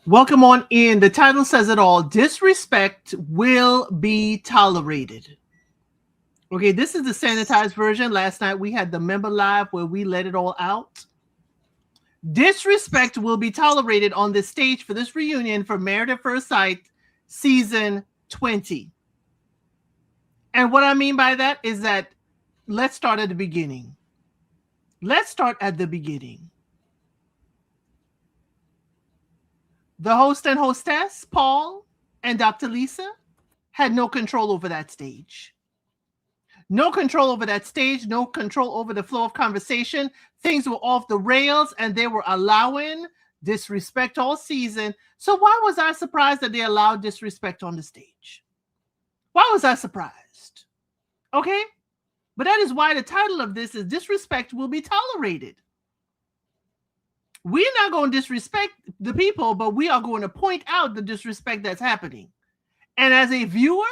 Welcome on in. The title says it all. Disrespect will be tolerated. Okay, this is the sanitized version. Last night we had the member live where we let it all out. Disrespect will be tolerated on the stage for this reunion for Married at First Sight season 20. And what I mean by that is that let's start at the beginning. Let's start at the beginning. The host and hostess, Paul and Dr. Lisa, had no control over that stage. No control over that stage, no control over the flow of conversation. Things were off the rails and they were allowing disrespect all season. So why was I surprised that they allowed disrespect on the stage? Why was I surprised? Okay? But that is why the title of this is Disrespect Will Be Tolerated. We're not going to disrespect the people, but we are going to point out the disrespect that's happening. And as a viewer,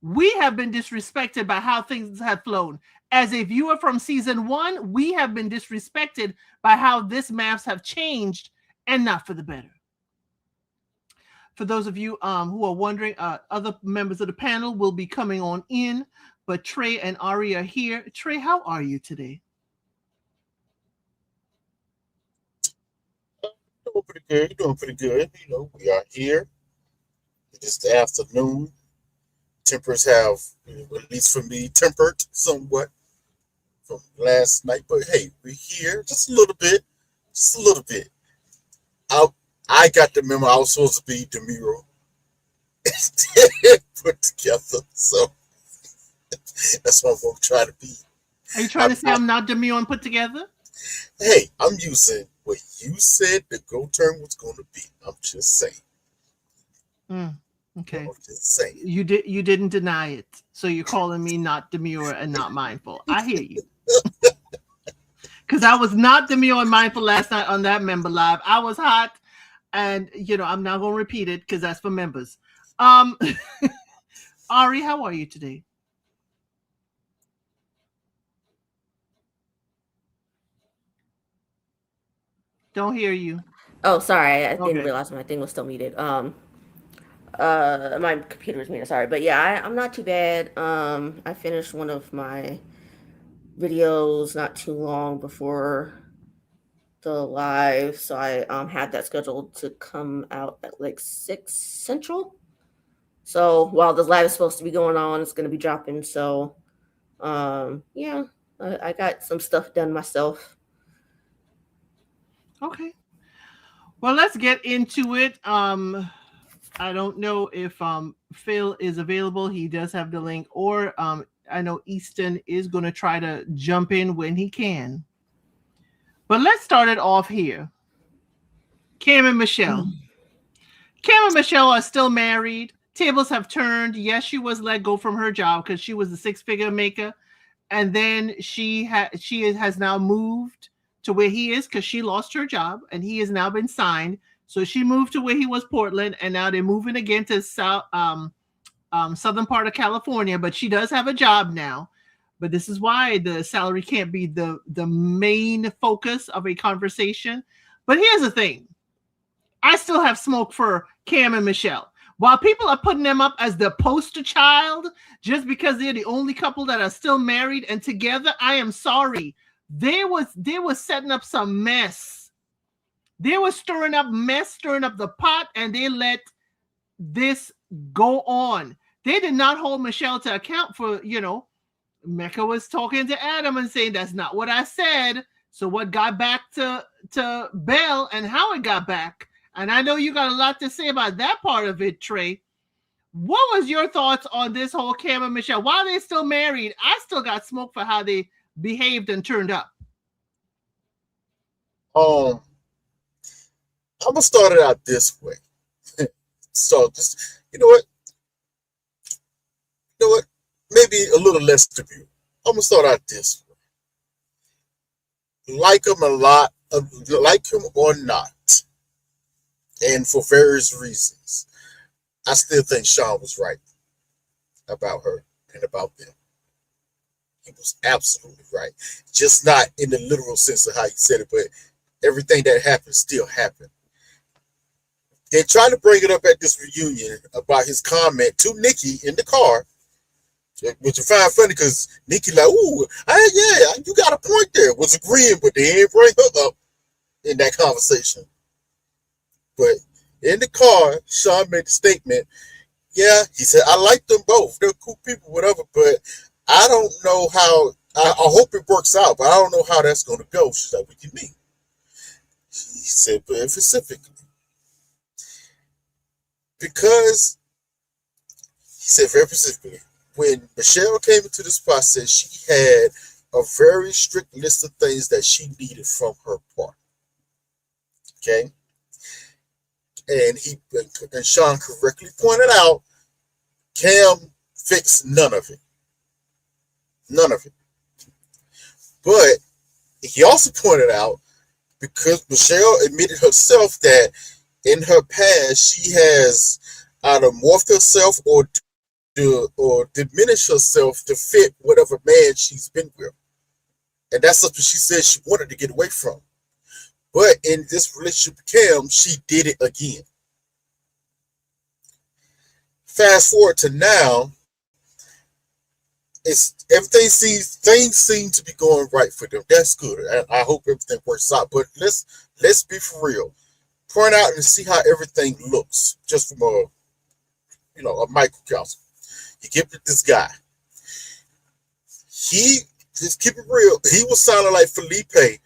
we have been disrespected by how things have flown. As a viewer from season 1, we have been disrespected by how this maps have changed and not for the better. For those of you who are wondering, other members of the panel will be coming on in, but Trey and Ari are here. Trey, how are you today? Doing pretty good. Doing pretty good. You know, we are here. It is the afternoon. Tempers have, at least for me, tempered somewhat from last night. But hey, we're here just a little bit. Just a little bit. I got the memo I was supposed to be demure put together. So that's what I'm going to try to be. Are you trying to say I'm not demure and put together? Hey, I'm using what you said the go term was going to be. I'm just saying. Okay. I'm just saying. You didn't deny it. So you're calling me not demure and not mindful. I hear you. Because I was not demure and mindful last night on that member live. I was hot. And, I'm not going to repeat it because that's for members. Ari, how are you today? Don't hear you. Oh, sorry. I didn't realize my thing was still muted. My computer was muted. Sorry, but yeah, I'm not too bad. I finished one of my videos not too long before the live, so I had that scheduled to come out at like 6 Central. So while the live is supposed to be going on, it's going to be dropping. So, yeah, I got some stuff done myself. Okay. Well, let's get into it. I don't know if Phil is available. He does have the link, or I know Easton is going to try to jump in when he can. But let's start it off here. Cam and Michelle. Cam and Michelle are still married. Tables have turned. Yes, she was let go from her job because she was the 6-figure maker. And then she has now moved to where he is because she lost her job and he has now been signed. So she moved to where he was, Portland, and now they're moving again to southern part of California. But she does have a job now. But this is why the salary can't be the main focus of a conversation. But here's the thing. I still have smoke for Cam and Michelle. While people are putting them up as the poster child just because they're the only couple that are still married and together, I am sorry. They was setting up some mess. They were stirring up the pot, and they let this go on. They did not hold Michelle to account for, Mecca was talking to Adam and saying, that's not what I said. So what got back to Belle and how it got back? And I know you got a lot to say about that part of it, Trey. What was your thoughts on this whole Cam and Michelle? While they're still married, I still got smoke for how they behaved and turned up. I'm gonna start it out this way. So just you know what? Maybe a little less to view. I'm gonna start out this way. Like him a lot, like him or not, and for various reasons, I still think Sean was right about her and about them. He was absolutely right. Just not in the literal sense of how he said it, but everything that happened still happened. They tried to bring it up at this reunion about his comment to Nikki in the car, which I find funny because Nikki like, ooh, yeah, you got a point there. Was agreeing, but they didn't bring her up in that conversation. But in the car, Sean made the statement, yeah, he said, I like them both. They're cool people, whatever, but I don't know how, I hope it works out, but I don't know how that's going to go. She's like, what do you mean? He said, very specifically, because, he said very specifically, when Michelle came into this process, she had a very strict list of things that she needed from her partner. Okay? And Sean correctly pointed out, Cam fixed none of it. None of it. But he also pointed out, because Michelle admitted herself that in her past she has either morphed herself or diminished herself to fit whatever man she's been with. And that's something she said she wanted to get away from. But in this relationship with Cam, she did it again. Fast forward to now, things seem to be going right for them. That's good. I hope everything works out. But let's be for real. Point out and see how everything looks, just from a microcosm. You get with this guy. He, just keep it real, he was sounding like Felipe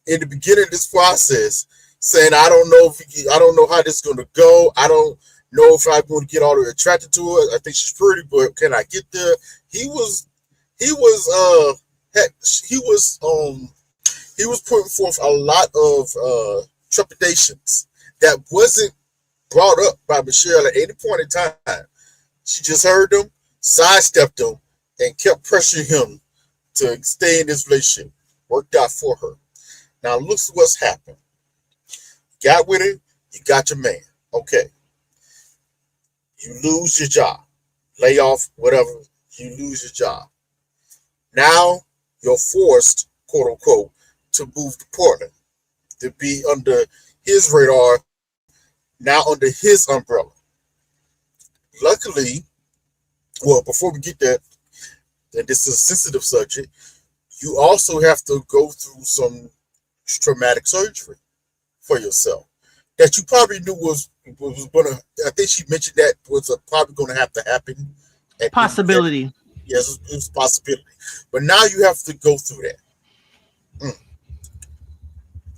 in the beginning of this process, saying, I don't know how this is going to go. I don't know if I'm going to get all the way attracted to her. I think she's pretty, but can I get there? He was putting forth a lot of trepidations that wasn't brought up by Michelle at any point in time. She just heard them, sidestepped them, and kept pressuring him to stay in this relationship. Worked out for her. Now look what's happened. Got with it, you got your man. Okay. You lose your job. Layoff, whatever, you lose your job. Now you're forced, quote unquote, to move to Portland, to be under his radar, now under his umbrella. Luckily, well, before we get that, and this is a sensitive subject, you also have to go through some traumatic surgery for yourself that you probably knew was going to, I think she mentioned that was probably going to have to happen. Possibility. Yes, it was a possibility. But now you have to go through that.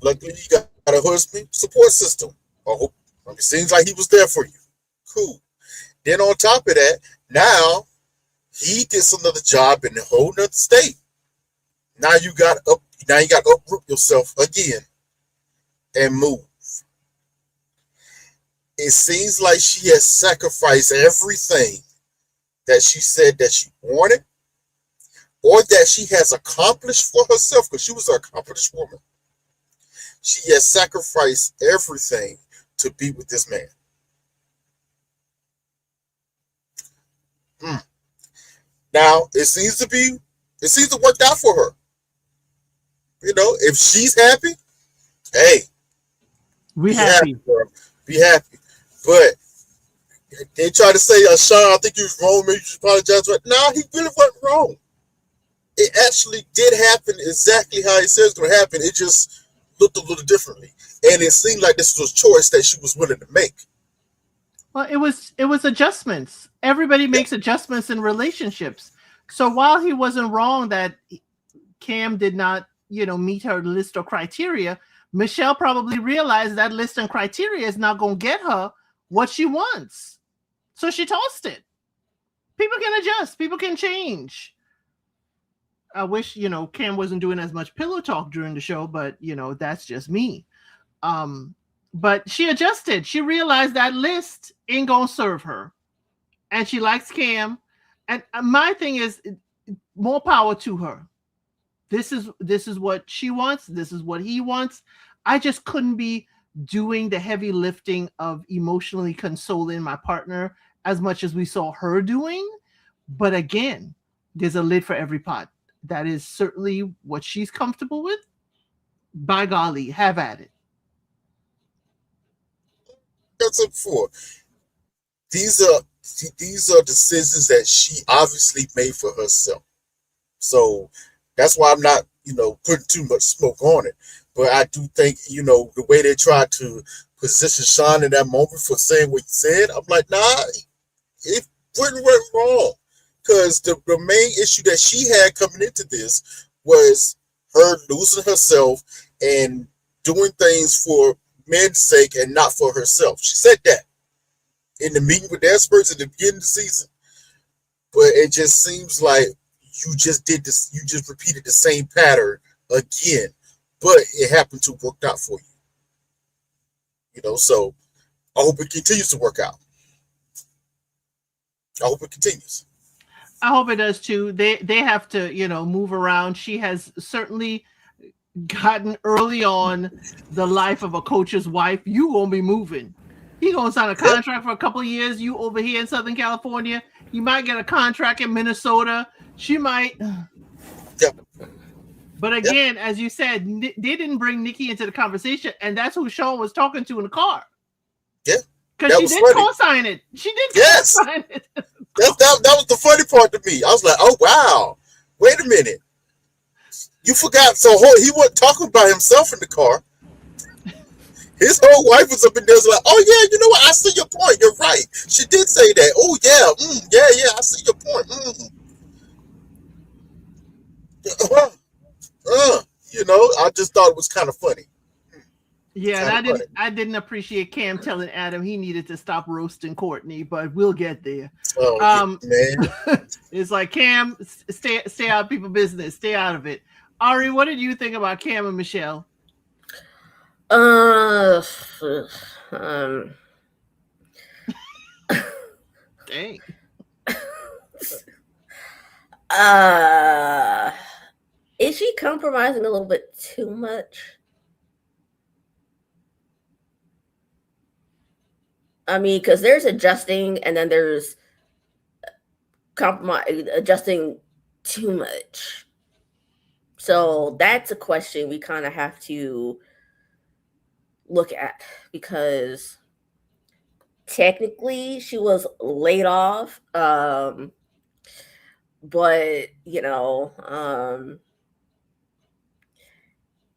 Luckily, you got a husband support system. I hope it seems like he was there for you. Cool. Then on top of that, now he gets another job in a whole nother state. Now you got to uproot yourself again and move. It seems like she has sacrificed everything that she said that she wanted, or that she has accomplished for herself, because she was an accomplished woman. She has sacrificed everything to be with this man. Now it seems to work out for her. You know, if she's happy, hey, be happy. Be happy. But they try to say, Sean, I think you was wrong. Maybe you should apologize. But no, he really wasn't wrong. It actually did happen exactly how he said it's going to happen. It just looked a little differently, and it seemed like this was a choice that she was willing to make. Well, it was adjustments. Everybody makes adjustments in relationships. So while he wasn't wrong that Cam did not, meet her list or criteria, Michelle probably realized that list and criteria is not going to get her what she wants. So she tossed it. People can adjust. People can change. I wish, Cam wasn't doing as much pillow talk during the show, but, that's just me. But she adjusted. She realized that list ain't going to serve her. And she likes Cam. And my thing is, more power to her. This is what she wants. This is what he wants. I just couldn't be doing the heavy lifting of emotionally consoling my partner as much as we saw her doing. But again, there's a lid for every pot. That is certainly what she's comfortable with. By golly, have at it. I said before, these are decisions that she obviously made for herself. So that's why I'm not, putting too much smoke on it. But I do think, the way they tried to position Sean in that moment for saying what he said, I'm like, nah, it went wrong. Because the main issue that she had coming into this was her losing herself and doing things for men's sake and not for herself. She said that in the meeting with the experts at the beginning of the season. But it just seems like you just did this, you just repeated the same pattern again, but it happened to work out for you. So I hope it continues to work out. I hope it continues. I hope it does too. They have to, move around. She has certainly gotten early on the life of a coach's wife. You gonna be moving. He gonna sign a contract for a couple of years. You over here in Southern California. You might get a contract in Minnesota. She might. Yep. But again, as you said, they didn't bring Nikki into the conversation, and that's who Sean was talking to in the car. Yeah. Because she did co-sign it. She did co-sign it. That was the funny part to me. I was like, oh, wow. Wait a minute. You forgot. So he wasn't talking about himself in the car. His whole wife was up in there like, oh, yeah, you know what? I see your point. You're right. She did say that. Oh, yeah. Yeah, I see your point. I just thought it was kind of funny. Yeah, I didn't appreciate Cam telling Adam he needed to stop roasting Courtney, but we'll get there. Oh, man. It's like, Cam, stay out of people's business. Stay out of it. Ari, what did you think about Cam and Michelle? Dang. Is she compromising a little bit too much? I mean, because there's adjusting and then there's compromise, adjusting too much. So that's a question we kind of have to look at, because technically she was laid off. But,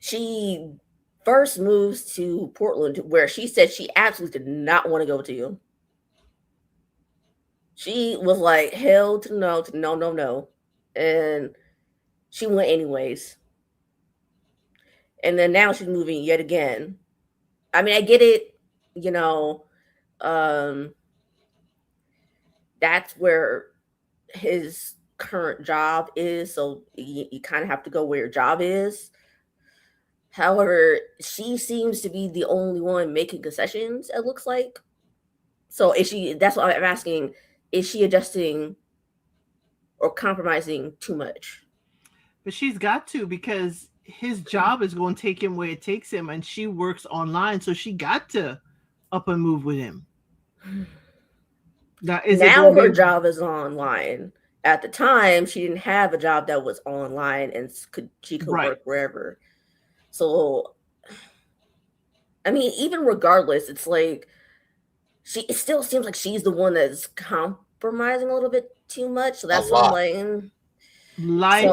she first moves to Portland, where she said she absolutely did not want to go to. She was like, hell to no. And she went anyways. And then now she's moving yet again. I mean, I get it, that's where his current job is. So you kind of have to go where your job is. However, she seems to be the only one making concessions, it looks like. So that's what I'm asking, is she adjusting or compromising too much? But she's got to, because his job is going to take him where it takes him, and she works online, so she got to up and move with him. Now her job is online. At the time, she didn't have a job that was online, and she could work wherever. So, I mean, even regardless, it's like it still seems like she's the one that's compromising a little bit too much. So that's what I'm like.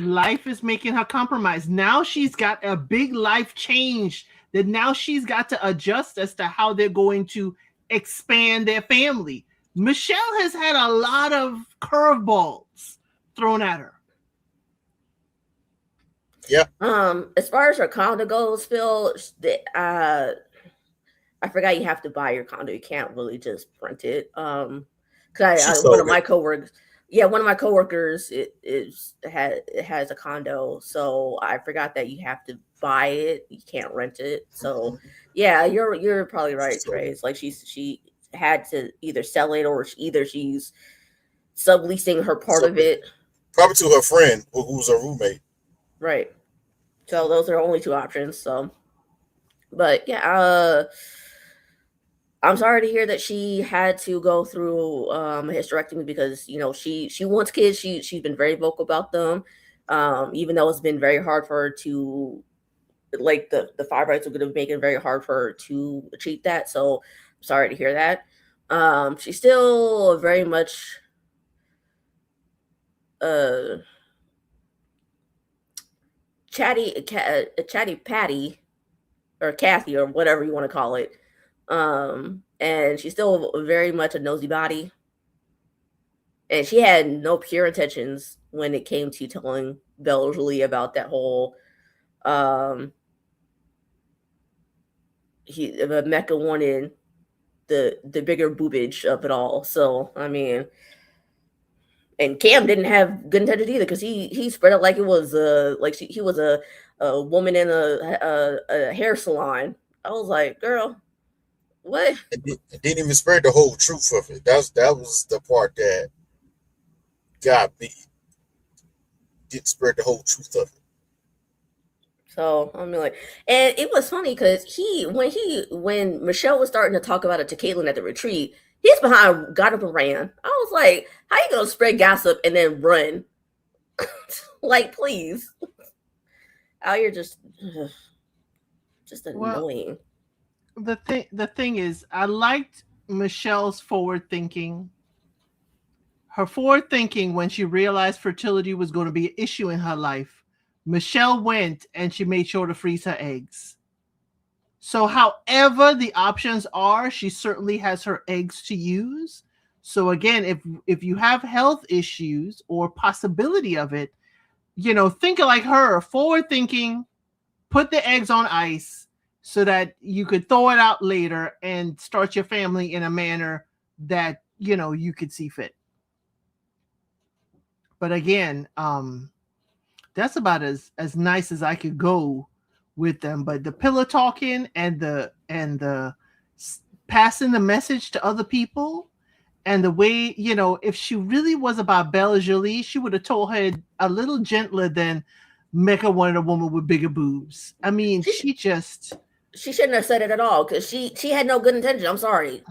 Life is making her compromise. Now she's got a big life change that now she's got to adjust as to how they're going to expand their family. Michelle has had a lot of curveballs thrown at her. Yeah. As far as her condo goes, Phil, I forgot you have to buy your condo. You can't really just rent it. Because one of my coworkers, it has a condo, so I forgot that you have to buy it. You can't rent it. So yeah, you're probably right, Trey. It's like she had to either sell it or she's subleasing her part of it. Probably to her friend who's her roommate. Right. So those are only two options. So, but yeah, I'm sorry to hear that she had to go through a hysterectomy, because she wants kids. She's been very vocal about them, even though it's been very hard for her to, like, the fibroids are going to make it very hard for her to achieve that. So sorry to hear that. She's still very much chatty Patty or Kathy or whatever you want to call it. And she's still very much a nosy body. And she had no pure intentions when it came to telling Belle Jolie about that whole Mecca wanted the bigger boobage of it all. So I mean, and Cam didn't have good intentions either because he spread it like it was like he was a woman in a hair salon. I was like, girl, what? It didn't even spread the whole truth of it. That was the part that got me. Didn't spread the whole truth of it. So I mean, like, and it was funny because when Michelle was starting to talk about it to Caitlyn at the retreat, he's behind, got up and ran. I was like, how you gonna spread gossip and then run? Like, please, out here just annoying. Well, the thing is, I liked Michelle's forward thinking. Her forward thinking when she realized fertility was going to be an issue in her life. Michelle went and she made sure to freeze her eggs. So however the options are, she certainly has her eggs to use. So again, if you have health issues or possibility of it, think like her, forward thinking, put the eggs on ice so that you could throw it out later and start your family in a manner that, you could see fit. But again, that's about as nice as I could go with them. But the pillow talking and the passing the message to other people, and the way, if she really was about Belle Jolie, she would have told her a little gentler than Mecca wanted a woman with bigger boobs. I mean, she shouldn't have said it at all because she had no good intention. I'm sorry.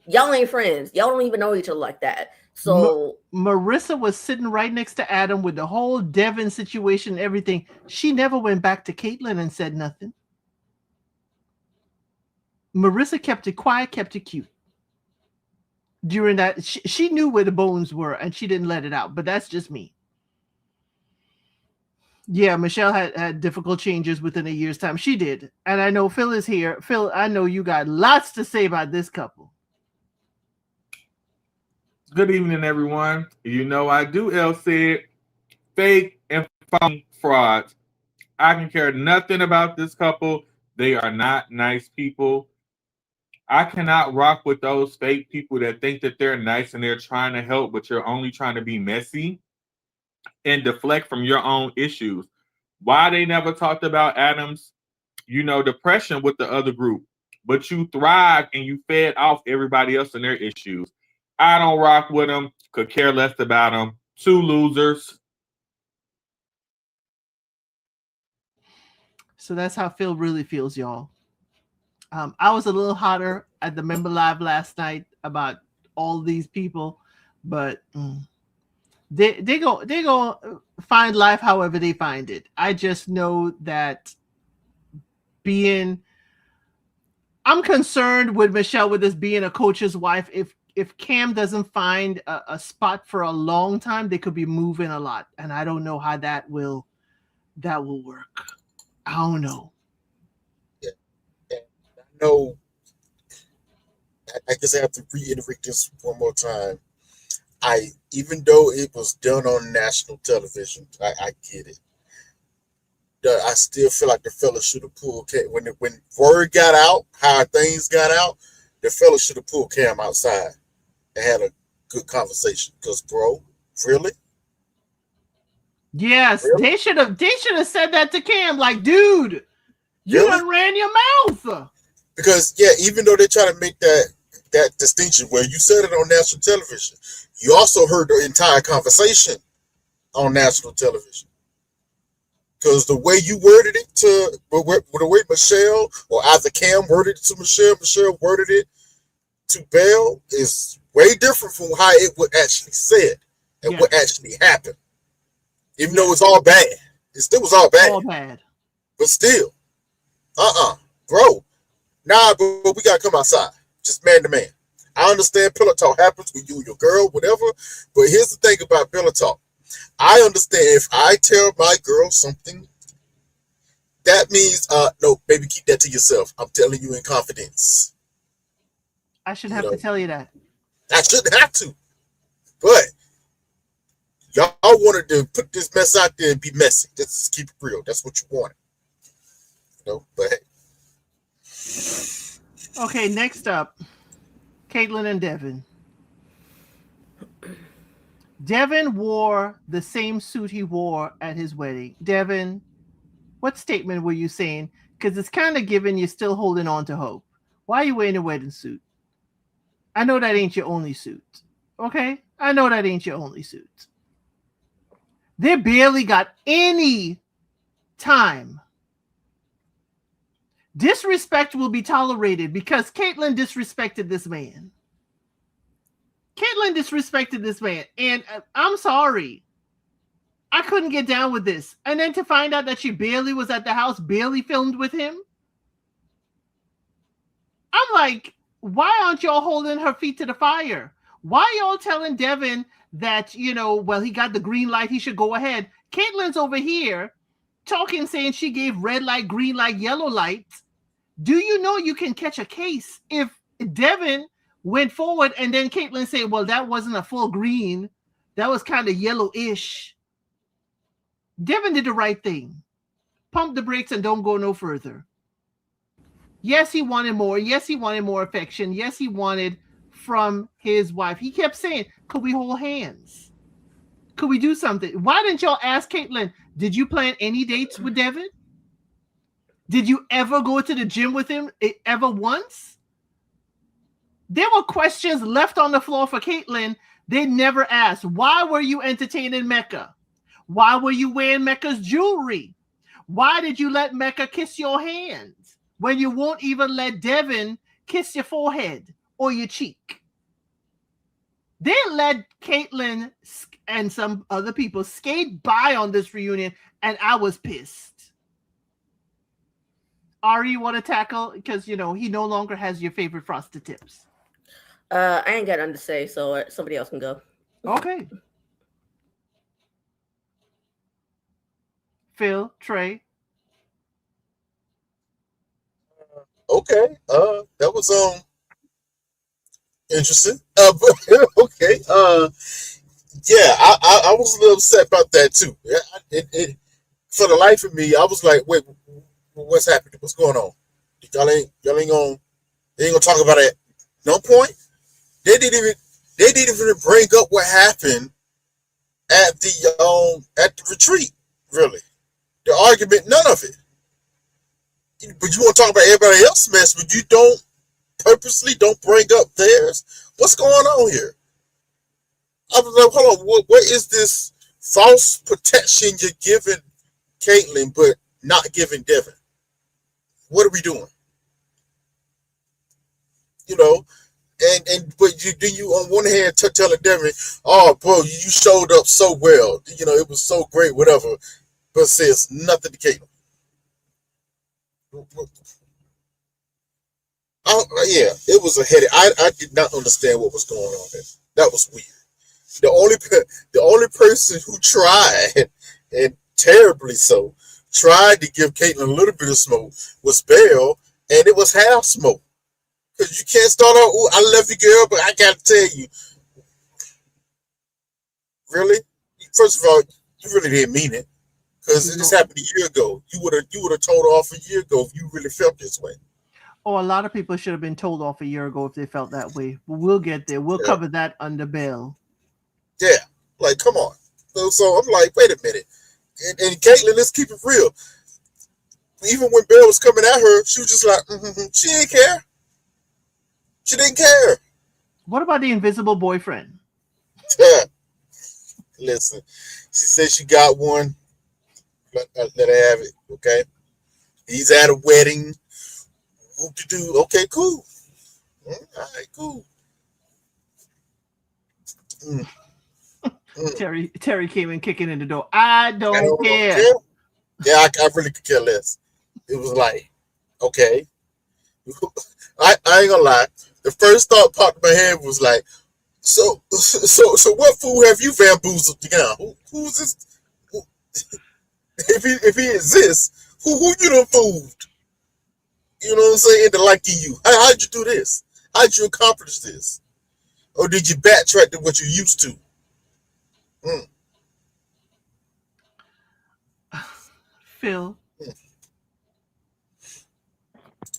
Y'all ain't friends. Y'all don't even know each other like that. So Marissa was sitting right next to Adam with the whole Devin situation and everything. She never went back to Caitlyn and said nothing. Marissa kept it quiet, kept it cute. During that, she knew where the bones were and she didn't let it out, but that's just me. Yeah, Michelle had difficult changes within a year's time. She did. And I know Phil is here. Phil, I know you got lots to say about this couple. Good evening, everyone. I do said fake and phony frauds. I can care nothing about this couple. They are not nice people. I cannot rock with those fake people that think that they're nice and they're trying to help, but you're only trying to be messy and deflect from your own issues. Why they never talked about Adam's, depression with the other group, but you thrived and you fed off everybody else and their issues. I don't rock with them, could care less about them. Two losers. So that's how Phil really feels, y'all. I was a little hotter at the member live last night about all these people, but they go find life however they find it. I just know that I'm concerned with Michelle with this being a coach's wife. If Cam doesn't find a spot for a long time, they could be moving a lot. And I don't know how that will work. I don't know. Yeah. I know. I guess I have to reiterate this one more time. Even though it was done on national television, I get it. I still feel like the fella should have pulled Cam. When word got out, how things got out, the fella should have pulled Cam outside and had a good conversation. Because, bro, really? Yes, really? They should have said that to Cam. Like, dude, you done ran your mouth. Because even though they try to make that distinction where you said it on national television, you also heard the entire conversation on national television. Because the way you worded it the way Michelle or either Cam worded it to Michelle worded it to Belle is way different from how it was actually said and what actually happened. Even though it's all bad, it still was all bad. All bad. But still, bro. Nah, but we gotta come outside. just man to man. I understand pillow talk happens with you and your girl, whatever. But here's the thing about pillow talk. I understand if I tell my girl something, that means, no, baby, keep that to yourself. I'm telling you in confidence. I should have to tell you that. I shouldn't have to. But y'all wanted to put this mess out there and be messy. Let's just keep it real. That's what you wanted. But hey. Okay, next up, Caitlyn and Devin. Devin wore the same suit he wore at his wedding. Devin, what statement were you saying? Because it's kind of giving you're still holding on to hope. Why are you wearing a wedding suit? I know that ain't your only suit. Okay? I know that ain't your only suit. They barely got any time. Disrespect will be tolerated because Caitlyn disrespected this man. Caitlyn disrespected this man. And I'm sorry. I couldn't get down with this. And then to find out that she barely was at the house, barely filmed with him. I'm like, why aren't y'all holding her feet to the fire? Why y'all telling Devin that, he got the green light, he should go ahead? Caitlyn's over here talking, saying she gave red light, green light, yellow light. Do you know you can catch a case if Devin went forward and then Caitlyn said, well, that wasn't a full green. That was kind of yellowish. Devin did the right thing. Pump the brakes and don't go no further. Yes, he wanted more. Yes, he wanted more affection. Yes, he wanted from his wife. He kept saying, could we hold hands? Could we do something? Why didn't y'all ask Caitlyn, did you plan any dates with Devin? Did you ever go to the gym with him ever once? There were questions left on the floor for Caitlyn. They never asked. Why were you entertaining Mecca? Why were you wearing Mecca's jewelry? Why did you let Mecca kiss your hand when you won't even let Devin kiss your forehead or your cheek? They let Caitlyn and some other people skate by on this reunion, and I was pissed. Ari, you want to tackle? Because, he no longer has your favorite Frosted Tips. I ain't got nothing to say, so somebody else can go. Okay. Phil, Trey. Okay. That was interesting. Okay. Yeah, I was a little upset about that too. It for the life of me, I was like, wait, what's happening? What's going on? Y'all ain't gonna talk about it. No point. They didn't even bring up what happened at the retreat. Really, the argument, none of it. But you want to talk about everybody else's mess, but you purposely don't bring up theirs. What's going on here? I was like, hold on, what is this false protection you're giving Caitlyn, but not giving Devin? What are we doing? But you on one hand telling Devin, oh, bro, you showed up so well. It was so great, whatever. But says nothing to Caitlyn. Yeah, it was a headache. I did not understand what was going on there. That was weird. The only person who tried, and terribly so, tried to give Caitlyn a little bit of smoke was Belle, and it was half smoke. Because you can't start out, ooh, I love you, girl, but I got to tell you. Really? First of all, you really didn't mean it. Because this happened a year ago. You would have told off a year ago if you really felt this way. Oh, a lot of people should have been told off a year ago if they felt that way. But we'll get there. We'll cover that under Belle. Yeah, like, come on. So I'm like, wait a minute. And Caitlyn, let's keep it real. Even when Belle was coming at her, she was just like, she didn't care. She didn't care. What about the invisible boyfriend? Listen, she said she got one. Let her have it, okay? He's at a wedding. Whoop-de-doo. Okay, cool. All right, cool. Terry came in kicking in the door. I don't care. Yeah, I really could care less. It was like, okay. I ain't gonna lie. the first thought popped in my head was like, so what fool have you bamboozled now? Who's this? Who, if he exists, who you done fooled? You know what I'm saying? Into liking you. How'd you do this? How'd you accomplish this? Or did you backtrack to what you used to? Phil.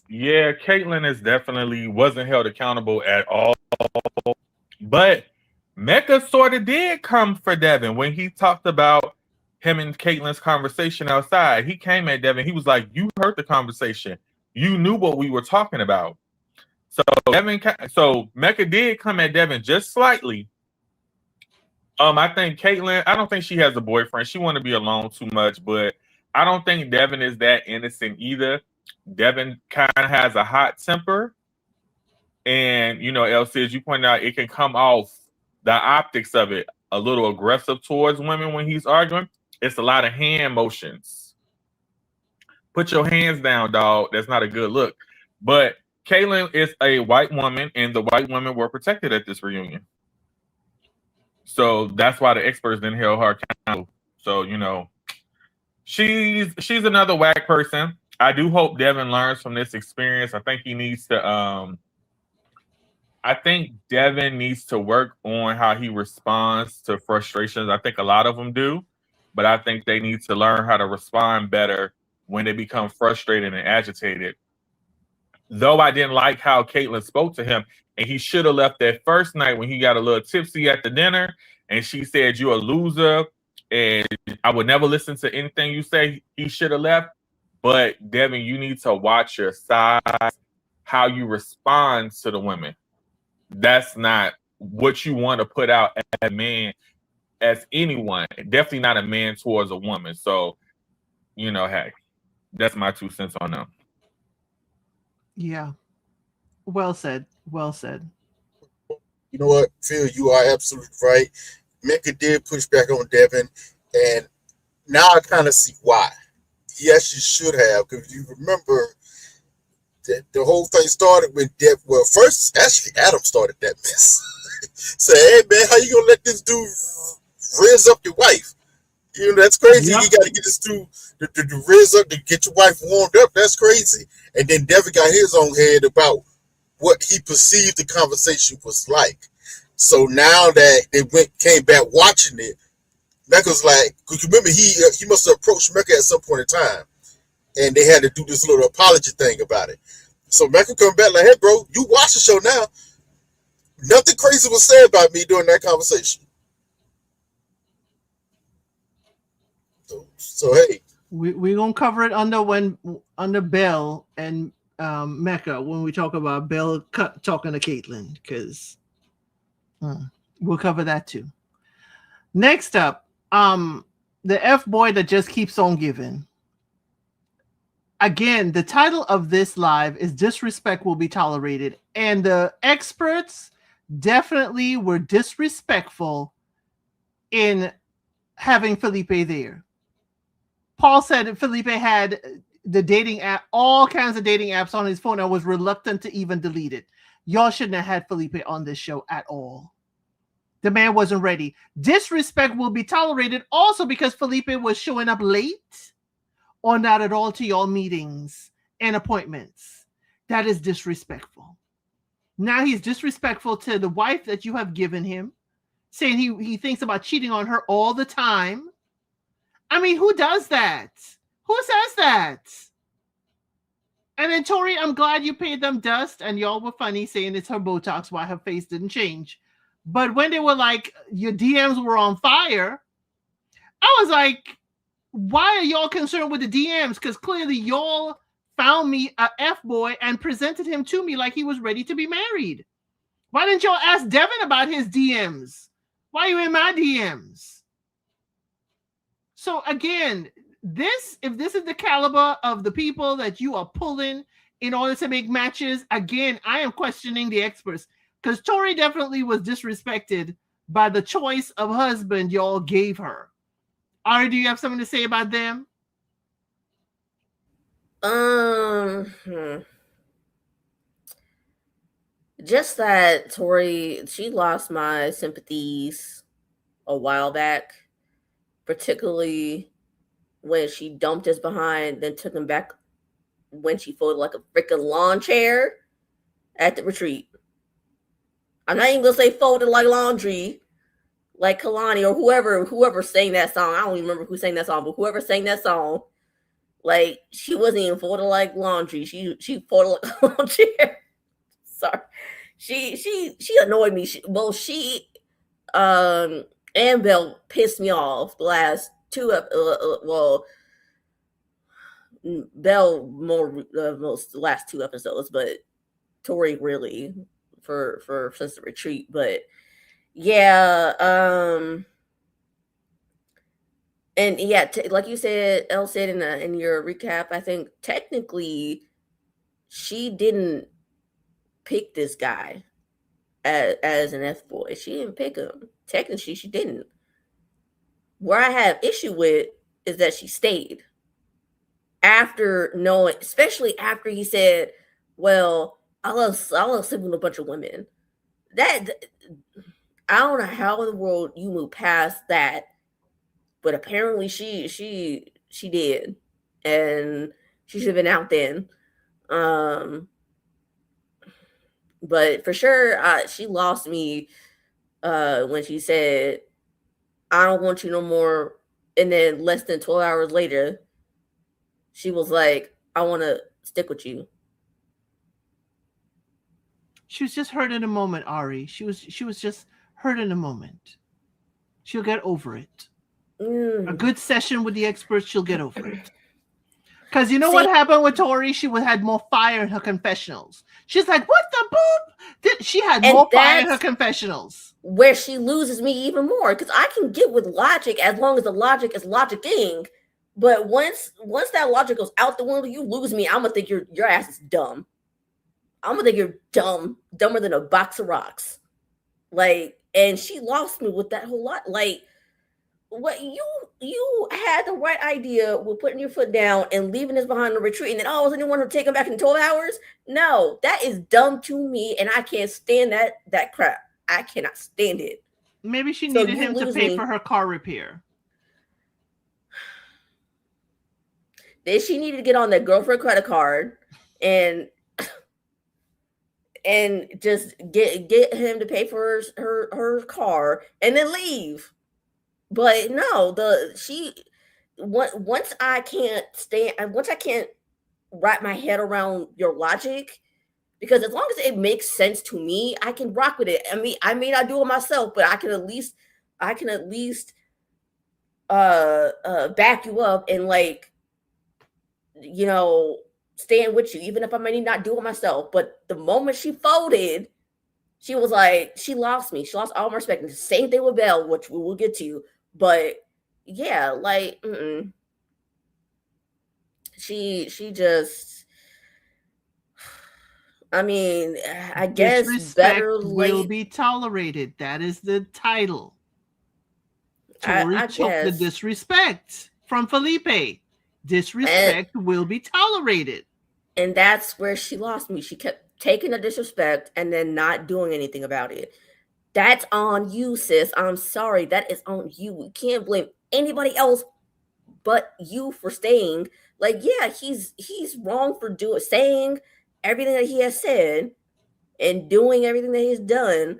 Yeah, Caitlyn is definitely wasn't held accountable at all. But Mecca sort of did come for Devin when he talked about him and Caitlyn's conversation outside. He came at Devin. He was like, "You heard the conversation. You knew what we were talking about." So Mecca did come at Devin just slightly. I think Caitlyn, I don't think she has a boyfriend. She want to be alone too much, but I don't think Devin is that innocent either. Devin kind of has a hot temper. And, Elsie, as you pointed out, it can come off the optics of it a little aggressive towards women when he's arguing. It's a lot of hand motions. Put your hands down, dog. That's not a good look. But Caitlyn is a white woman, and the white women were protected at this reunion. So that's why the experts didn't hold her accountable. So, she's another whack person. I do hope Devin learns from this experience. I think he needs to I think Devin needs to work on how he responds to frustrations. I think a lot of them do, but I think they need to learn how to respond better when they become frustrated and agitated. Though I didn't like how Caitlyn spoke to him, and he should have left that first night when he got a little tipsy at the dinner, and she said, "You're a loser, and I would never listen to anything you say." He should have left. But Devin, you need to watch your size, how you respond to the women. That's not what you want to put out as a man, as anyone. Definitely not a man towards a woman. So, hey, that's my 2 cents on them. Yeah. Well said. Well said. You know what, Phil? You are absolutely right. Mecca did push back on Devin, and now I kind of see why. He actually should have, because you remember that the whole thing started when first, actually, Adam started that mess. Say, "Hey, man, how you going to let this dude rizz up your wife? That's crazy. Yep. You got to get this dude to rizz up to get your wife warmed up. That's crazy." And then Devin got his own head about what he perceived the conversation was like. So now that they came back watching it, Mecca's like, because remember, he must have approached Mecca at some point in time, and they had to do this little apology thing about it. So Mecca come back like, "Hey, bro, you watch the show now. Nothing crazy was said about me during that conversation." So hey, We're gonna cover it under Bell and Mecca when we talk about Bell talking to Caitlyn, because we'll cover that too. Next up, the F boy that just keeps on giving. Again, the title of this live is "Disrespect Will Be Tolerated," and the experts definitely were disrespectful in having Felipe there. Paul said that Felipe had the dating app, all kinds of dating apps on his phone, and was reluctant to even delete it. Y'all shouldn't have had Felipe on this show at all. The man wasn't ready. Disrespect will be tolerated also because Felipe was showing up late or not at all to y'all meetings and appointments. That is disrespectful. Now he's disrespectful to the wife that you have given him, saying he thinks about cheating on her all the time. I mean, who does that? Who says that? And then Tori, I'm glad you paid them dust, and y'all were funny saying it's her Botox, why her face didn't change. But when they were like, your DMs were on fire, I was like, why are y'all concerned with the DMs? Because clearly y'all found me a F-boy and presented him to me like he was ready to be married. Why didn't y'all ask Devin about his DMs? Why are you in my DMs? So again, if this is the caliber of the people that you are pulling in order to make matches, again, I am questioning the experts, because Tori definitely was disrespected by the choice of husband y'all gave her. Ari, do you have something to say about them? just that Tori, she lost my sympathies a while back, particularly when she dumped us behind, then took him back when she folded like a freaking lawn chair at the retreat. I'm not even gonna say folded like laundry, like Kalani or whoever sang that song. I don't even remember who sang that song, but whoever sang that song, like she wasn't even folded like laundry. She folded like a lawn chair. Sorry, she annoyed me. She and Belle pissed me off the last two. Belle more most the last two episodes, but Tori really for since the retreat. But yeah, and yeah, like you said, Elle said in your recap, I think technically she didn't pick this guy as an F boy. She didn't pick him. Technically, she didn't. Where I have issue with is that she stayed after knowing, especially after he said, "Well, I love sleeping with a bunch of women." That I don't know how in the world you move past that, but apparently she did, and she should have been out then. But for sure, she lost me when she said, "I don't want you no more," and then less than 12 hours later, she was like, "I want to stick with you." She was just hurt in a moment, Ari. She was just hurt in a moment. She'll get over it. A good session with the experts, she'll get over it. Because you know what happened with Tori? She had more fire in her confessionals. She's like, "What the boop?" She had more fire in her confessionals. Where she loses me even more. Because I can get with logic as long as the logic is logicking. But once that logic goes out the window, you lose me. I'm gonna think your ass is dumb. I'm gonna think you're dumb, dumber than a box of rocks. Like, and she lost me with that whole lot. Like, what you had the right idea with putting your foot down and leaving us behind the retreat, and then all of a sudden you want to take him back in 12 hours? No, that is dumb to me, and I can't stand that crap. I cannot stand it. Maybe she needed him to pay for her car repair. Then she needed to get on that girlfriend credit card and just get him to pay for her car and then leave. But no, once I can't wrap my head around your logic, because as long as it makes sense to me, I can rock with it. I mean, I may not do it myself, but I can at least back you up and, like, you know, stand with you, even if I may not do it myself. But the moment she folded, she was like, she lost me. She lost all my respect. And the same thing with Belle, which we will get to. But yeah, like, she just, I mean, I guess disrespect will be tolerated. That is the title. Tori took the disrespect from Felipe. Disrespect will be tolerated. And that's where she lost me. She kept taking the disrespect and then not doing anything about it. That's on you, sis. I'm sorry. That is on you. We can't blame anybody else but you for staying. Like, yeah, he's wrong for saying everything that he has said and doing everything that he's done.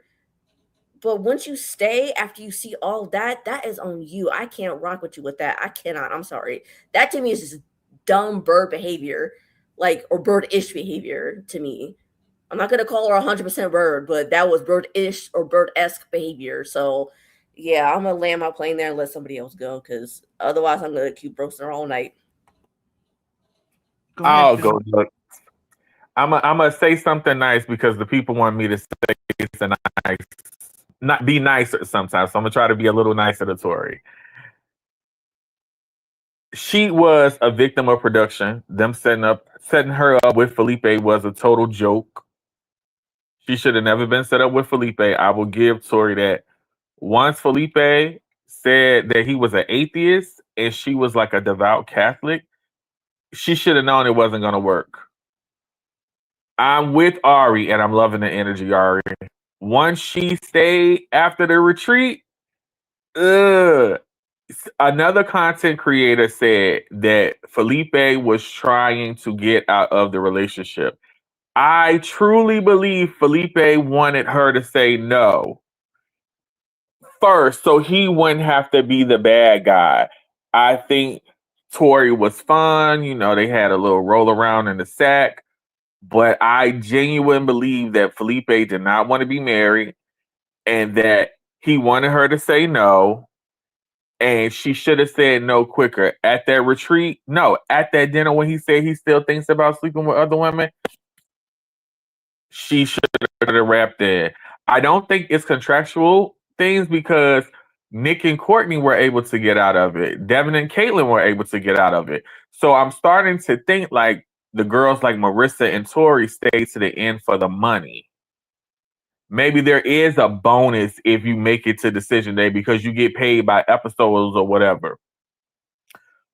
But once you stay after you see all that, that is on you. I can't rock with you with that. I cannot. I'm sorry. That to me is just dumb bird behavior, like, or bird-ish behavior to me. I'm not going to call her 100% bird, but that was bird-ish or bird-esque behavior. So, yeah, I'm going to land my plane there and let somebody else go, because otherwise I'm going to keep roasting her all night. I'll go. Look, I'm going to say something nice because the people want me to say something nice. Not be nicer sometimes. So I'm going to try to be a little nicer to Tori. She was a victim of production. Them setting her up with Felipe was a total joke. She should have never been set up with Felipe. I will give Tori that. Once Felipe said that he was an atheist and she was like a devout Catholic, she should have known it wasn't going to work. I'm with Ari, and I'm loving the energy, Ari. Once she stayed after the retreat, another content creator said that Felipe was trying to get out of the relationship. I truly believe Felipe wanted her to say no first, so he wouldn't have to be the bad guy. I think Tori was fun. You know, they had a little roll around in the sack. But I genuinely believe that Felipe did not want to be married and that he wanted her to say no. And she should have said no quicker. At that retreat, no, at that dinner when he said he still thinks about sleeping with other women, she should have wrapped in. I don't think it's contractual things because Nick and Courtney were able to get out of it. Devin and Caitlin were able to get out of it. So I'm starting to think like the girls like Marissa and Tori stay to the end for the money. Maybe there is a bonus if you make it to decision day because you get paid by episodes or whatever.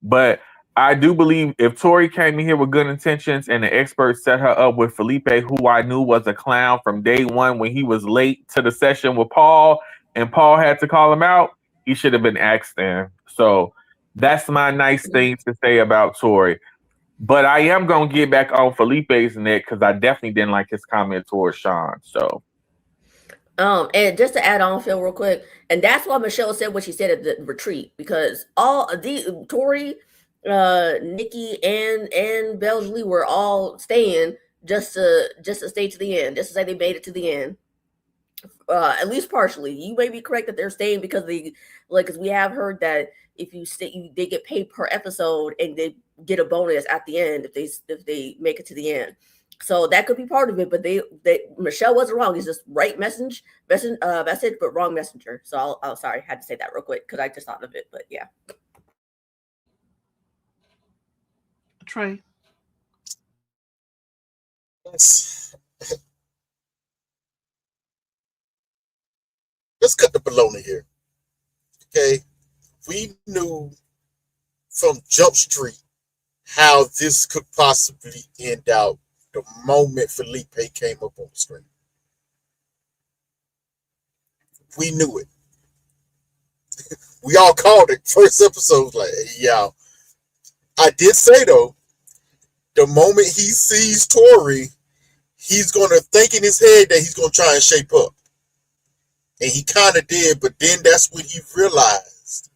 But I do believe if Tori came in here with good intentions and the experts set her up with Felipe, who I knew was a clown from day one when he was late to the session with Paul and Paul had to call him out, he should have been axed in. So that's my nice thing to say about Tori. But I am going to get back on Felipe's neck because I definitely didn't like his comment towards Sean. So. And just to add on, Phil, real quick, and that's why Michelle said what she said at the retreat, because all the Tori, Nikki, and Belgian were all staying just to stay to the end, just to say they made it to the end. At least partially. You may be correct that they're staying because because we have heard that if you stay, they get paid per episode and they get a bonus at the end if they make it to the end. So that could be part of it, but they Michelle wasn't wrong. It's just right message, but wrong messenger. So I'll sorry, I had to say that real quick because I just thought of it. But yeah, Trey. Let's cut the baloney here. Okay, we knew from Jump Street how this could possibly end out the moment Felipe came up on the screen. We knew it. We all called it. First episode, like, hey, y'all. I did say, though, the moment he sees Tori, he's going to think in his head that he's going to try and shape up. And he kind of did, but then that's when he realized,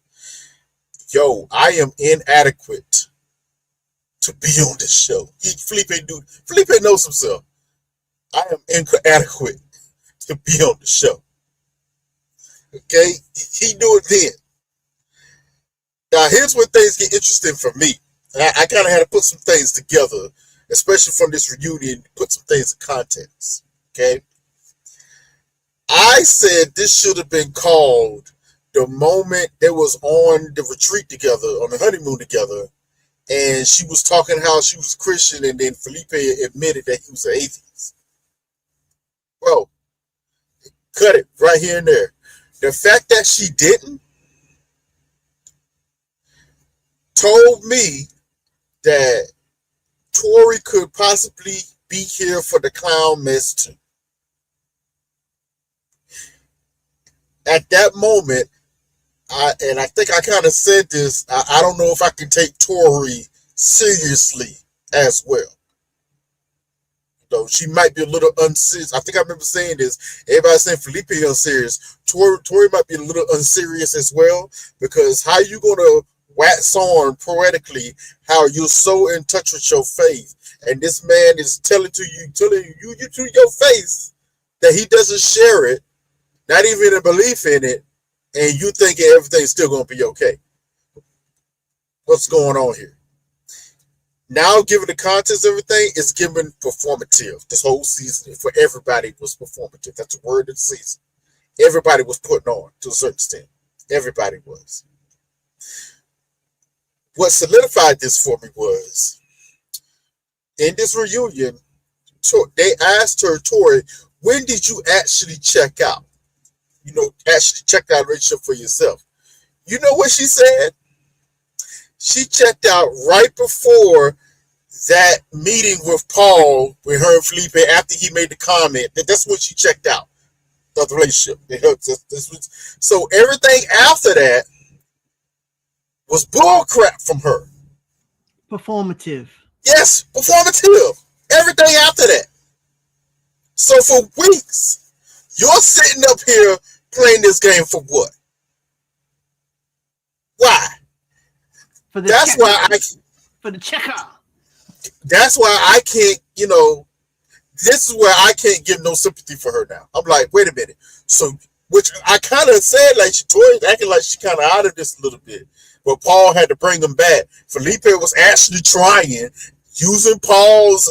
yo, I am inadequate to be on this show. Felipe knows himself. I am inadequate to be on the show. Okay? He knew it then. Now, here's where things get interesting for me. I kind of had to put some things together, especially from this reunion, put some things in context. Okay? I said this should have been called the moment they was on the retreat together, on the honeymoon together, and she was talking how she was a Christian, and then Felipe admitted that he was an atheist. Bro, cut it right here and there. The fact that she didn't told me that Tori could possibly be here for the clown mess too. At that moment, I think I kind of said this, I don't know if I can take Tori seriously as well. Though she might be a little unserious. I think I remember saying this. Everybody saying Felipe unserious. Tori might be a little unserious as well, because how you gonna wax on poetically how you're so in touch with your faith, and this man is telling you to your face that he doesn't share it, not even a belief in it, and you thinking everything's still gonna be okay. What's going on here? Now, given the context of everything, it's given performative. This whole season for everybody was performative. That's a word of the season. Everybody was putting on to a certain extent. Everybody was. What solidified this for me was, in this reunion, they asked her, Tori, when did you actually check out? Actually check out a relationship for yourself. You know what she said? She checked out right before that meeting with Paul, with her and Felipe, after he made the comment, that's when she checked out of the relationship. So everything after that was bull crap from her. Performative. Yes, performative. Everything after that. So for weeks, you're sitting up here playing this game for what? Why? For the That's checker. why For the checker. That's why I can't, this is where I can't give no sympathy for her now. I'm like, wait a minute. So, which I kind of said, like, Tori's acting like she kind of out of this a little bit. But Paul had to bring him back. Felipe was actually trying, using Paul's,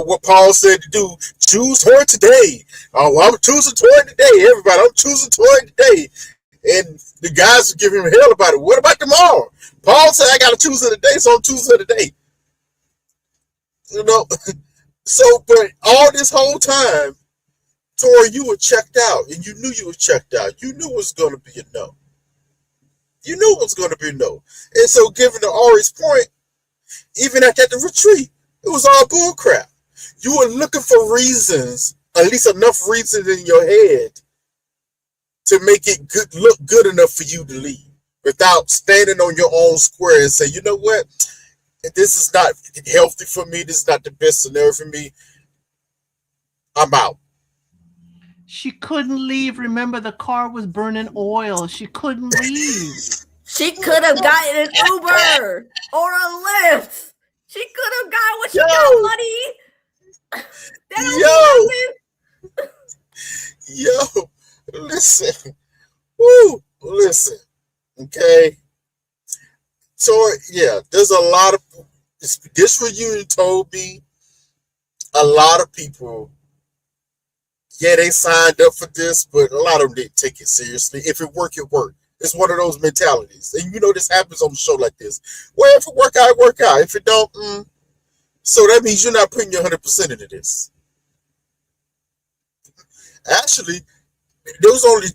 what Paul said to do. Choose her today. Oh, well, I'm choosing Tori today. Everybody, I'm choosing Tori today. And the guys were giving him hell about it. What about tomorrow? Paul said, I got to choose her today, so I'm choosing her today. So, but all this whole time, Tori, you were checked out, and you knew you were checked out. You knew it was going to be a no. You knew it was going to be a no. And so, given to Ari's point, even at the retreat, it was all bull crap. You were looking for reasons, at least enough reasons in your head to make it look good enough for you to leave, without standing on your own square and say, you know what? This is not healthy for me. This is not the best scenario for me. I'm out. She couldn't leave. Remember, the car was burning oil. She couldn't leave. She could have gotten an Uber or a Lyft. She could have got what she got money. Yo, listen. Woo, listen. Okay. So, yeah, there's a lot of, this reunion told me a lot of people, yeah, they signed up for this, but a lot of them didn't take it seriously. If it worked, it worked. It's one of those mentalities. And this happens on a show like this. Well, if it work out, it work out. If it don't, So that means you're not putting your 100% into this. Actually, there was only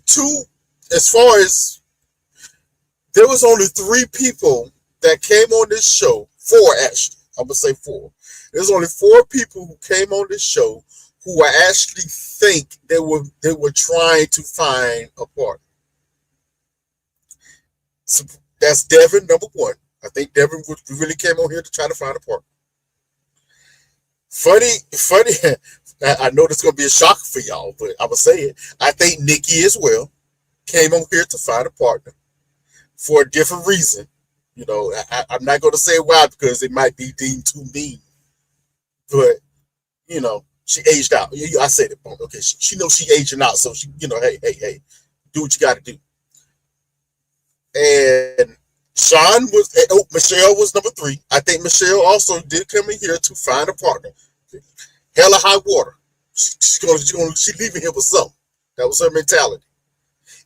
there was only 3 people that came on this show. 4, actually. I'm going to say 4. There's only 4 people who came on this show who I actually think they were trying to find a partner. So that's Devin, number 1. I think Devin really came on here to try to find a partner. Funny. I know this is going to be a shock for y'all, but I'm going to say it. I think Nikki as well came on here to find a partner for a different reason. I'm not going to say why, because it might be deemed too mean. But, she aged out. I said it. Okay, she knows she aging out, so she, hey, do what you got to do. And Michelle was number 3. I think Michelle also did come in here to find a partner. Hell or high water. She's leaving here with something. That was her mentality.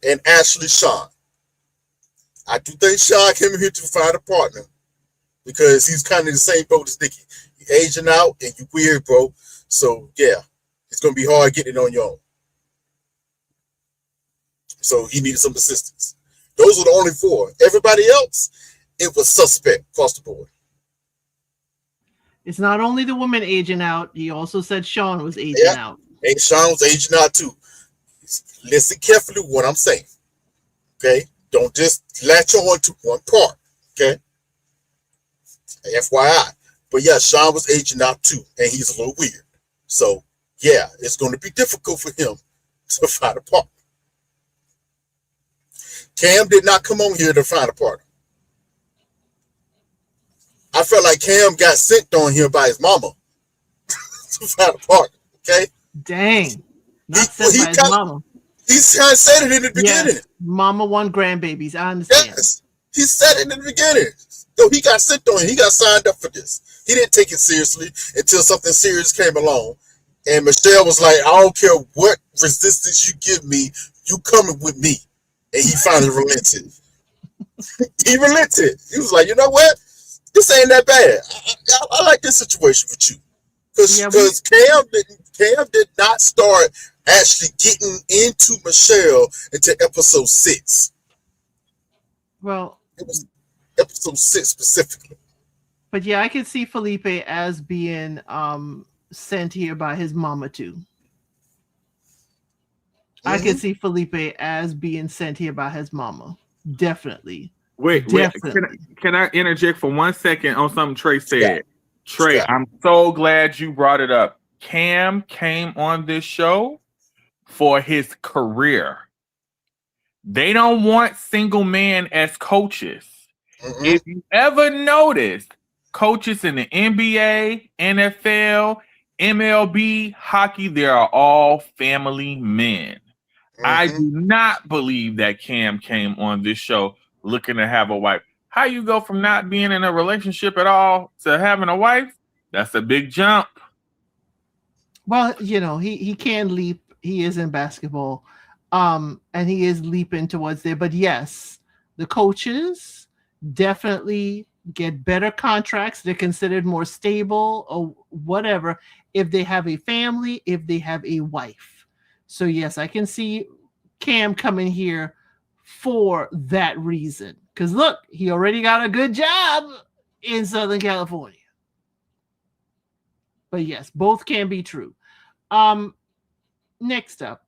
And Ashley Sean. I do think Sean came in here to find a partner because he's kind of the same boat as Nikki. You're aging out and you weird, bro. So, yeah, it's going to be hard getting it on your own. So he needed some assistance. Those were the only 4. Everybody else, it was suspect across the board. It's not only the woman aging out. He also said Sean was aging out. And Sean was aging out too. Listen carefully to what I'm saying. Okay? Don't just latch on to one part. Okay? FYI. But yeah, Sean was aging out too. And he's a little weird. So, yeah, it's going to be difficult for him to find a partner. Cam did not come on here to find a partner. I felt like Cam got sent on here by his mama to find a partner. Okay? Dang. Not sent by his mama. He kind of said it in the beginning. Yes. Mama won grandbabies. I understand. Yes. He said it in the beginning. So he got sent on. He got signed up for this. He didn't take it seriously until something serious came along. And Michelle was like, I don't care what resistance you give me, you coming with me. And he finally relented. He relented. He was like, you know what? This ain't that bad. I like this situation with you. Because Cam did not start actually getting into Michelle until episode 6. Well, it was episode 6 specifically. But yeah, I could see Felipe as being sent here by his mama too. I could see Felipe as being sent here by his mama. Definitely. Wait. Definitely. Can I interject for 1 second on something Trey said? Yeah. Trey, Yeah. I'm so glad you brought it up. Cam came on this show for his career. They don't want single men as coaches. If you ever notice, coaches in the NBA, NFL, MLB, hockey, they are all family men. I do not believe that Cam came on this show looking to have a wife. How you go from not being in a relationship at all to having a wife? That's a big jump. Well, you know, he can leap. He is in basketball. And he is leaping towards there. But yes, the coaches definitely get better contracts. They're considered more stable or whatever if they have a family, if they have a wife. So yes, I can see Cam coming here for that reason. Because look, he already got a good job in Southern California. But yes, both can be true. Next up,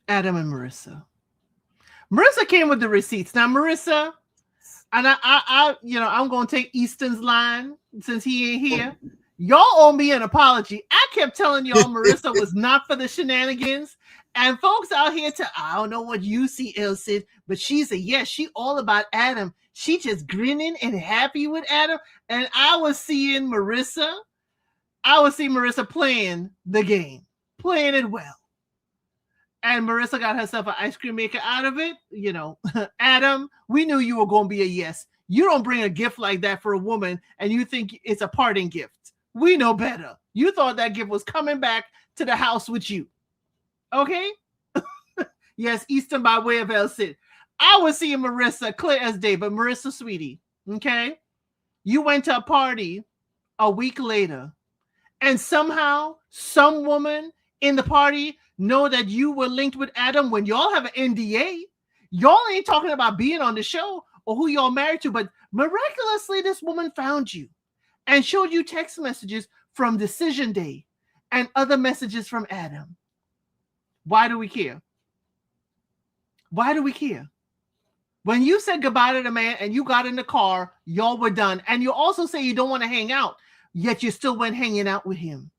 Adam and Marissa. Marissa came with the receipts. Now, Marissa, and I I'm going to take Easton's line since he ain't here. Y'all owe me an apology. I kept telling y'all Marissa was not for the shenanigans. And folks out here I don't know what you see, El Cid, but she's she all about Adam. She just grinning and happy with Adam. And I was seeing Marissa playing the game, playing it well. And Marissa got herself an ice cream maker out of it. You know, Adam, we knew you were going to be a yes. You don't bring a gift like that for a woman and you think it's a parting gift. We know better. You thought that gift was coming back to the house with you. Okay? Yes, Easton by way of El Cid. I was seeing Marissa clear as day, but Marissa, sweetie, okay? You went to a party a week later and somehow some woman in the party know that you were linked with Adam when y'all have an NDA. Y'all ain't talking about being on the show or who y'all married to, but miraculously this woman found you and showed you text messages from Decision Day and other messages from Adam. Why do we care? Why do we care? When you said goodbye to the man and you got in the car, y'all were done. And you also say you don't want to hang out, yet you still went hanging out with him.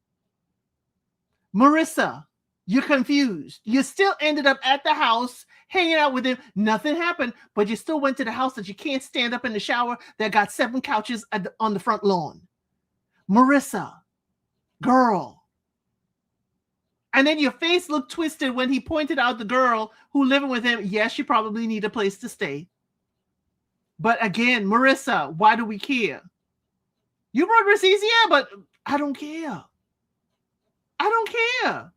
Marissa, you're confused. You still ended up at the house hanging out with him. Nothing happened, but you still went to the house that you can't stand up in the shower that got 7 couches on the front lawn. Marissa, girl. And then your face looked twisted when he pointed out the girl who living with him. Yes, you probably need a place to stay. But again, Marissa, why do we care? You brought receipts, yeah, but I don't care. I don't care.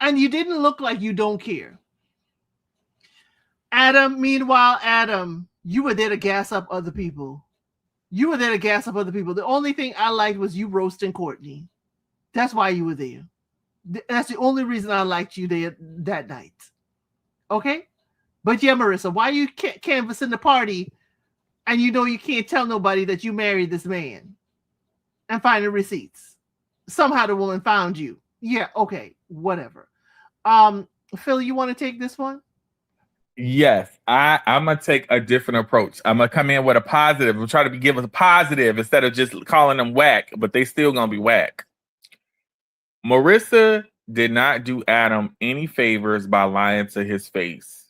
And you didn't look like you don't care. Adam, meanwhile, Adam, you were there to gas up other people. You were there to gas up other people. The only thing I liked was you roasting Courtney. That's why you were there. That's the only reason I liked you there that night. Okay? But yeah, Marissa, why you canvassing the party and you know you can't tell nobody that you married this man and finding receipts? Somehow the woman found you. Yeah, okay, whatever. Phil, you want to take this one? Yes, I'm gonna take a different approach. I'm gonna come in with a positive. I'm trying to give us a positive instead of just calling them whack, but they still gonna be whack. Marissa did not do Adam any favors by lying to his face.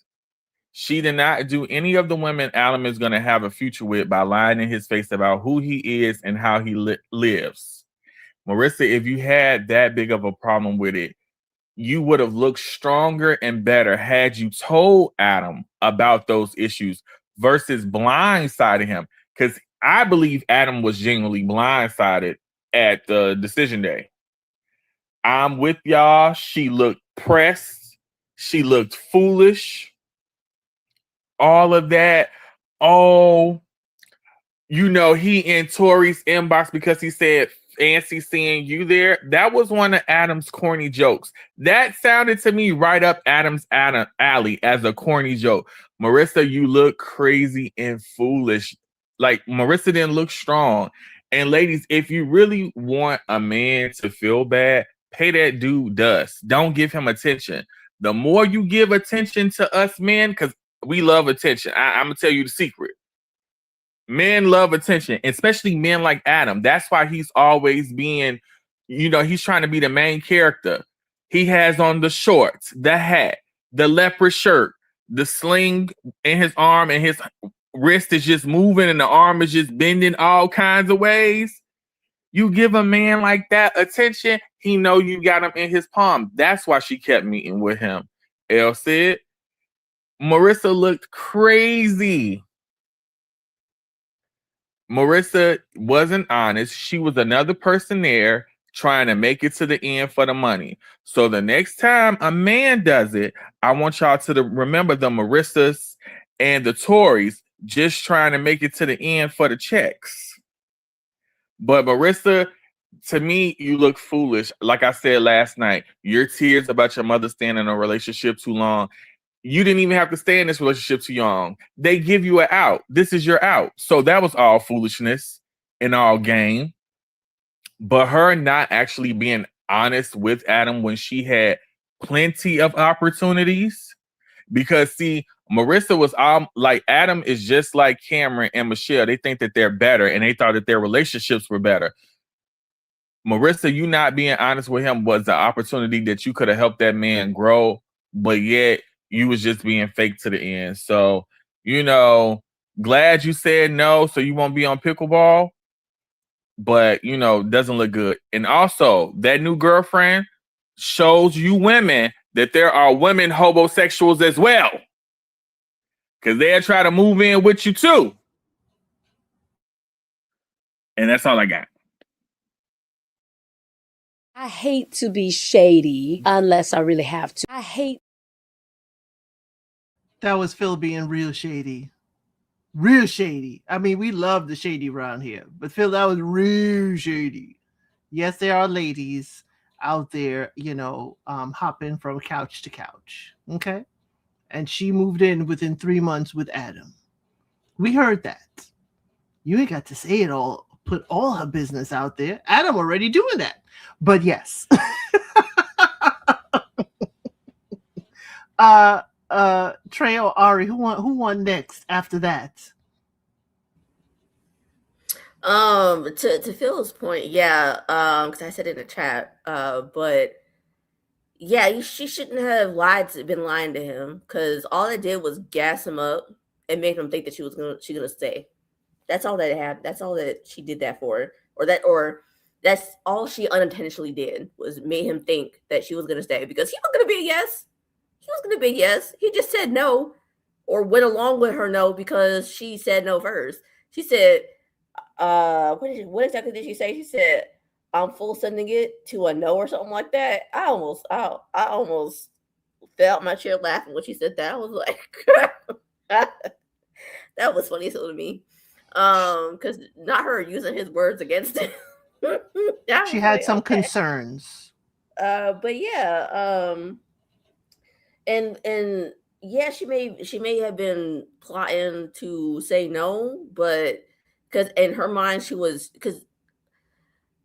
She did not do any of the women Adam is going to have a future with by lying in his face about who he is and how he lives. Marissa, if you had that big of a problem with it, you would have looked stronger and better had you told Adam about those issues versus blindsiding him. Because I believe Adam was genuinely blindsided at the Decision Day. I'm with y'all. She looked pressed. She looked foolish. All of that. Oh, you know, he in Tori's inbox because he said, fancy seeing you there. That was one of Adam's corny jokes. That sounded to me right up Adam's alley as a corny joke. Marissa, you look crazy and foolish. Like Marissa didn't look strong. And ladies, if you really want a man to feel bad, pay that dude dust. Don't give him attention. The more you give attention to us men, because we love attention. I'm gonna tell you the secret. Men love attention, especially men like Adam. That's why he's always being, he's trying to be the main character. He has on the shorts, the hat, the leopard shirt, the sling in his arm, and his wrist is just moving and the arm is just bending all kinds of ways. You give a man like that attention, he know you got him in his palm. That's why she kept meeting with him. Elle said, Marissa looked crazy. Marissa wasn't honest. She was another person there trying to make it to the end for the money. So the next time a man does it, I want y'all to remember the Marissas and the Tories just trying to make it to the end for the checks. But Marissa, to me, you look foolish. Like I said last night, your tears about your mother staying in a relationship too long. You didn't even have to stay in this relationship too long. They give you an out. This is your out. So that was all foolishness and all game. But her not actually being honest with Adam when she had plenty of opportunities. Because, see, Marissa was like, Adam is just like Cameron and Michelle. They think that they're better, and they thought that their relationships were better. Marissa, you not being honest with him was the opportunity that you could have helped that man grow, but yet you was just being fake to the end. So, glad you said no so you won't be on pickleball, but, doesn't look good. And also, that new girlfriend shows you women that there are women homosexuals as well. Because they'll try to move in with you too. And that's all I got. I hate to be shady unless I really have to. I hate. That was Phil being real shady. Real shady. I mean, we love the shady around here. But Phil, that was real shady. Yes, there are ladies out there, hopping from couch to couch. Okay? And she moved in within 3 months with Adam. We heard that. You ain't got to say it all, put all her business out there. Adam already doing that. But yes. Trey or Ari, who won next after that? To Phil's point, yeah, because I said in the chat, but yeah, she shouldn't have been lying to him, because all it did was gas him up and make him think that she gonna stay. That's all that happened. That's all that she did that for, or that's all she unintentionally did, was made him think that she was gonna stay, because he was gonna be a yes. He was gonna be a yes. He just said no, or went along with her no because she said no first. She said, what exactly did she say? She said, I'm full sending it to a no or something like that. I almost fell out my chair laughing when she said that. I was like, that was funny to me. Because not her using his words against him. She had some concerns. But yeah, and yeah, she may have been plotting to say no, but because in her mind because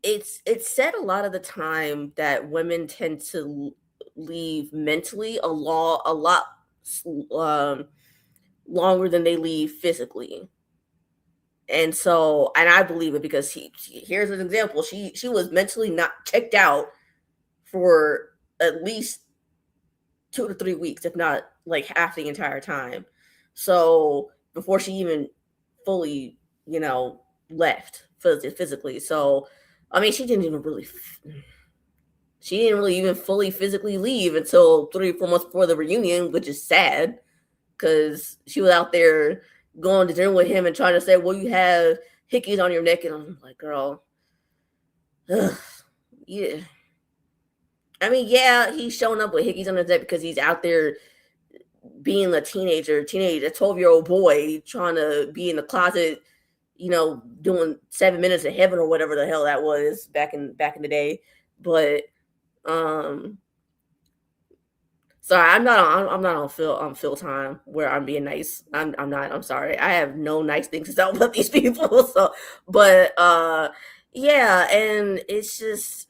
it's said a lot of the time that women tend to leave mentally a lot longer than they leave physically. And so, and I believe it, because here's an example. She was mentally not checked out for at least 2 to 3 weeks, if not like half the entire time. So before she even fully, left physically. So, I mean, she didn't really even fully physically leave until 3 or 4 months before the reunion, which is sad, because she was out there going to dinner with him and trying to say, well, you have hickeys on your neck. And I'm like, girl, yeah. I mean, yeah, he's showing up with hickeys on his neck because he's out there being a teenager, a 12-year-old boy trying to be in the closet, doing 7 minutes of heaven or whatever the hell that was back in the day. But Sorry, I'm not on Phil time where I'm being nice. I'm not. I'm sorry. I have no nice things to say about these people. So, but yeah, and it's just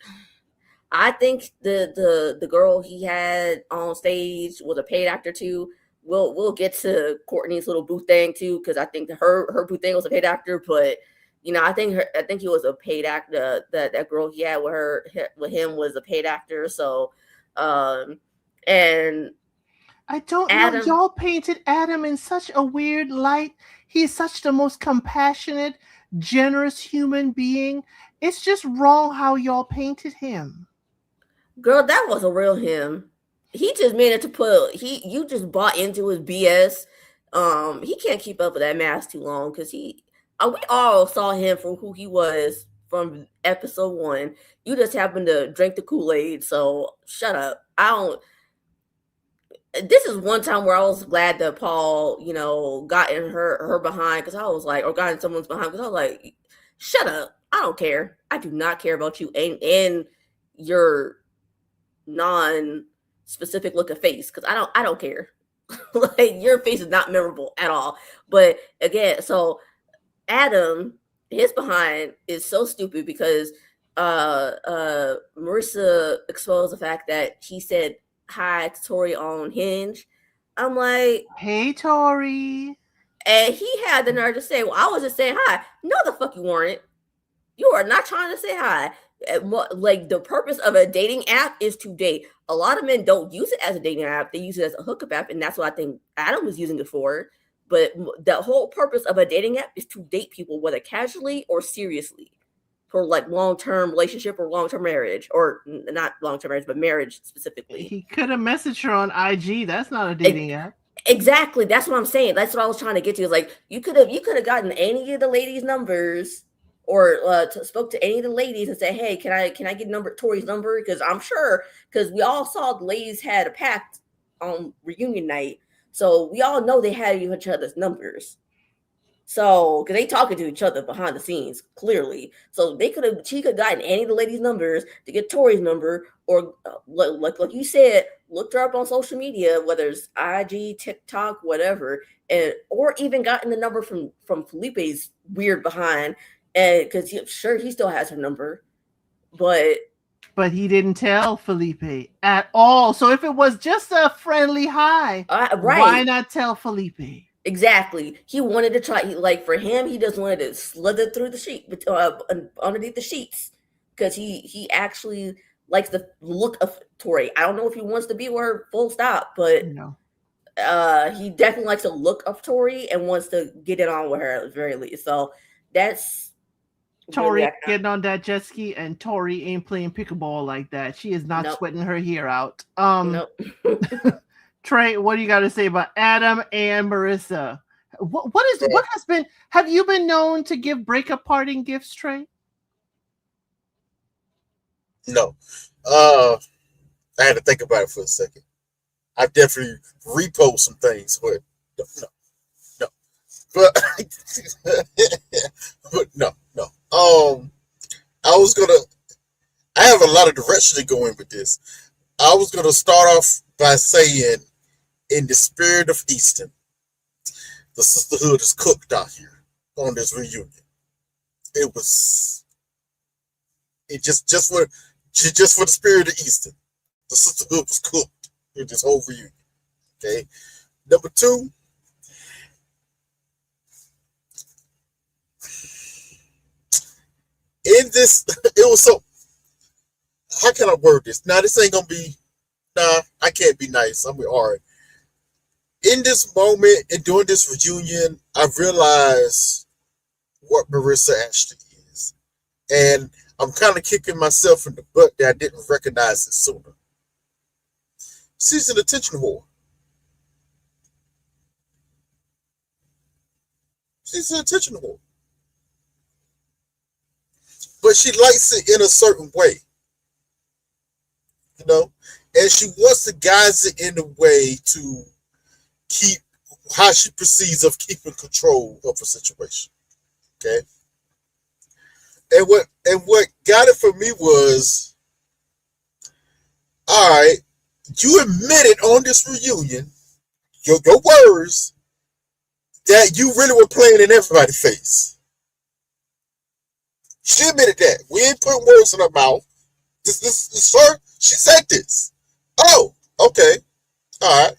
I think the girl he had on stage was a paid actor too. We'll get to Courtney's little boo thing too, because I think her boo thing was a paid actor, but I think he was a paid actor. That girl he had with him was a paid actor. So, and I don't know. Adam, Y'all painted Adam in such a weird light. He's such the most compassionate, generous human being. It's just wrong how y'all painted him. girl, that was a real him. He just made it to put you just bought into his BS. He can't keep up with that mask too long because we all saw him for who he was from episode 1. You just happened to drink the Kool-Aid, so shut up. This is one time where I was glad that Paul, got in her behind, because I was like, or got in someone's behind, because I was like, shut up. I don't care. I do not care about you and your non-specific look of face, because I don't care. Like, your face is not memorable at all. But again, so Adam, his behind is so stupid because Marissa exposed the fact that he said hi to Tori on Hinge. I'm like, hey, Tori. And he had the nerve to say, well, I was just saying hi. No, the fuck you weren't. You are not trying to say hi. Like, the purpose of a dating app is to date. A lot of men don't use it as a dating app. They use it as a hookup app, and that's what I think Adam was using it for. But the whole purpose of a dating app is to date people, whether casually or seriously, for like long-term relationship or long-term marriage, or not long-term marriage, but marriage specifically. He could have messaged her on IG. That's not a dating app. Exactly. That's what I'm saying. That's what I was trying to get to. Is like, you could have gotten any of the ladies' numbers, or spoke to any of the ladies and said, hey, can I get Tori's number? Because I'm sure, because we all saw the ladies had a pact on reunion night. So we all know they had each other's numbers. So, because they talking to each other behind the scenes, clearly. So she could have gotten any of the ladies' numbers to get Tori's number, or like you said, looked her up on social media, whether it's IG, TikTok, whatever, or even gotten the number from Felipe's weird behind, and because sure he still has her number, but he didn't tell Felipe at all. So if it was just a friendly hi, right, why not tell Felipe? Exactly. He wanted to try. For him, he just wanted to slither through the sheet, underneath the sheets, because he actually likes the look of Tori. I don't know if he wants to be with her full stop, but he definitely likes the look of Tori and wants to get it on with her at the very least. So that's Tori really getting on that jet ski, and Tori ain't playing pickleball like that. She is not sweating her hair out. Nope. Trey, what do you got to say about Adam and Marissa? What has been? Have you been known to give breakup parting gifts, Trey? No. I had to think about it for a second. I definitely repost some things, but no. But no. I have a lot of direction to go in with this. I was gonna start off by saying, in the spirit of Easton, the sisterhood is cooked out here on this reunion. It just for the spirit of Easton, the sisterhood was cooked in this whole reunion. Okay. Number 2, in this, it was so. How can I word this? Now, this ain't gonna be. Nah, I can't be nice. I'm hard. In this moment and during this reunion, I realized what Marissa actually is, and I'm kind of kicking myself in the butt that I didn't recognize it sooner. She's an attention whore. She's an attention whore. But she likes it in a certain way. You know? And she wants to guide it in a way to keep how she perceives of keeping control of a situation. Okay? And what got it for me was, all right, you admitted on this reunion, your words, that you really were playing in everybody's face. She admitted that. We ain't putting words in her mouth. This her, she said this. Oh, okay. All right.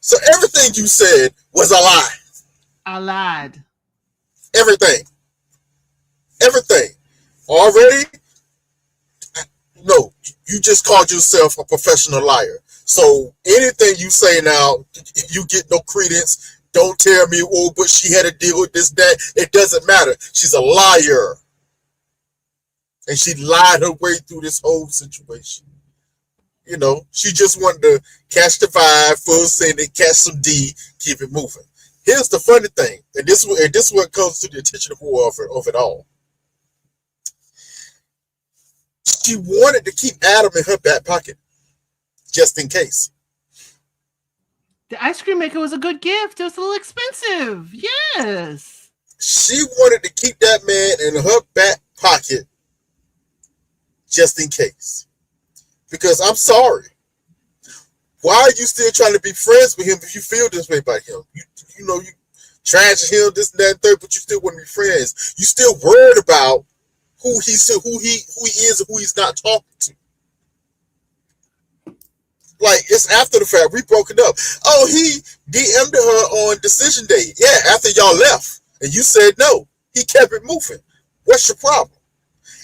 So everything you said was a lie. I lied. Everything. Already? No, you just called yourself a professional liar. So anything you say now, you get no credence. Don't tell me, oh, but she had to deal with this, that. It doesn't matter. She's a liar. And she lied her way through this whole situation. You know, she just wanted to catch the vibe, full send it, catch some D, keep it moving. Here's the funny thing, and this is what comes to the attention of it all. She wanted to keep Adam in her back pocket, just in case. The ice cream maker was a good gift. It was a little expensive. Yes. She wanted to keep that man in her back pocket, just in case. Because I'm sorry. Why are you still trying to be friends with him if you feel this way about him? You know, you trash him, this and that and third, but you still want to be friends. You still worried about who he is and who he's not talking to. Like, it's after the fact. We broke it up. Oh, he DM'd her on decision day. Yeah, after y'all left. And you said no. He kept it moving. What's your problem?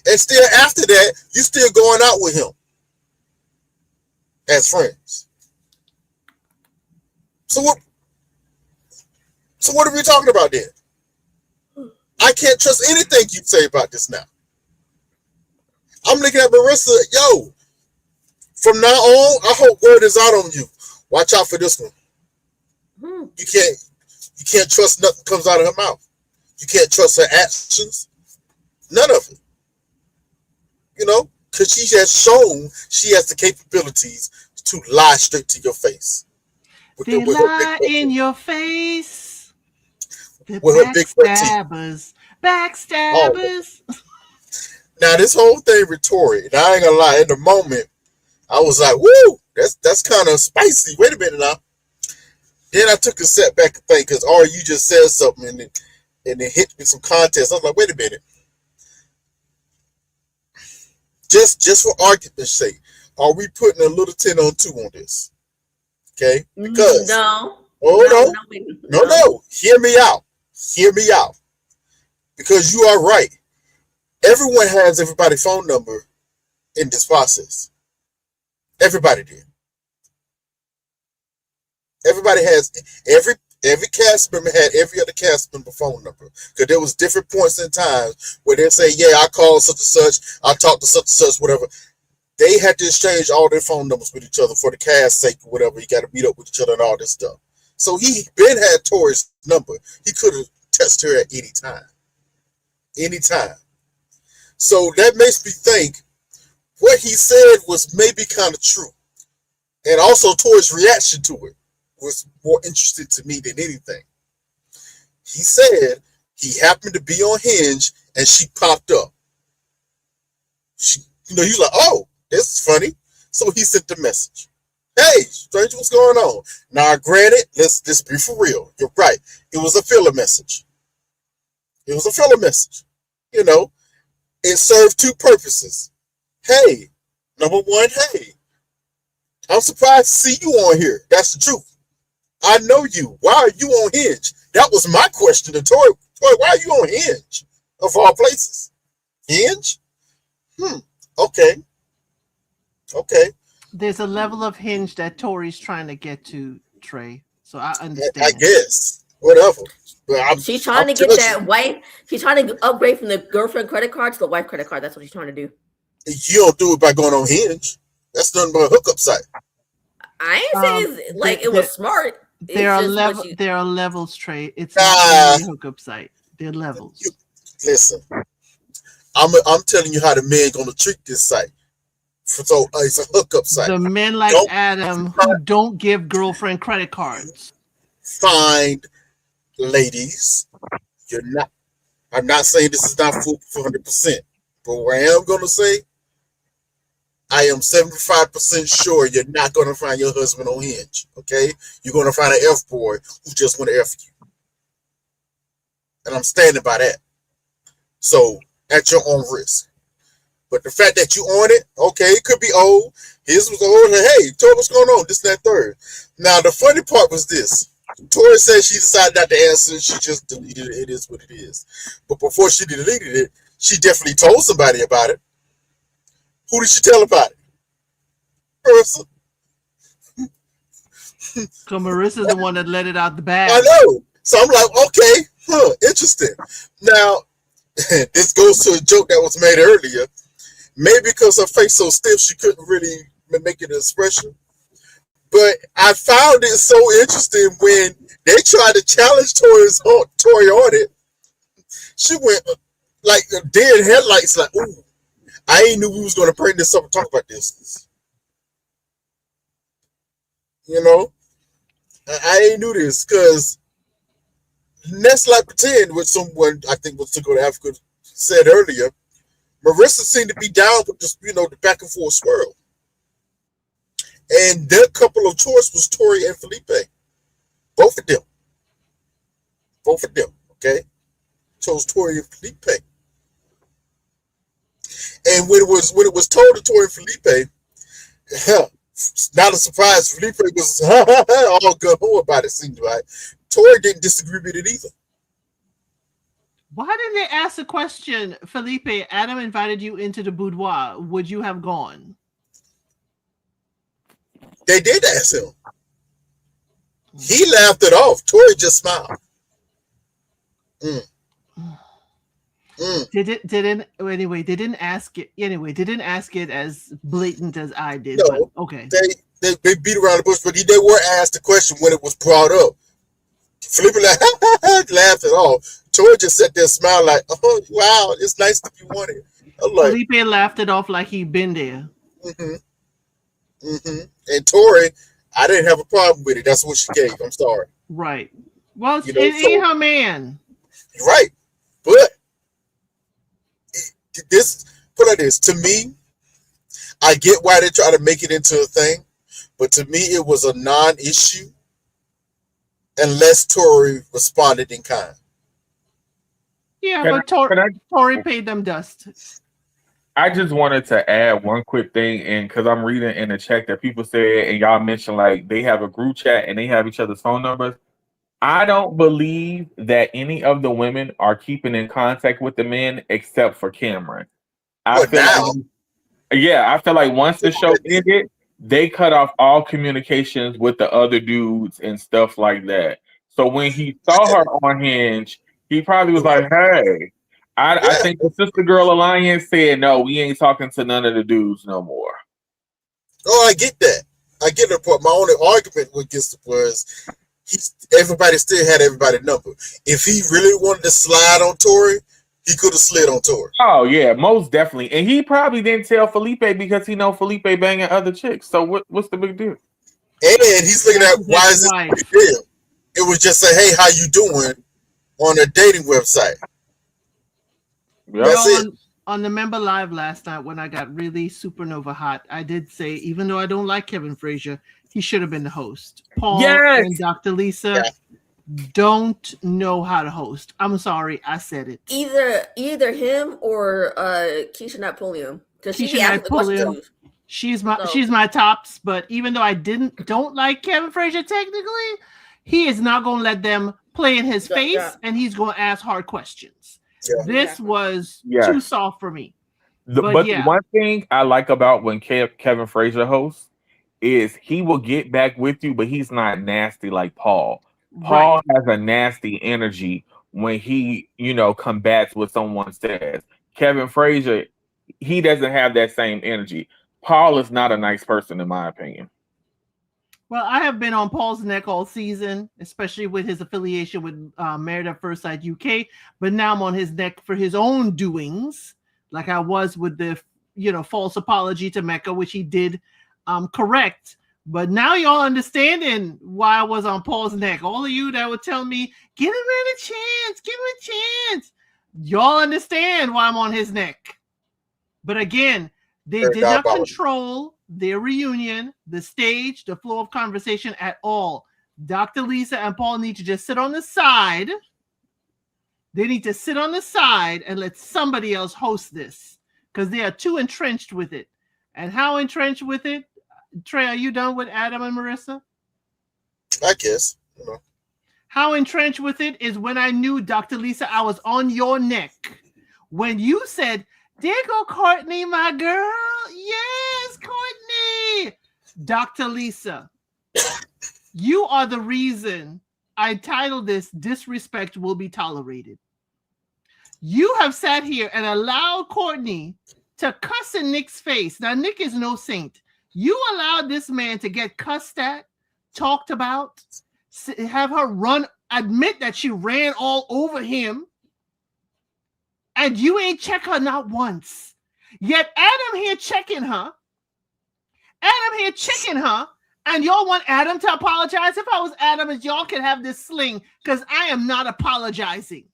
And still after that, you still going out with him as friends. So what are we talking about then? I can't trust anything you say about this now. I'm looking at Marissa, yo, from now on, I hope word is out on you. Watch out for this one. You can't trust nothing comes out of her mouth. You can't trust her actions. None of it. You know, because she has shown she has the capabilities to lie straight to your face. They lie in your face. The backstabbers. Now this whole thing with Tori, and I ain't gonna lie, in the moment, I was like, woo, that's kind of spicy. Wait a minute now. Then I took a step back and think, because you just said something and it hit me some context. I was like, wait a minute. Just for argument's sake, are we putting a little 10 on 2 on this? Okay? Because no. Hear me out. Because you are right. Everyone has everybody's phone number in this process. Everybody did. Everybody has every cast member had every other cast member phone number. Because there was different points in time where they say, yeah, I called such and such, I talked to such and such, whatever. They had to exchange all their phone numbers with each other for the cast sake or whatever. You got to meet up with each other and all this stuff. So he been had Tori's number. He could have texted her at any time. Anytime. So that makes me think what he said was maybe kind of true. And also Tori's reaction to it was more interesting to me than anything. He said he happened to be on Hinge and she popped up. He's like, oh, this is funny. So he sent the message. Hey, stranger, what's going on? Now, granted, let's be for real. You're right. It was a filler message. You know, it served two purposes. Hey, number one, hey, I'm surprised to see you on here. That's the truth. I know you. Why are you on Hinge? That was my question to Tori. Tori, why are you on Hinge? Of all places. Hinge? Okay. There's a level of Hinge that Tori's trying to get to, Trey. So I understand. I guess. Whatever. But she's trying to get that wife. She's trying to upgrade from the girlfriend credit card to the wife credit card. That's what she's trying to do. You don't do it by going on Hinge. That's nothing but a hookup site. I ain't saying like it was smart. There are levels, Trey. It's not a hookup site. There are levels. Listen, I'm telling you how the men gonna treat this site. So it's a hookup site. The men like Adam who don't give girlfriend credit cards. Find ladies. You're not. I'm not saying this is not foolproof 100%, but what I am gonna say, I am 75% sure you're not going to find your husband on Hinge. Okay, you're going to find an F boy who just want to F you, and I'm standing by that. So at your own risk. But the fact that you on it, okay, it could be old. His was old. Hey, Tori, what's going on? This, that, third. Now, the funny part was this. Tori said she decided not to answer. She just deleted it. It is what it is. But before she deleted it, she definitely told somebody about it. Who did she tell about it? Marissa. So Marissa's the one that let it out the bag. I know. So I'm like, okay, interesting. Now, this goes to a joke that was made earlier. Maybe because her face so stiff, she couldn't really make an expression. But I found it so interesting when they tried to challenge Tori on it. She went like dead headlights, like, ooh, I ain't knew we was going to bring this up and talk about this. You know? I ain't knew this because let's like pretend with someone, I think was to go to Africa said earlier, Marissa seemed to be down with just, the back and forth swirl. And their couple of choice was Tori and Felipe. Both of them. Okay? Chose Tori and Felipe. And when it was told to Tori and Felipe, not a surprise, Felipe was all good about it, seemed like. Tori didn't disagree with it either. Why didn't they ask the question, Felipe, Adam invited you into the boudoir. Would you have gone? They did ask him. He laughed it off. Tori just smiled. They didn't ask it. Anyway, they didn't ask it as blatant as I did. No, but okay. They beat around the bush, but they were asked the question when it was brought up. Felipe laughed it off. Tori just sat there and smiled like, oh, wow, it's nice to be wanted. Like, Felipe laughed it off like he'd been there. And Tori, I didn't have a problem with it. That's what she gave. I'm sorry. Right. Well, it ain't her man. Right. But put like this, to me, I get why they try to make it into a thing, but to me, it was a non-issue unless Tori responded in kind. Yeah, but Tori paid them dust. I just wanted to add one quick thing, and because I'm reading in the chat that people said, and y'all mentioned like they have a group chat and they have each other's phone numbers. I don't believe that any of the women are keeping in contact with the men except for Cameron. I feel like once the show ended, they cut off all communications with the other dudes and stuff like that. So when he saw her on Hinge, he probably was like, hey, I think the Sister Girl Alliance said, no, we ain't talking to none of the dudes no more. Oh, I get that. I get the point. My only argument with this was everybody still had everybody's number. If he really wanted to slide on Tori, he could have slid on Tori. Oh, yeah, most definitely. And he probably didn't tell Felipe because he know Felipe banging other chicks. So what's the big deal? And he's looking at why is it a big deal? It was just say, hey, how you doing on a dating website. Yep. That's it. On the member live last night when I got really supernova hot, I did say, even though I don't like Kevin Frazier, he should have been the host. Paul and Dr. Lisa don't know how to host. I'm sorry, I said it. Either him or Keisha Napoleon. Keisha Napoleon. She's my tops, but even though I don't like Kevin Frazier technically, he is not going to let them play in his face, and he's going to ask hard questions. Yeah. This was too soft for me. But the one thing I like about when Kevin Frazier hosts is he will get back with you, but he's not nasty like Paul. Paul has a nasty energy when he, combats what someone says. Kevin Frazier, he doesn't have that same energy. Paul is not a nice person, in my opinion. Well, I have been on Paul's neck all season, especially with his affiliation with Married at First Sight UK. But now I'm on his neck for his own doings, like I was with the, false apology to Mecca, which he did correct. But now y'all understanding why I was on Paul's neck. All of you that would tell me, give him a chance. Y'all understand why I'm on his neck. But again, They Very did not diabolical. control their reunion, the stage, the flow of conversation at all. Dr. Lisa and Paul need to just sit on the side. They need to sit on the side and let somebody else host this because they are too entrenched with it. And how entrenched with it? Trey, are you done with Adam and Marissa? I guess. You know. How entrenched with it is when I knew, Dr. Lisa, I was on your neck. When you said, there go Courtney, my girl. Yes, Courtney. Dr. Lisa, you are the reason I titled this Disrespect Will Be Tolerated. You have sat here and allowed Courtney to cuss in Nick's face. Now, Nick is no saint. You allowed this man to get cussed at, talked about, have her admit that she ran all over him, and you ain't check her not once. Yet Adam here checking her. And y'all want Adam to apologize? If I was Adam, as y'all can have this sling, because I am not apologizing.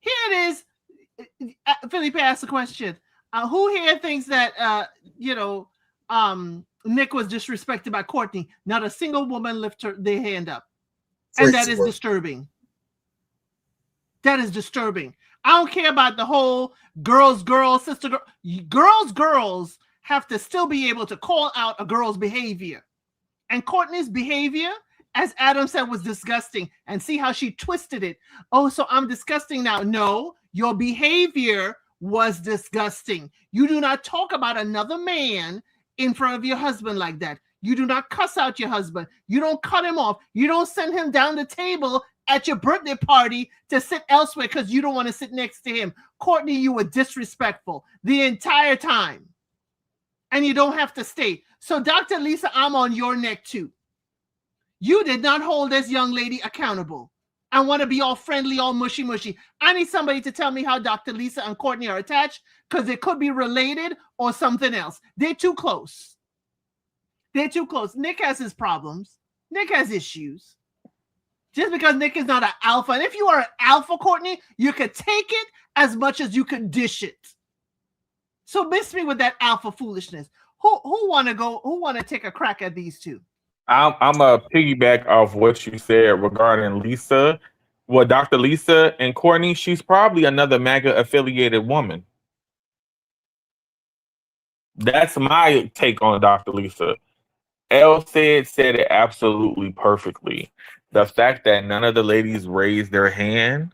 Here it is. Felipe asked a question. Who here thinks that Nick was disrespected by Courtney? Not a single woman lifted their hand up. And that is disturbing. That is disturbing. I don't care about the whole girls, sister, girls have to still be able to call out a girl's behavior. And Courtney's behavior, as Adam said, was disgusting. And see how she twisted it. Oh, so I'm disgusting now. No, your behavior was disgusting. You do not talk about another man in front of your husband like that. You do not cuss out your husband. You don't cut him off. You don't send him down the table at your birthday party to sit elsewhere because you don't want to sit next to him. Courtney, you were disrespectful the entire time. And you don't have to stay. So, Dr. Lisa, I'm on your neck too. You did not hold this young lady accountable. I want to be all friendly, all mushy. I need somebody to tell me how Dr. Lisa and Courtney are attached because it could be related or something else. They're too close. Nick has his problems. Nick has issues. Just because Nick is not an alpha. And if you are an alpha, Courtney, you could take it as much as you could dish it. So miss me with that alpha foolishness. Who want to take a crack at these two? I'm a piggyback off what you said regarding Lisa. Well, Dr. Lisa and Courtney, she's probably another MAGA affiliated woman. That's my take on Dr. Lisa. Elle said it absolutely perfectly. The fact that none of the ladies raised their hand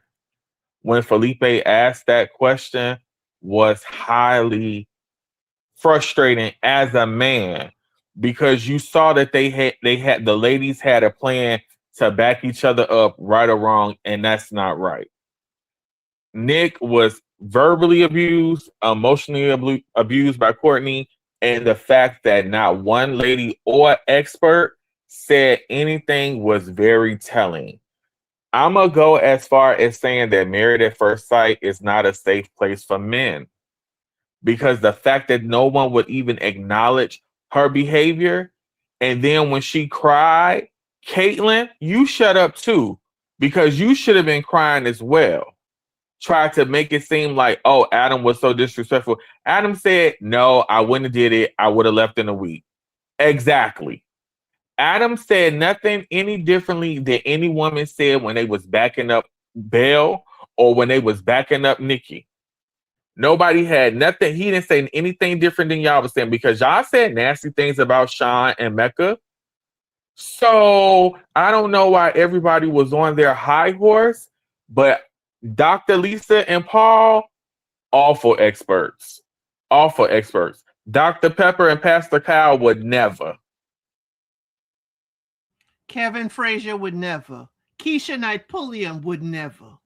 when Felipe asked that question was highly frustrating as a man, because you saw that the ladies had a plan to back each other up, right or wrong, and that's not right. Nick was verbally abused, emotionally abused by Courtney, and the fact that not one lady or expert said anything was very telling. I'm going to go as far as saying that Married at First Sight is not a safe place for men, because the fact that no one would even acknowledge her behavior, and then when she cried, Caitlin, you shut up too, because you should have been crying as well. Tried to make it seem like, oh, Adam was so disrespectful. Adam said, no, I wouldn't have did it. I would have left in a week. Exactly. Adam said nothing any differently than any woman said when they was backing up Belle or when they was backing up Nikki. Nobody had nothing. He didn't say anything different than y'all was saying, because y'all said nasty things about Sean and Mecca. So I don't know why everybody was on their high horse, but Dr. Lisa and Paul, awful experts. Dr. Pepper and Pastor Kyle would never. Kevin Frazier would never. Keisha Knight Pulliam would never.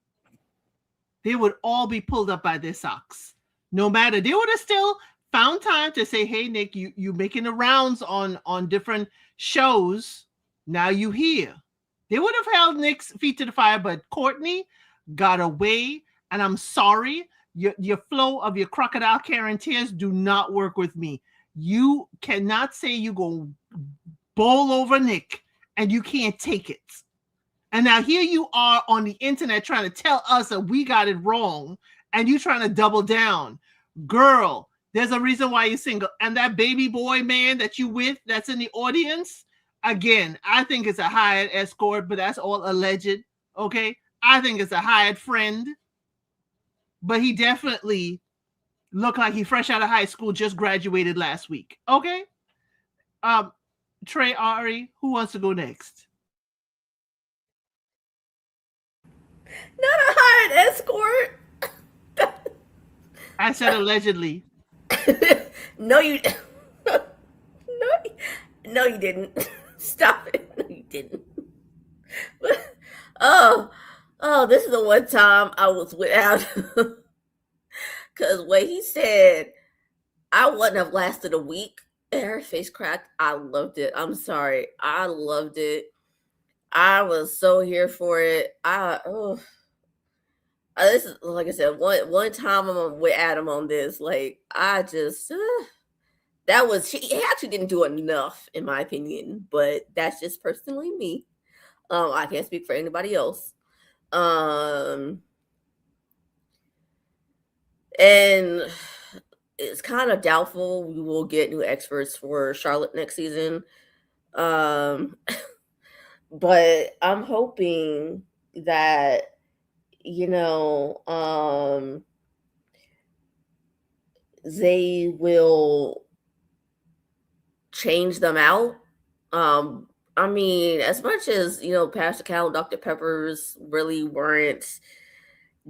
They would all be pulled up by their socks. No matter, they would have still found time to say, hey, Nick, you making the rounds on different shows. Now you here. They would have held Nick's feet to the fire, but Courtney got away, and I'm sorry. Your flow of your crocodile Karen tears do not work with me. You cannot say you go bowl over Nick and you can't take it. And now here you are on the internet trying to tell us that we got it wrong, and you trying to double down. Girl, there's a reason why you're single. And that baby boy man that you with that's in the audience, again, I think it's a hired escort, but that's all alleged. Okay. I think it's a hired friend. But he definitely looked like he fresh out of high school, just graduated last week. Okay. Trey, Ari, who wants to go next? Not a hired escort. I said allegedly. No, you no, you didn't. Stop it. No, you didn't. Oh, this is the one time I was with Adam. Because when he said I wouldn't have lasted a week and her face cracked, I loved it. I'm sorry. I loved it. I was so here for it. This is, like I said, one time I'm with Adam on this. Like, I just that was he actually didn't do enough in my opinion, but that's just personally me. I can't speak for anybody else. And it's kind of doubtful we will get new experts for Charlotte next season. But I'm hoping that, you know, they will change them out. I mean, as much as, you know, Pastor Cal and Dr. Peppers really weren't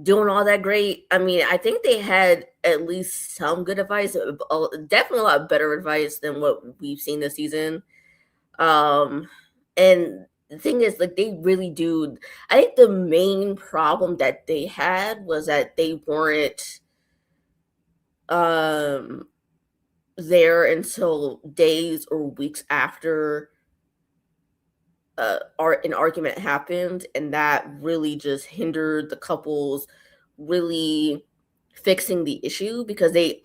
doing all that great, I mean, I think they had at least some good advice, definitely a lot better advice than what we've seen this season. And the thing is, like, they really do. I think the main problem that they had was that they weren't there until days or weeks after an argument happened, and that really just hindered the couples really fixing the issue, because the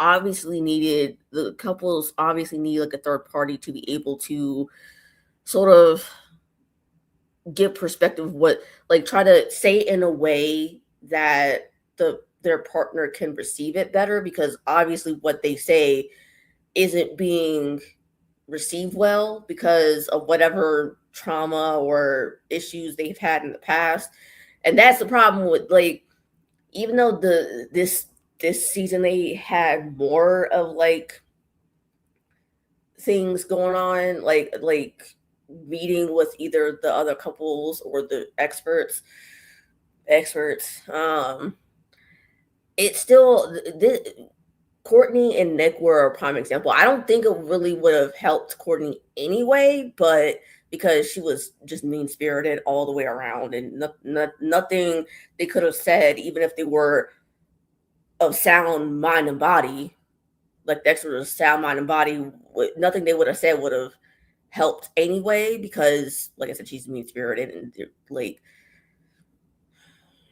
couples obviously need like a third party to be able to sort of give perspective, what, like, try to say it in a way that their partner can receive it better, because obviously what they say isn't being received well because of whatever trauma or issues they've had in the past. And that's the problem with, like, even though this season they had more of like things going on, like meeting with either the other couples or the experts, it's still Courtney and Nick were a prime example. I don't think it really would have helped Courtney anyway, but because she was just mean-spirited all the way around, and nothing they could have said, even if they were of sound mind and body, like the extra sound mind and body, nothing they would have said would have helped anyway, because, like I said, she's mean-spirited, and like,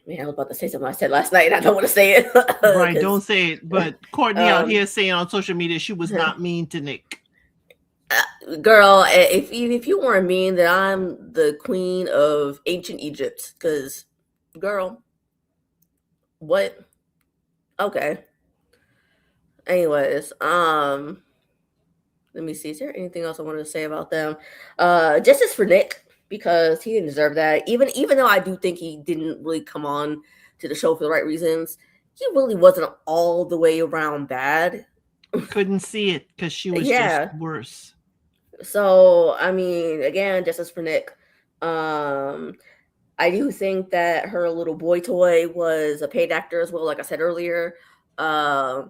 man, I was about to say something I said last night, and I don't want to say it. Right, don't say it. But Courtney out here saying on social media she was not mean to Nick. Girl, if you weren't mean, then I'm the queen of ancient Egypt. Because, girl, what? Okay. Anyways, let me see. Is there anything else I wanted to say about them? Justice for Nick, because he didn't deserve that. Even though I do think he didn't really come on to the show for the right reasons, he really wasn't all the way around bad. Couldn't see it because she was just worse. So, I mean, again, justice for Nick. I do think that her little boy toy was a paid actor as well, like I said earlier. I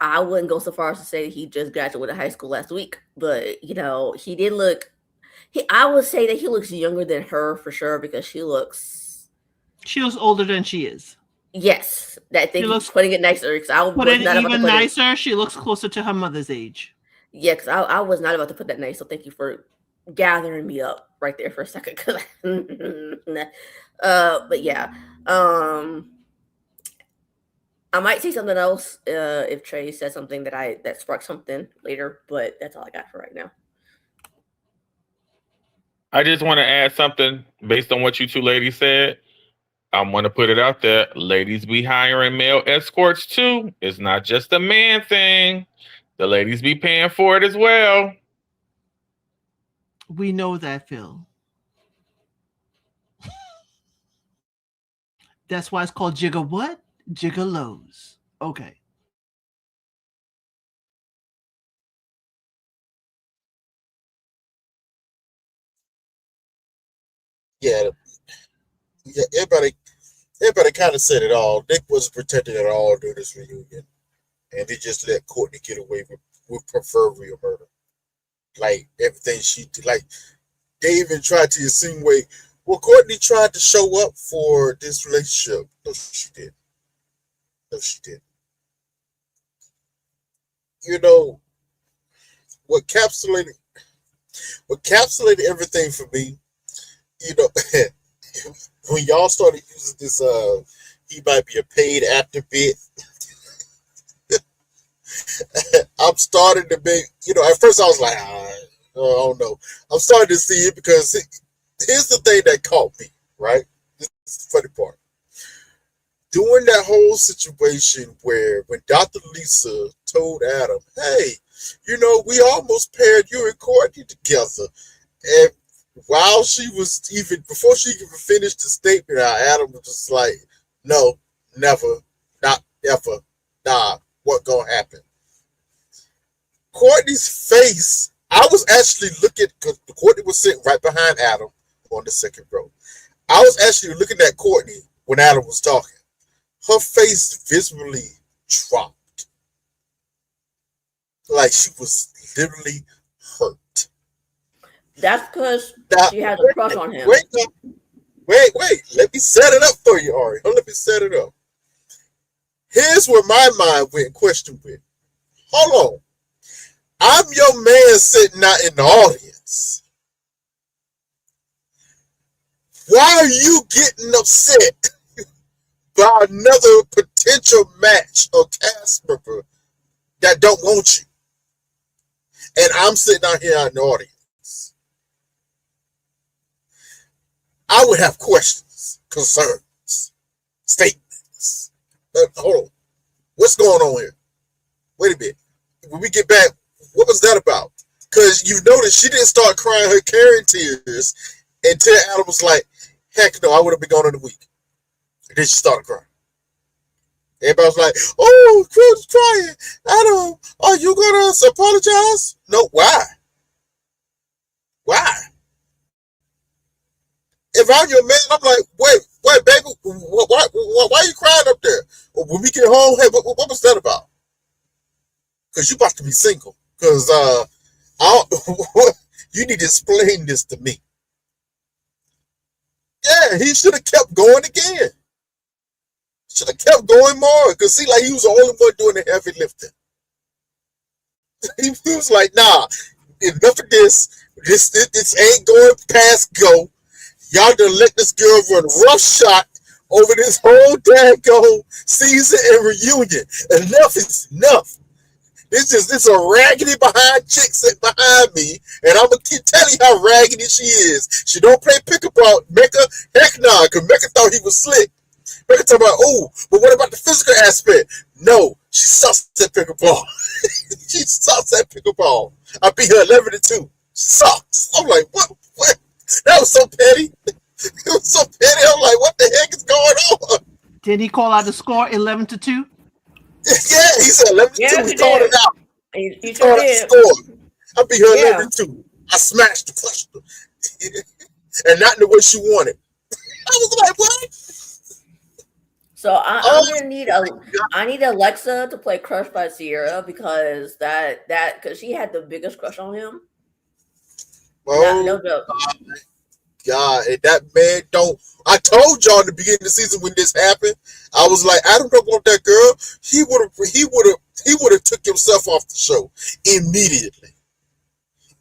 wouldn't go so far as to say he just graduated high school last week, but, you know, he did look... I would say that he looks younger than her for sure, because she looks older than she is. Yes, that thing looks putting it nicer. Because I put it even nicer. She looks closer to her mother's age. Yeah, because I was not about to put that nice. So thank you for gathering me up right there for a second. But yeah, I might say something else if Trey says something that sparked something later. But that's all I got for right now. I just want to add something based on what you two ladies said. I want to put it out there. Ladies be hiring male escorts too. It's not just a man thing. The ladies be paying for it as well. We know that, Phil. That's why it's called Jigga what? Gigolos. Okay. Yeah, yeah. Everybody kind of said it all. Nick wasn't protected at all during this reunion, and he just let Courtney get away with proverbial murder. Like everything she did, like they even tried to insinuate. Well, Courtney tried to show up for this relationship. No, she did. No, she did. You know what encapsulated everything for me. You know, when y'all started using this, he might be a paid actor bit. I'm starting to make, at first I was like, I don't know. I'm starting to see it because here's the thing that caught me, right? This is the funny part. During that whole situation where when Dr. Lisa told Adam, hey, we almost paired you and Courtney together. And while before she even finished the statement, Adam was just like, no, never, not ever, nah, what gonna happen? Courtney's face, I was actually looking, because Courtney was sitting right behind Adam on the second row. I was actually looking at Courtney when Adam was talking. Her face visibly dropped. Like she was literally hurt. That's because she has a crush on him. Wait. Let me set it up for you, Ari. Let me set it up. Here's where my mind went question with. Hold on. I'm your man sitting out in the audience. Why are you getting upset by another potential match or cast member that don't want you? And I'm sitting out here in the audience. I would have questions, concerns, statements. Hold on. What's going on here? Wait a minute. When we get back, what was that about? Because you noticed she didn't start crying her carrying tears until Adam was like, heck no, I would have been gone in a week. And then she started crying. Everybody was like, oh, Chris crying. Adam, are you going to apologize? No, why? Why? If I'm your man, I'm like, wait, baby, why are you crying up there? When we get home, hey, what was that about? Because you about to be single. Because you need to explain this to me. Yeah, he should have kept going again. Should have kept going more. Because see, like he was the only one doing the heavy lifting. He was like, nah, enough of this. This ain't going past go. Y'all done let this girl run roughshod over this whole daggone season and reunion. Enough is enough. It's a raggedy behind chick sitting behind me, and I'm gonna keep telling you how raggedy she is. She don't play pickleball. Mecca, heck nah, because Mecca thought he was slick. Mecca talking about, oh, but what about the physical aspect? No, she sucks at pickleball. She sucks at pickleball. I beat her 11-2. Sucks. I'm like, what? That was so petty. It was so petty. I'm like, what the heck is going on? Did he call out the score 11-2? Yeah, he said 11-2. Yes, He called it out. He Called sure out did. the score. I beat her Yeah. 11-2. I smashed the cluster. And not in the way she wanted. I was like, what? So I'm gonna need I need Alexa to play Crush by Sierra because because she had the biggest crush on him. Oh, No joke. God, and that man don't. I told y'all in the beginning of the season when this happened, I was like, Adam don't want that girl. He would have took himself off the show immediately.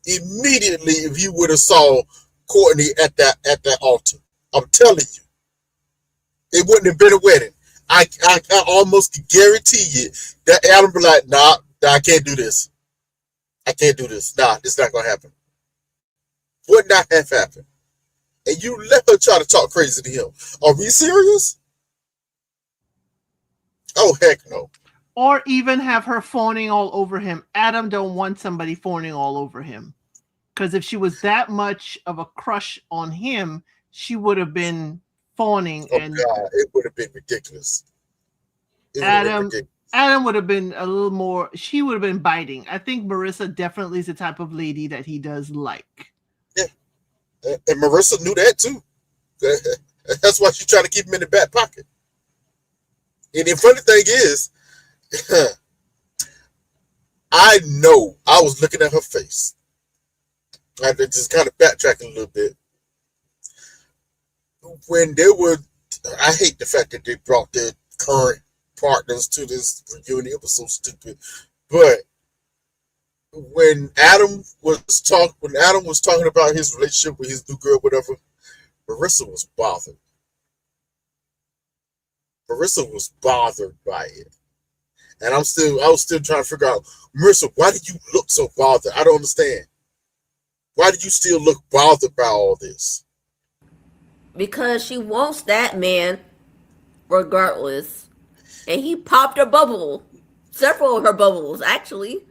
Immediately, if he would have saw Courtney at that altar, I'm telling you, it wouldn't have been a wedding. I almost can guarantee you that Adam be like, nah, I can't do this. I can't do this. Nah, this is not gonna happen. would not have happened. And you let her try to talk crazy to him. Are we serious? Oh, heck no. Or even have her fawning all over him. Adam don't want somebody fawning all over him. Because if she was that much of a crush on him, she would have been fawning. Oh, and God, it would have been ridiculous. It would have been ridiculous. Adam would have been a little more, she would have been biting. I think Marissa definitely is the type of lady that he does like. Yeah. And Marissa knew that too. That's why she's trying to keep him in the back pocket. And the funny thing is, I know I was looking at her face. I had to just kind of backtrack a little bit. When they were, I hate the fact that they brought their current partners to this reunion. It was so stupid. But when Adam was talking about his relationship with his new girl, whatever, Marissa was bothered. Marissa was bothered by it. And I was still trying to figure out, Marissa, why did you look so bothered? I don't understand. Why did you still look bothered by all this? Because she wants that man regardless. And he popped her bubble. Several of her bubbles, actually.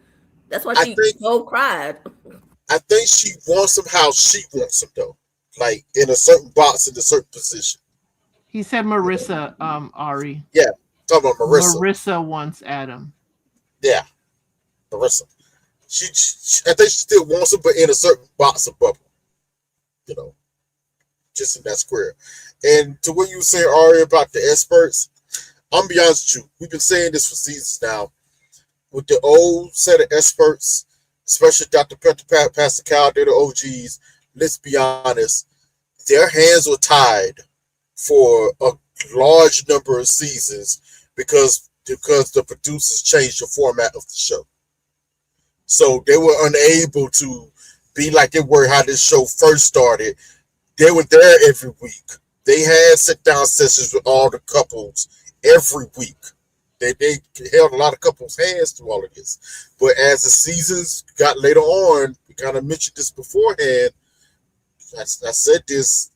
That's why she so cried. I think she wants him how she wants him, though. Like, in a certain box, in a certain position. He said Marissa, Ari. Yeah, talking about Marissa. Marissa wants Adam. Yeah, Marissa. She I think she still wants him, but in a certain box of bubble. You know, just in that square. And to what you were saying, Ari, about the experts, I'm be honest with you. We've been saying this for seasons now. With the old set of experts, especially Dr. Petra, Pastor Cal, they're the OGs. Let's be honest, their hands were tied for a large number of seasons because the producers changed the format of the show. So they were unable to be like they were how this show first started. They were there every week. They had sit-down sessions with all the couples every week. They held a lot of couples' hands through all of this. But as the seasons got later on, we kind of mentioned this beforehand. I said this,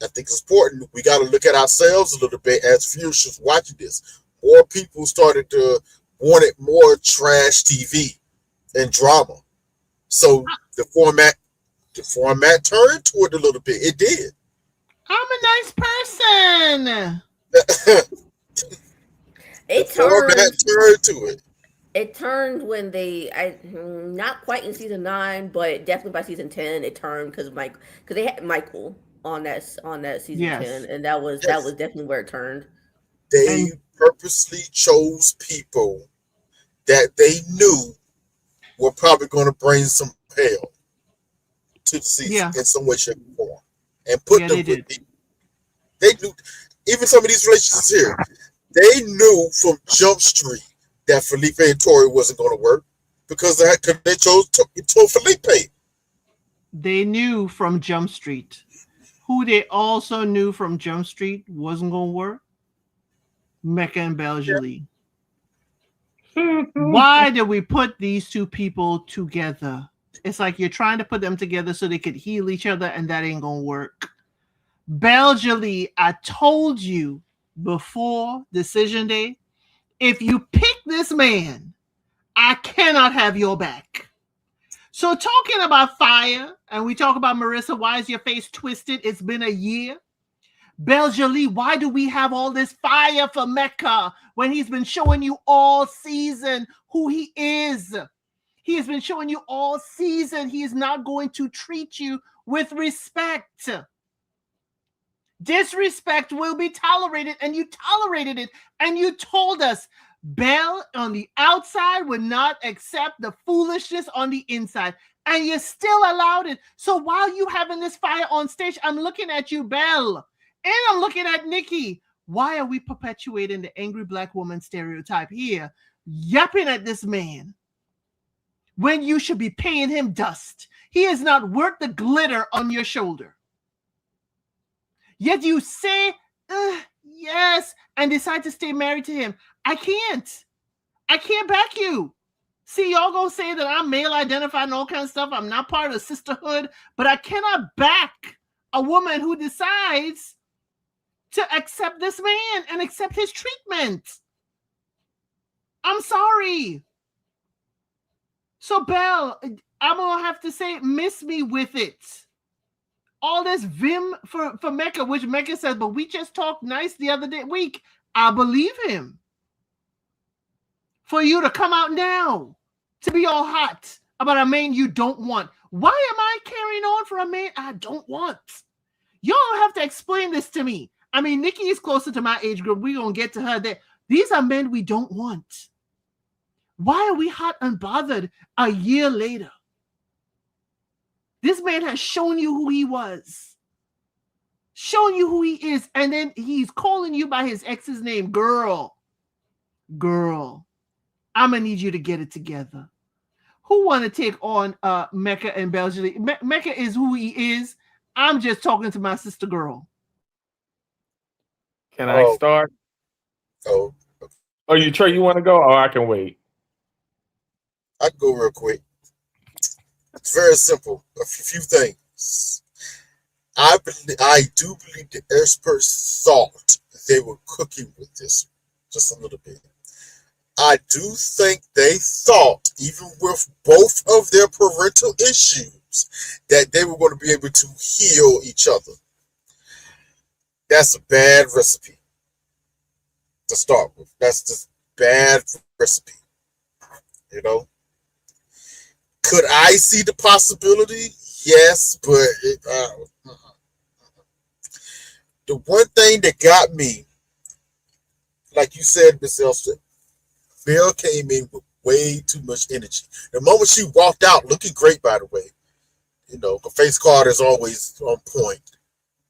I think it's important. We got to look at ourselves a little bit as viewers watching this. More people started to wanted more trash TV and drama. So the format turned to it a little bit. It did. I'm a nice person. Format turned to it. It turned when not quite in season 9, but definitely by season 10, it turned because they had Michael on that season 10, and that was definitely where it turned. They purposely chose people that they knew were probably going to bring some hell to the season in some way, shape, or form, and put them with people. They knew, even some of these relationships here, they knew from Jump Street that Felipe and Tori wasn't going to work because they chose to Felipe. They knew from Jump Street. Who they also knew from Jump Street wasn't going to work? Mecca and Belgely. Why did we put these two people together? It's like you're trying to put them together so they could heal each other, and that ain't going to work. Belgely, I told you before decision day, if you pick this man, I cannot have your back. So talking about fire, and we talk about Marissa, why is your face twisted? It's been a year. Belgely, why do we have all this fire for Mecca when he's been showing you all season who he is? He has been showing you all season he is not going to treat you with respect. Disrespect will be tolerated, and you tolerated it, and you told us Belle on the outside would not accept the foolishness on the inside, and you still allowed it. So while you having this fire on stage, I'm looking at you, Belle, and I'm looking at Nikki. Why are we perpetuating the angry black woman stereotype here, yapping at this man when you should be paying him dust? He is not worth the glitter on your shoulder. Yet you say, yes, and decide to stay married to him. I can't back you. See, y'all gonna say that I'm male identified and all kinds of stuff. I'm not part of the sisterhood, but I cannot back a woman who decides to accept this man and accept his treatment. I'm sorry. So, Belle, I'm gonna have to say, miss me with it. All this vim for Mecca, which Mecca says, but we just talked nice the other week. I believe him. For you to come out now to be all hot about a man you don't want. Why am I carrying on for a man I don't want? Y'all have to explain this to me. I mean, Nikki is closer to my age group. We're going to get to her there. These are men we don't want. Why are we hot and bothered a year later? This man has shown you who he was, shown you who he is, and then he's calling you by his ex's name. Girl, I'm going to need you to get it together. Who want to take on Mecca and Belgium? Mecca is who he is. I'm just talking to my sister girl. Can I start? Oh, Oh, Trey, you want to go? Or I can wait. I can go real quick. It's very simple. A few things. I do believe the experts thought they were cooking with this just a little bit. I do think they thought, even with both of their parental issues, that they were going to be able to heal each other. That's a bad recipe to start with. That's just bad recipe. You know? Could I see the possibility? Yes, but the one thing that got me, like you said, Miss Elster, Belle came in with way too much energy. The moment she walked out, looking great, by the way. You know, her face card is always on point.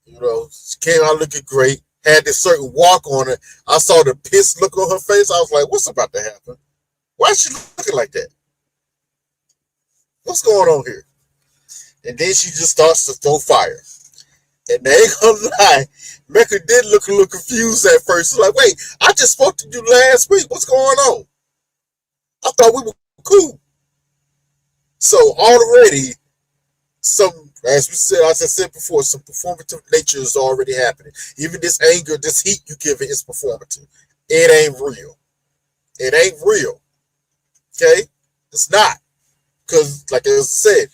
You know, she came out looking great, had this certain walk on her. I saw the pissed look on her face. I was like, what's about to happen? Why is she looking like that? What's going on here? And then she just starts to throw fire. And they ain't gonna lie, Mecca did look a little confused at first. She's like, wait, I just spoke to you last week. What's going on? I thought we were cool. So already, as I said before, some performative nature is already happening. Even this anger, this heat you give it is performative. It ain't real. It ain't real. Okay? It's not. Because, like I said,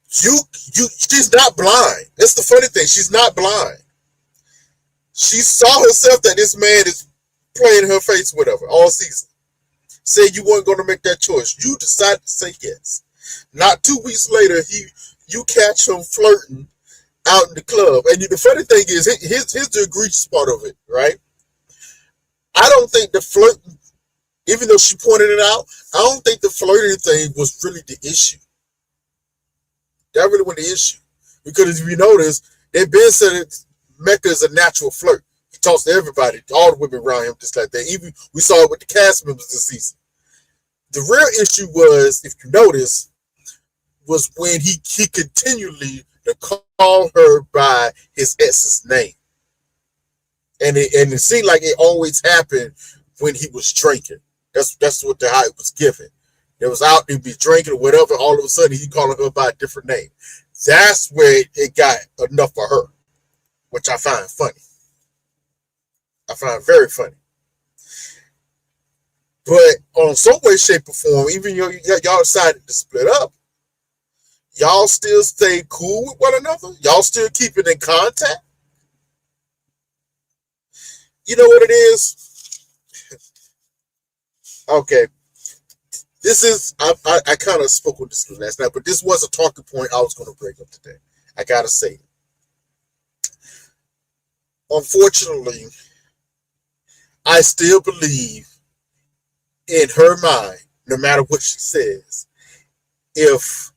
she's not blind. That's the funny thing. She's not blind. She saw herself that this man is playing her face with her all season. Said you weren't going to make that choice. You decided to say yes. Not 2 weeks later, you catch him flirting out in the club. And the funny thing is, here's the egregious part of it, right? I don't think the flirting, even though she pointed it out, I don't think the flirting thing was really the issue. That really wasn't the issue. Because if you notice, they've been saying Mecca is a natural flirt. He talks to everybody, all the women around him, just like that. Even we saw it with the cast members this season. The real issue was, if you notice, was when he continually to call her by his ex's name. And it seemed like it always happened when he was drinking. That's what how it was given. It was out, he'd be drinking or whatever, all of a sudden he calling her by a different name. That's where it got enough for her, which I find funny. I find very funny. But on some way, shape, or form, even y'all decided to split up, y'all still stay cool with one another? Y'all still keep it in contact? You know what it is? Okay. This is, I kind of spoke with this last night, but this was a talking point I was going to bring up today. I got to say it. Unfortunately, I still believe in her mind, no matter what she says, if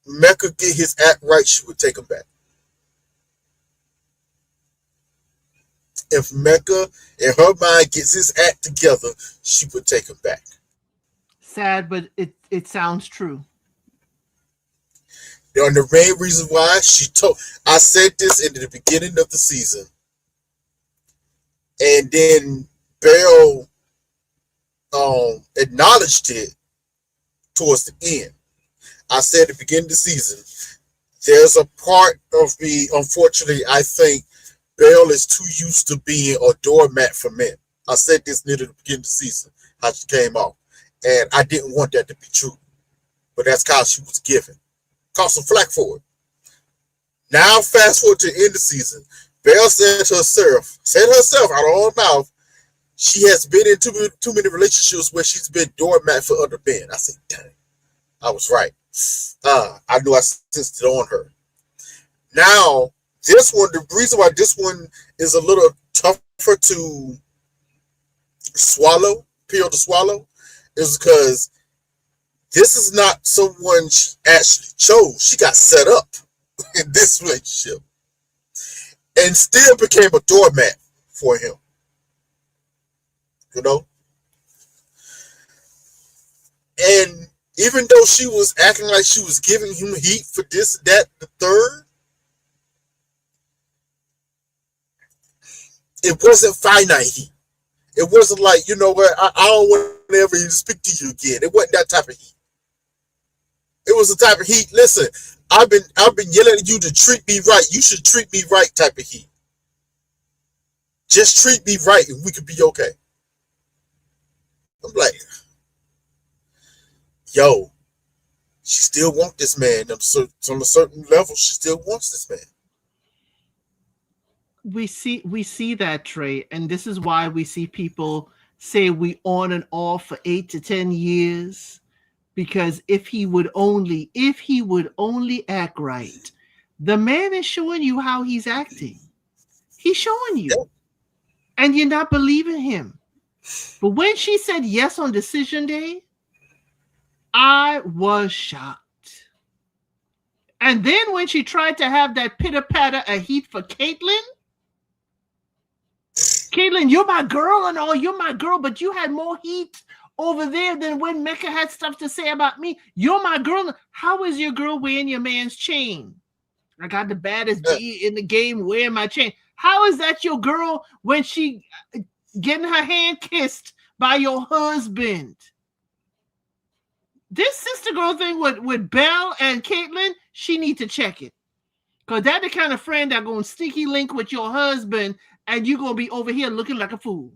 Mecca get his act right, she would take him back. If Mecca, in her mind, gets his act together, she would take him back. Sad, but it sounds true. And the main reason why I said this in the beginning of the season, and then Belle acknowledged it towards the end. I said at the beginning of the season, there's a part of me, unfortunately, I think Belle is too used to being a doormat for men. I said this near the beginning of the season, how she came off. And I didn't want that to be true. But that's how she was given. Caught some flack for it. Now, fast forward to the end of the season, Belle said herself out of her own mouth, she has been in too many relationships where she's been doormat for other men. I said, dang, I was right. I knew I sensed it on her. Now, this one, the reason why this one is a little tougher to pill to swallow, is because this is not someone she actually chose. She got set up in this relationship and still became a doormat for him. You know? And even though she was acting like she was giving him heat for this, that, the third, it wasn't finite heat. It wasn't like, you know what, I don't want to ever even speak to you again. It wasn't that type of heat. It was the type of heat, listen, I've been yelling at you to treat me right. You should treat me right type of heat. Just treat me right and we could be okay. I'm like, yo, she still wants this man. On a certain level, she still wants this man. We see that, Trey, and this is why we see people say we on and off for 8 to 10 years, because if he would only act right. The man is showing you how he's acting. He's showing you. Yeah. And you're not believing him. But when she said yes on decision day, I was shocked. And then when she tried to have that pitter-patter of heat for Caitlyn, you're my girl and all, you're my girl, but you had more heat over there than when Mecca had stuff to say about me. You're my girl. How is your girl wearing your man's chain? I got the baddest G in the game wearing my chain. How is that your girl when she getting her hand kissed by your husband? This sister girl thing with Belle and Caitlyn, she need to check it. Because that's the kind of friend that going to sneaky link with your husband and you're going to be over here looking like a fool.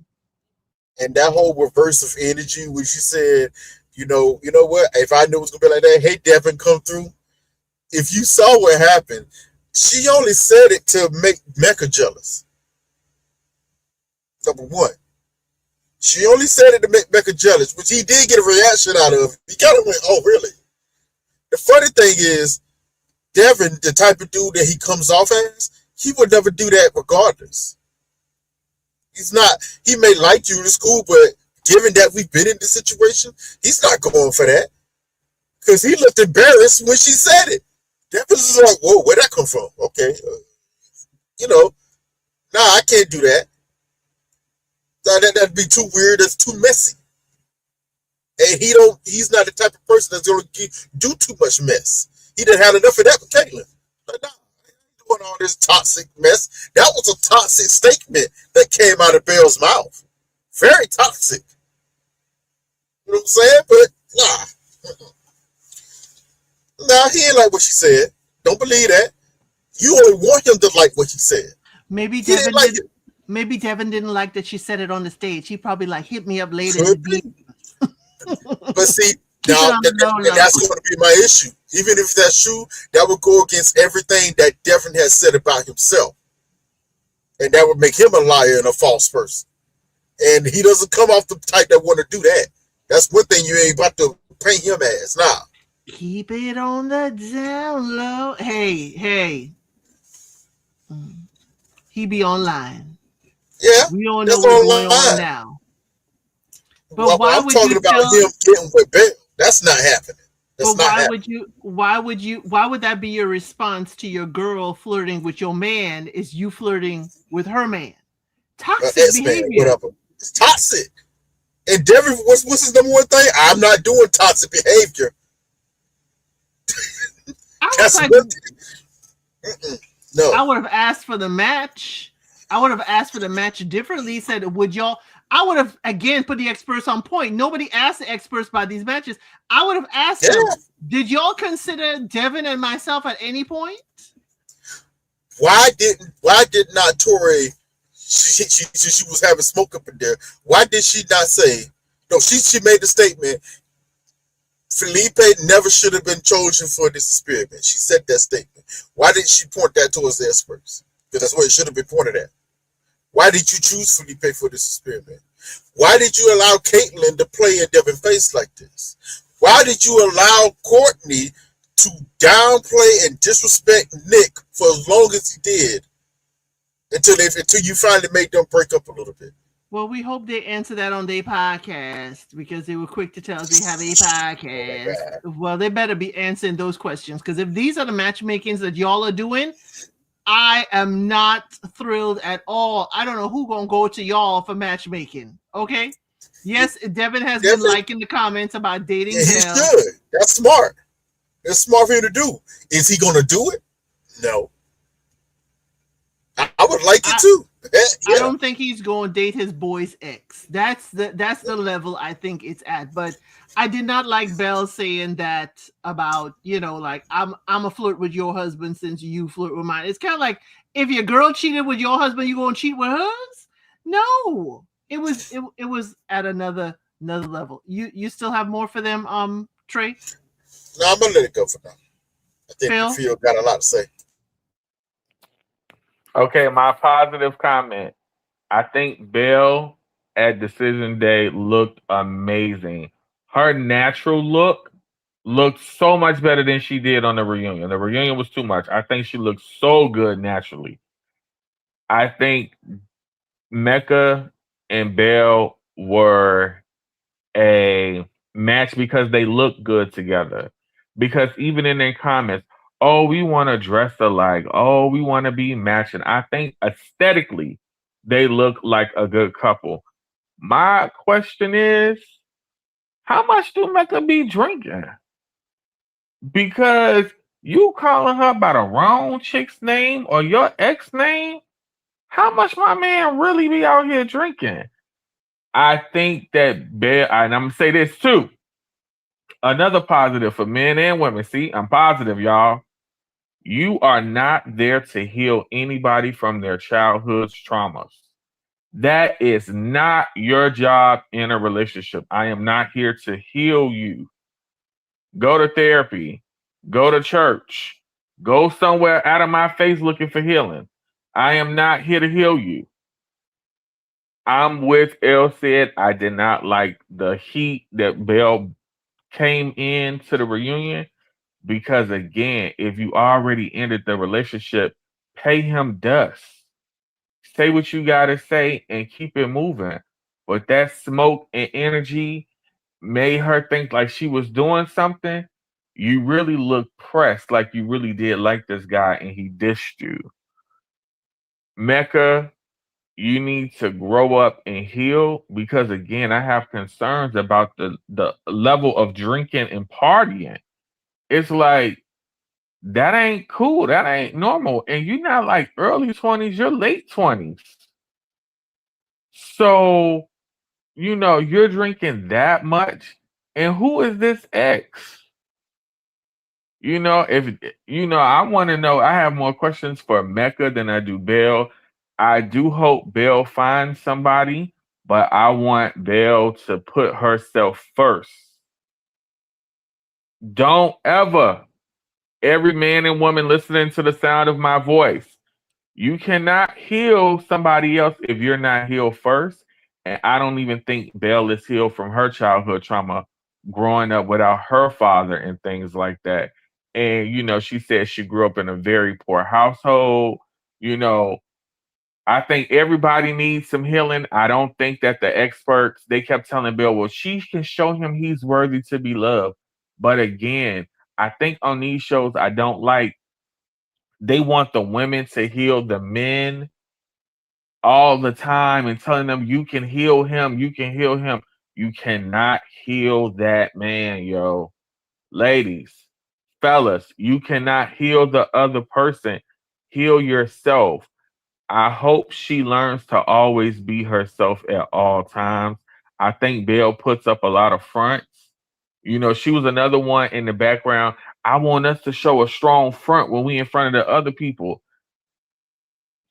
And that whole reverse of energy, when she said, you know what? If I knew it was going to be like that, hey, Devin, come through. If you saw what happened, she only said it to make Mecca jealous. Number one. She only said it to make Mecca jealous, which he did get a reaction out of. He kind of went, oh, really? The funny thing is, Devin, the type of dude that he comes off as, he would never do that regardless. He's not, he may like you in school, but given that we've been in this situation, he's not going for that. Because he looked embarrassed when she said it. Devin was like, whoa, where'd that come from? Okay. Nah, I can't do that. That'd be too weird. That's too messy. And he's not the type of person that's going to do too much mess. He done had enough of that with Caitlyn. Like, nah, I ain't doing all this toxic mess. That was a toxic statement that came out of Belle's mouth. Very toxic. You know what I'm saying? But nah, he ain't like what she said. Don't believe that. You only want him to like what she said. Maybe He Devin didn't like it. Maybe Devin didn't like that she said it on the stage. He probably like hit me up later. Could be. But see, now that's going to be my issue. Even if that's true, that would go against everything that Devin has said about himself. And that would make him a liar and a false person. And he doesn't come off the type that want to do that. That's one thing you ain't about to paint him as. Nah. Keep it on the down low. Hey. He be online. Yeah. We don't know what's going on now. But why I'm would talking you about tell him getting with Belle. That's not happening. That's but not why happening. why would that be your response to your girl flirting with your man is you flirting with her man? Toxic behavior. Whatever. It's toxic. And Devin, what's his number one thing? I'm not doing toxic behavior. I No. would have asked for the match. I would have asked for the match differently. Said, would y'all? I would have again put the experts on point. Nobody asked the experts about these matches. I would have asked them, did y'all consider Devin and myself at any point? Why did not Tori? She was having smoke up in there. Why did she not say? No, she made the statement. Felipe never should have been chosen for this experiment. She said that statement. Why didn't she point that towards the experts? Because that's where it should have been pointed at. Why did you choose Felipe for this experiment? Why did you allow Caitlyn to play in Devin's face like this? Why did you allow Courtney to downplay and disrespect Nick for as long as he did until you finally made them break up a little bit? Well, we hope they answer that on their podcast because they were quick to tell us they have a podcast. Well, they better be answering those questions because if these are the matchmakings that y'all are doing, I am not thrilled at all. I don't know who's going to go to y'all for matchmaking. Okay? Yes, Devin has been liking the comments about dating. Yeah, he's good. That's smart. That's smart for him to do. Is he going to do it? No. I would like it too. Yeah. I don't think he's going to date his boy's ex. That's the level I think it's at. But I did not like Belle saying that about, like I'm a flirt with your husband since you flirt with mine. It's kind of like if your girl cheated with your husband, you going to cheat with hers? No. It was at another level. You still have more for them, Trey? No, I'm gonna let it go for now. I think Phil got a lot to say. Okay, my positive comment. I think Belle at Decision Day looked amazing. Her natural look looked so much better than she did on the reunion. The reunion was too much. I think she looked so good naturally. I think Mecca and Belle were a match because they look good together. Because even in their comments, oh, we want to dress alike. Oh, we want to be matching. I think aesthetically, they look like a good couple. My question is, how much do Mecca be drinking? Because you calling her by the wrong chick's name or your ex name, how much my man really be out here drinking? I think that Belle, and I'm going to say this too. Another positive for men and women. See, I'm positive, y'all. You are not there to heal anybody from their childhood's traumas. That is not your job in a relationship. I am not here to heal you. Go to therapy. Go to church. Go somewhere out of my face looking for healing. I am not here to heal you. I'm with El said I did not like the heat that Belle came in to the reunion because, again, if you already ended the relationship, pay him dust. Say what you got to say and keep it moving. But that smoke and energy made her think like she was doing something. You really look pressed like you really did like this guy and he dished you. Mecca, you need to grow up and heal because, again, I have concerns about the level of drinking and partying. It's like, that ain't cool. That ain't normal. And you're not like early 20s, you're late 20s. So, you're drinking that much. And who is this ex? I want to know. I have more questions for Mecca than I do Belle. I do hope Belle finds somebody, but I want Belle to put herself first. Don't ever, every man and woman listening to the sound of my voice, you cannot heal somebody else if you're not healed first. And I don't even think Belle is healed from her childhood trauma, growing up without her father and things like that. And, she said she grew up in a very poor household. I think everybody needs some healing. I don't think that the experts, they kept telling Belle, well, she can show him he's worthy to be loved. But again, I think on these shows, I don't like, they want the women to heal the men all the time and telling them, you can heal him, you can heal him. You cannot heal that man, yo. Ladies, fellas, you cannot heal the other person. Heal yourself. I hope she learns to always be herself at all times. I think Belle puts up a lot of fronts. You know, she was another one in the background. I want us to show a strong front when we in front of the other people.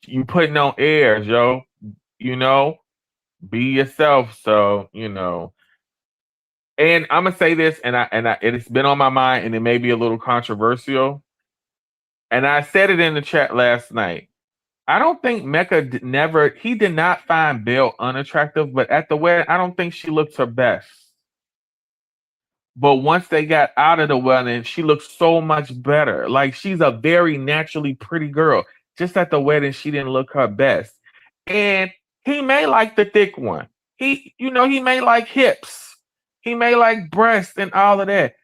You putting on airs, yo. You know, be yourself. So, you know. And I'm gonna say this, and it's been on my mind, and it may be a little controversial. And I said it in the chat last night. I don't think Mecca he did not find Belle unattractive, but at the wedding, I don't think she looked her best. But once they got out of the wedding, she looked so much better. Like she's a very naturally pretty girl. Just at the wedding, she didn't look her best. And he may like the thick one. He may like hips. He may like breasts and all of that.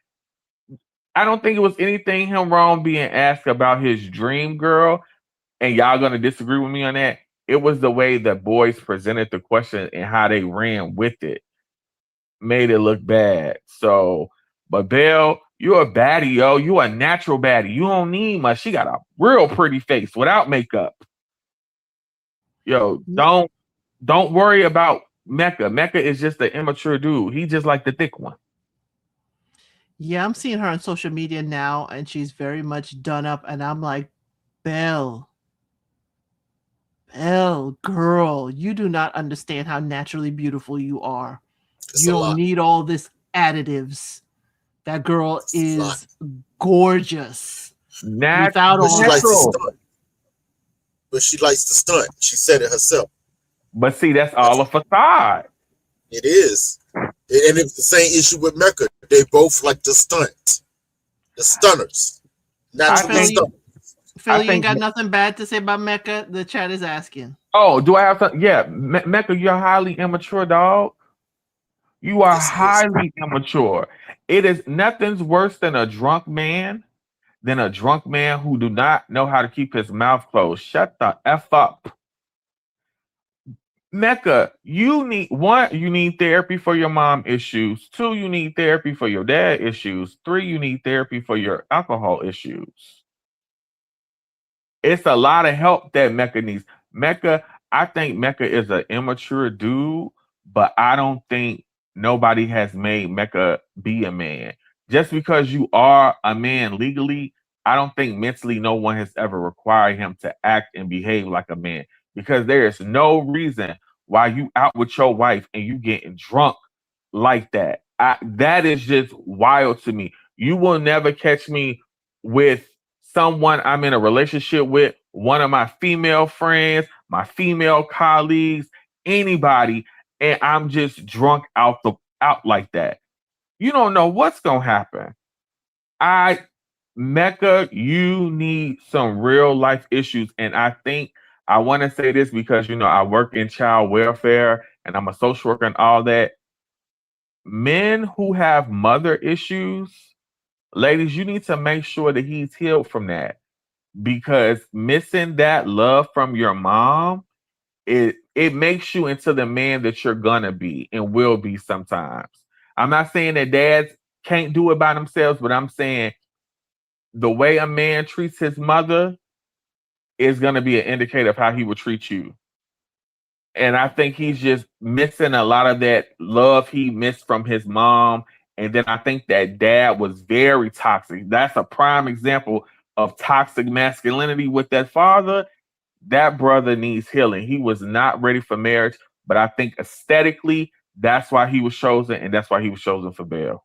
I don't think it was anything him wrong being asked about his dream girl. And y'all gonna disagree with me on that. It was the way that boys presented the question and how they ran with it. Made it look bad. So, but Belle, you're a baddie, yo. You a natural baddie. You don't need much. She got a real pretty face without makeup. Yo, don't worry about Mecca. Mecca is just an immature dude. He just like the thick one. Yeah, I'm seeing her on social media now, and she's very much done up. And I'm like, Belle, girl, you do not understand how naturally beautiful you are. It's You a don't lot. need all this additives. That girl It's a lot. is gorgeous. Without But she all likes to Natural. stunt. But she likes to stunt. She said it herself. But see, that's all a facade. It is. And it's the same issue with Mecca. They both like to stunt. The stunners. Naturally think- stunt. Phil, I you ain't think- got nothing bad to say about Mecca? The chat is asking. Oh, do I have something? Yeah, Mecca, you're highly immature, dog. You are Yes, it is. highly immature. It is nothing's worse than a drunk man who do not know how to keep his mouth closed. Shut the F up. Mecca, you need therapy for your mom issues. 2, you need therapy for your dad issues. 3, you need therapy for your alcohol issues. It's a lot of help that Mecca needs. Mecca, I think Mecca is an immature dude, but I don't think nobody has made Mecca be a man. Just because you are a man legally, I don't think mentally no one has ever required him to act and behave like a man. Because there is no reason why you out with your wife and you getting drunk like that. That is just wild to me. You will never catch me with someone I'm in a relationship with, one of my female friends, my female colleagues, anybody, and I'm just drunk out like that. You don't know what's gonna happen. Mecca, you need some real life issues. And I think I want to say this because I work in child welfare and I'm a social worker and all that. Men who have mother issues, ladies, you need to make sure that he's healed from that. Because missing that love from your mom, it makes you into the man that you're gonna be and will be sometimes. I'm not saying that dads can't do it by themselves, but I'm saying the way a man treats his mother is gonna be an indicator of how he will treat you. And I think he's just missing a lot of that love he missed from his mom. And then I think that dad was very toxic. That's a prime example of toxic masculinity with that father. That brother needs healing. He was not ready for marriage, but I think aesthetically, that's why he was chosen, and that's why he was chosen for Belle.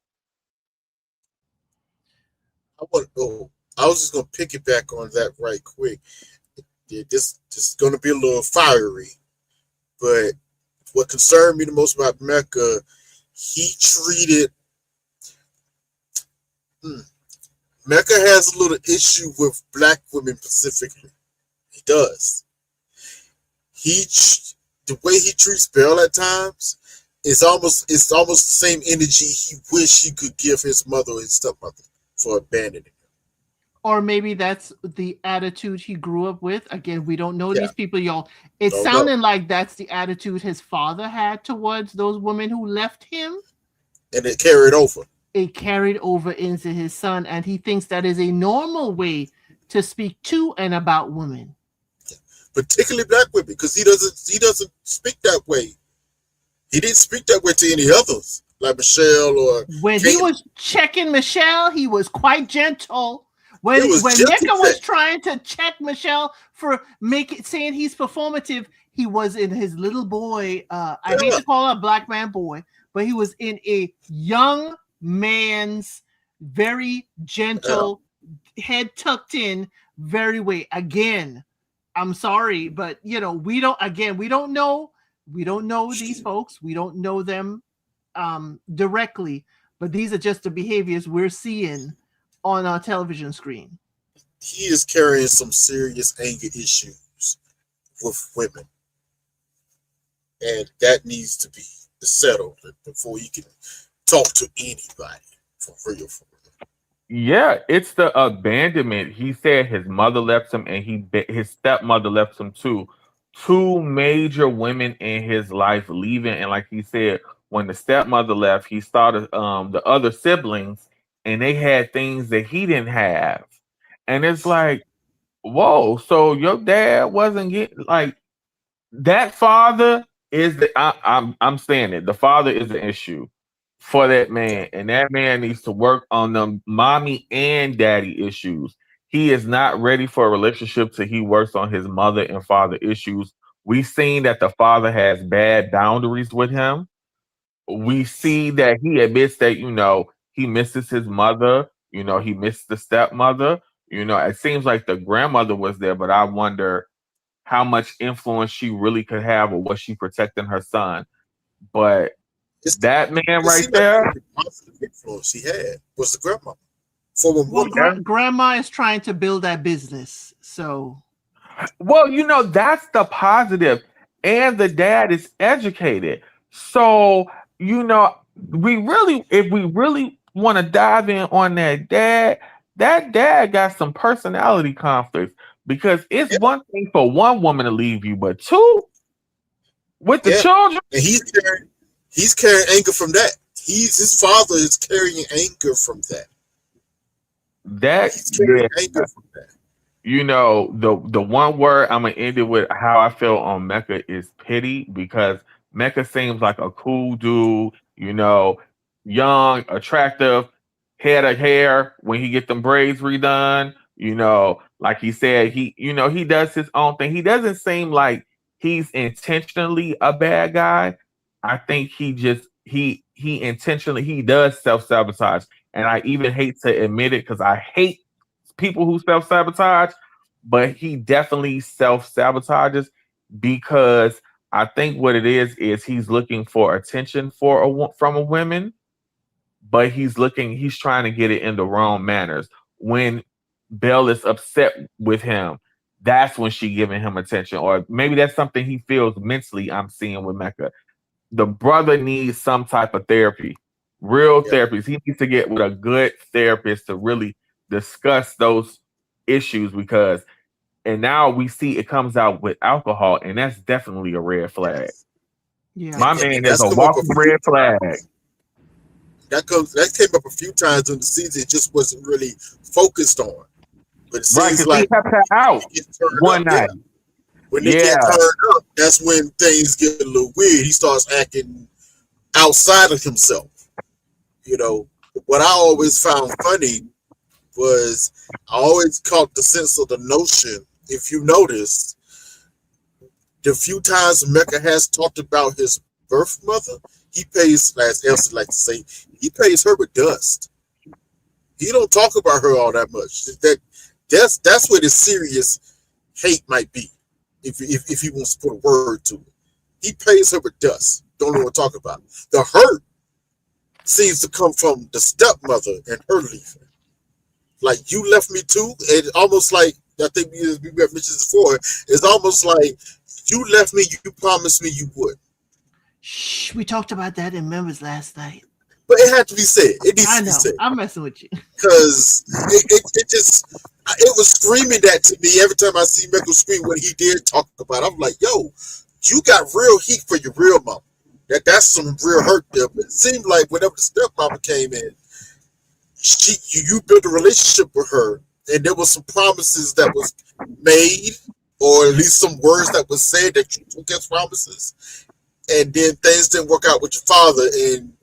I was just gonna piggyback on that right quick. This is gonna be a little fiery, but what concerned me the most about Mecca, he treated. Mecca has a little issue with black women specifically. He does. The way he treats Belle at times is almost the same energy he wished he could give his mother or his stepmother for abandoning him. Or maybe that's the attitude he grew up with. Again, we don't know Yeah. these people, y'all. It's Don't sounding like that's the attitude his father had towards those women who left him. And it carried over. It carried over into his son, and he thinks that is a normal way to speak to and about women. particularly black women, because he doesn't speak that way. He didn't speak that way to any others, like Michelle or When he was checking Michelle, he was quite gentle. When Mecca was trying to check Michelle for saying he's performative, he was in his little boy. I hate to call him a black man boy, but he was in a young man's very gentle, head tucked in, very way. Again, I'm sorry, but we don't know these folks. We don't know them directly, but these are just the behaviors we're seeing on our television screen. He is carrying some serious anger issues with women, and that needs to be settled before he can talk to anybody for real. Yeah, it's the abandonment. He said his mother left him, and his stepmother left him too. Two major women in his life leaving, and like he said, when the stepmother left, he started the other siblings, and they had things that he didn't have, and it's like, whoa! So your dad wasn't getting like that. Father is I'm saying it. The father is the issue for that man, and that man needs to work on them mommy and daddy issues. He is not ready for a relationship till he works on his mother and father issues. We've seen that the father has bad boundaries with him. We see that he admits that, he misses his mother, he missed the stepmother. It seems like the grandmother was there, but I wonder how much influence she really could have, or was she protecting her son? But that man right there, the positive influence he had was the grandma. Grandma is trying to build that business, so. Well, that's the positive, and the dad is educated. So, if we really want to dive in on that dad got some personality conflicts, because it's one thing for one woman to leave you, but two with the children, and he's carrying anger from that. His father is carrying anger from that. He's carrying anger from that. The one word I'm gonna end it with, how I feel on Mecca, is pity, because Mecca seems like a cool dude, young, attractive, head of hair when he get them braids redone, like he said, he does his own thing. He doesn't seem like he's intentionally a bad guy. I think he intentionally does self-sabotage. And I even hate to admit it, because I hate people who self-sabotage, but he definitely self-sabotages, because I think what it is he's looking for attention from a woman, but he's trying to get it in the wrong manners. When Belle is upset with him, that's when she giving him attention, or maybe that's something he feels mentally. I'm seeing with Mecca. The brother needs some type of therapy, real therapies. He needs to get with a good therapist to really discuss those issues, and now we see it comes out with alcohol, and that's definitely a red flag. Yeah, my man is a walking red flag. That came up a few times in the season. It just wasn't really focused on. But it seems like he kept her out one night. When they get turned up, that's when things get a little weird. He starts acting outside of himself. What I always found funny was I always caught the sense of the notion. If you notice, the few times Mecca has talked about his birth mother, he pays, as Elsie like to say, he pays her with dust. He don't talk about her all that much. That's where the serious hate might be, if he wants to put a word to it. He pays her with dust. Don't know what to talk about. The hurt seems to come from the stepmother and her leaving. Like, you left me too, and almost like, I think we mentioned this before, it's almost like you left me, you promised me you would. Shh, we talked about that in members last night. But it had to be said. It needs to be said. I'm messing with you. Because it was screaming that to me every time I see Michael scream when he did talk about it. I'm like, yo, you got real heat for your real mama. That's some real hurt there. But it seemed like whenever the stepmama came in, you built a relationship with her, and there was some promises that was made, or at least some words that was said that you took as promises, and then things didn't work out with your father, and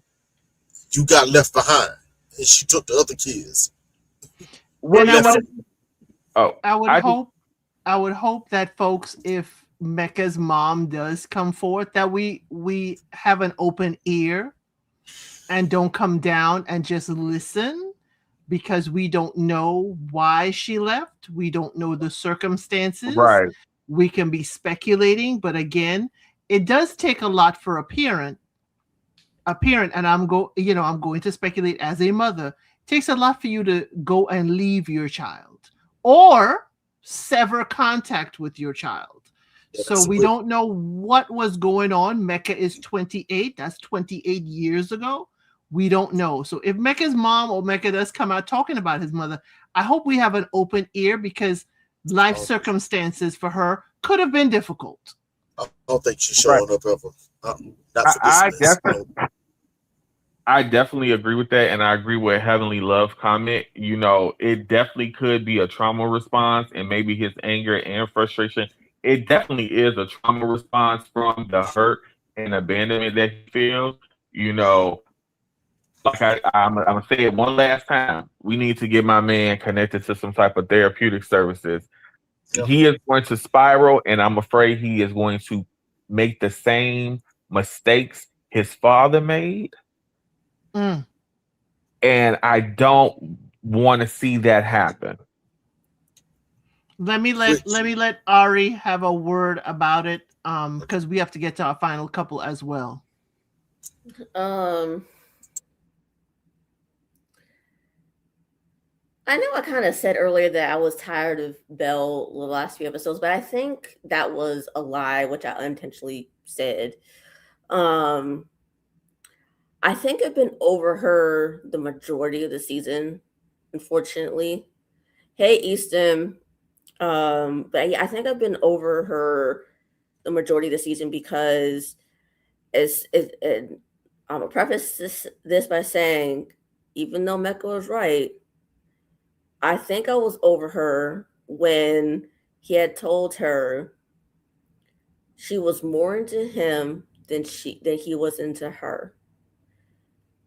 you got left behind, and she took the other kids. Well, And you I know, would, oh, I would I just, hope, I would hope that folks, if Mecca's mom does come forth, that we have an open ear and don't come down and just listen, because we don't know why she left. We don't know the circumstances. right. We can be speculating, but again, it does take a lot for a parent, and I'm going to speculate as a mother. It takes a lot for you to go and leave your child or sever contact with your child. Yeah, So that's we a bit- don't know what was going on. Mecca is 28. That's 28 years ago. We don't know. So if Mecca's mom or Mecca does come out talking about his mother, I hope we have an open ear, because life circumstances for her could have been difficult. I don't think she's Right. showing up ever. Not for I this mess. definitely, I definitely agree with that, and I agree with Heavenly Love comment. You know, it definitely could be a trauma response, and maybe his anger and frustration. It definitely is a trauma response from the hurt and abandonment that he feels. You know, like I'm gonna say it one last time. We need to get my man connected to some type of therapeutic services. Yeah. He is going to spiral, and I'm afraid he is going to make the same mistakes his father made. Mm. And I don't want to see that happen. Let me let Ari have a word about it, because we have to get to our final couple as well. I know I kind of said earlier that I was tired of Belle the last few episodes, but I think that was a lie, which I unintentionally said. I think I've been over her the majority of the season, unfortunately. Hey, Easton. But yeah, I think I've been over her the majority of the season, because I'm gonna preface this by saying, even though Mecca was right, I think I was over her when he had told her she was more into him than he was into her.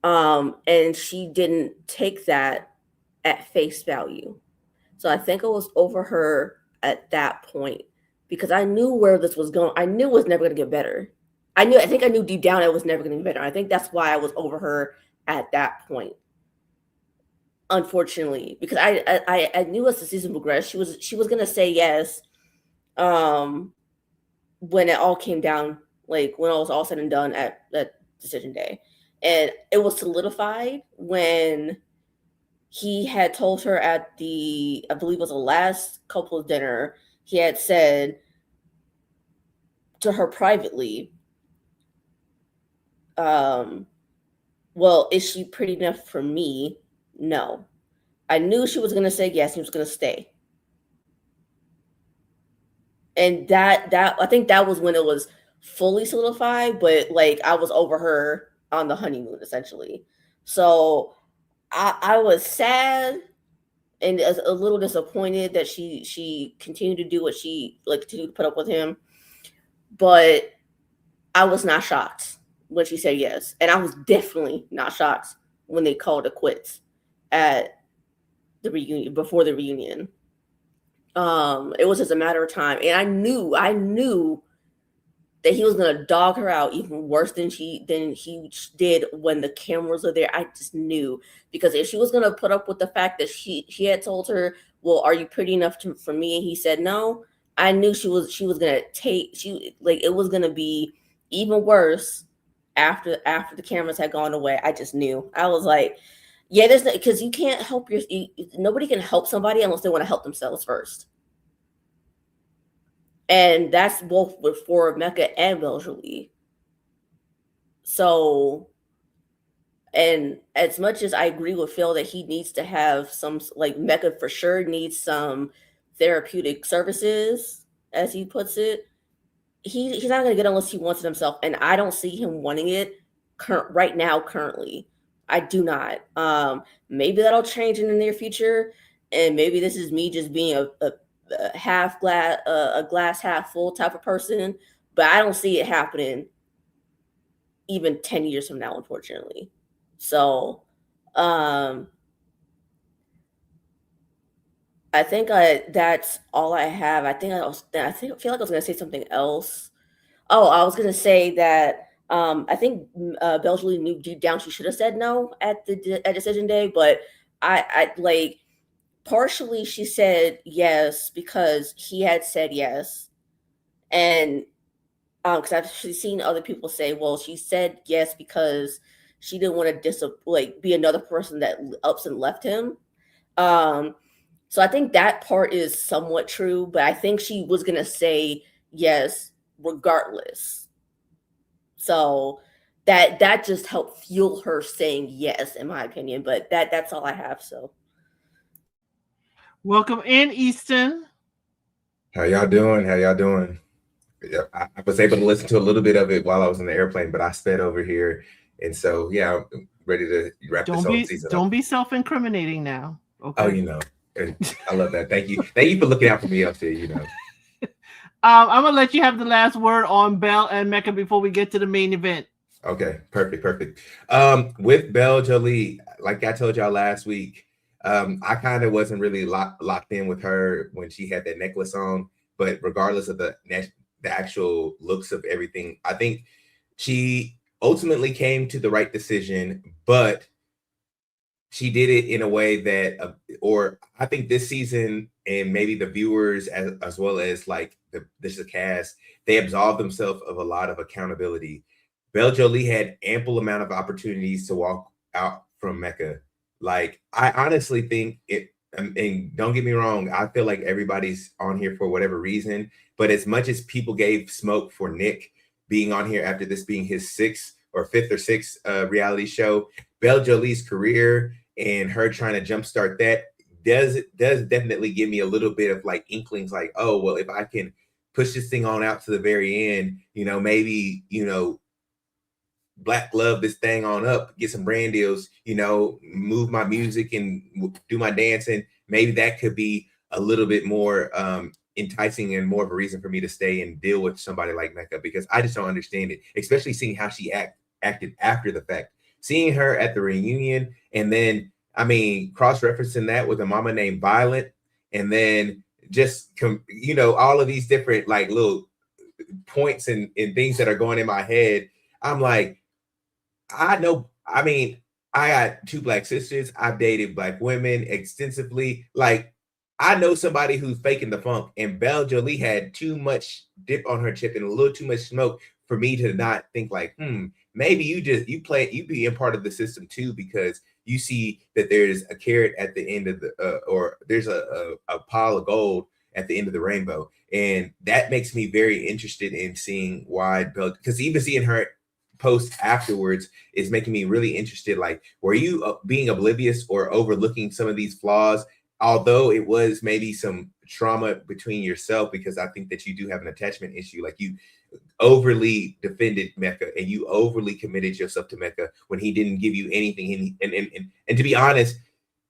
And she didn't take that at face value. So I think I was over her at that point, because I knew where this was going. I knew it was never going to get better. I think I knew deep down it was never going to get better. I think that's why I was over her at that point. Unfortunately, because I knew as the season progressed, she was gonna say yes, when it all came down, like when it was all said and done at decision day, and it was solidified when he had told her at the, I believe it was the last couple's dinner, he had said to her privately, well, is she pretty enough for me? No. I knew she was going to say yes. He was going to stay. And that I think that was when it was fully solidified, but like I was over her on the honeymoon essentially. So I was sad and a little disappointed that she continued to do what she continued to put up with him. But I was not shocked when she said yes. And I was definitely not shocked when they called it quits at the reunion, before the reunion. It was just a matter of time. And I knew that he was gonna dog her out even worse than he did when the cameras are there. I just knew, because if she was gonna put up with the fact that she had told her, well, are you pretty enough for me? And he said no, I knew she was gonna it was gonna be even worse after the cameras had gone away. I just knew. I was like, yeah, there's because you can't help nobody can help somebody unless they want to help themselves first. And that's both for Mecca and Belle Jolie. So, and as much as I agree with Phil that he needs to have some, like Mecca for sure needs some therapeutic services, as he puts it, he's not going to get it unless he wants it himself. And I don't see him wanting it right now, currently. I do not. Maybe that'll change in the near future. And maybe this is me just being a a glass half full type of person, but I don't see it happening even 10 years from now, unfortunately. So I think that's all I have. I feel like I was gonna say something else. Oh, I was gonna say that I think Belgium knew deep down she should have said no at decision day, but I like partially she said yes because he had said yes, and because I've actually seen other people say, well, she said yes because she didn't want to be another person that ups and left him. So I think that part is somewhat true, but I think she was gonna say yes regardless. So that just helped fuel her saying yes, in my opinion. But that's all I have. So Welcome in, Easton. How y'all doing? Yeah, I was able to listen to a little bit of it while I was in the airplane, but I sped over here, and so yeah, I'm ready to wrap this whole season Don't up. be self-incriminating now. Okay. Oh, and I love that. Thank you for looking out for me up there. I'm gonna let you have the last word on Belle and Mecca before we get to the main event. Okay, perfect. With Belle Jolie, like I told y'all last week, I kind of wasn't really locked in with her when she had that necklace on, but regardless of the actual looks of everything, I think she ultimately came to the right decision, but she did it in a way that, or I think this season, and maybe the viewers as well as like the cast, they absolved themselves of a lot of accountability. Belle Jolie had ample amount of opportunities to walk out from Mecca. Like, I honestly think it, and don't get me wrong, I feel like everybody's on here for whatever reason, but as much as people gave smoke for Nick being on here after this being his fifth or sixth reality show, Belle Jolie's career and her trying to jumpstart that does definitely give me a little bit of like inklings, like, oh, well, if I can push this thing on out to the very end, maybe, black glove this thing on up, get some brand deals, move my music and do my dancing. Maybe that could be a little bit more enticing and more of a reason for me to stay and deal with somebody like Mecca, because I just don't understand it, especially seeing how she acted after the fact. Seeing her at the reunion, and then, cross-referencing that with a mama named Violent, and then just, all of these different like little points and things that are going in my head. I'm like, I got two black sisters. I've dated black women extensively. Like, I know somebody who's faking the funk, and Belle Jolie had too much dip on her chip and a little too much smoke for me to not think like, maybe you be in part of the system too, because you see that there's a carrot at the end of the, or there's a pile of gold at the end of the rainbow. And that makes me very interested in seeing why Belle, because even seeing her post afterwards is making me really interested. Like, were you being oblivious or overlooking some of these flaws? Although it was maybe some trauma between yourself, because I think that you do have an attachment issue. Like, you overly defended Mecca and you overly committed yourself to Mecca when he didn't give you anything. And to be honest,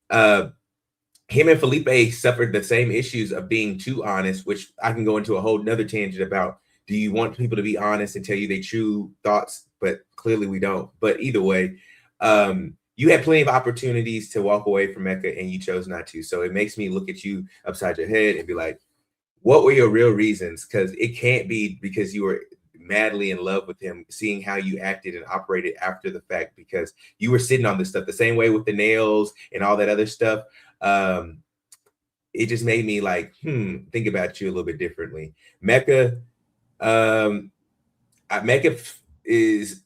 him and Felipe suffered the same issues of being too honest, which I can go into a whole nother tangent about. Do you want people to be honest and tell you their true thoughts? But clearly we don't. But either way, you had plenty of opportunities to walk away from Mecca and you chose not to. So it makes me look at you upside your head and be like, what were your real reasons? Because it can't be because you were madly in love with him, seeing how you acted and operated after the fact, because you were sitting on this stuff the same way with the nails and all that other stuff. It just made me like, think about you a little bit differently. Mecca, Mecca is,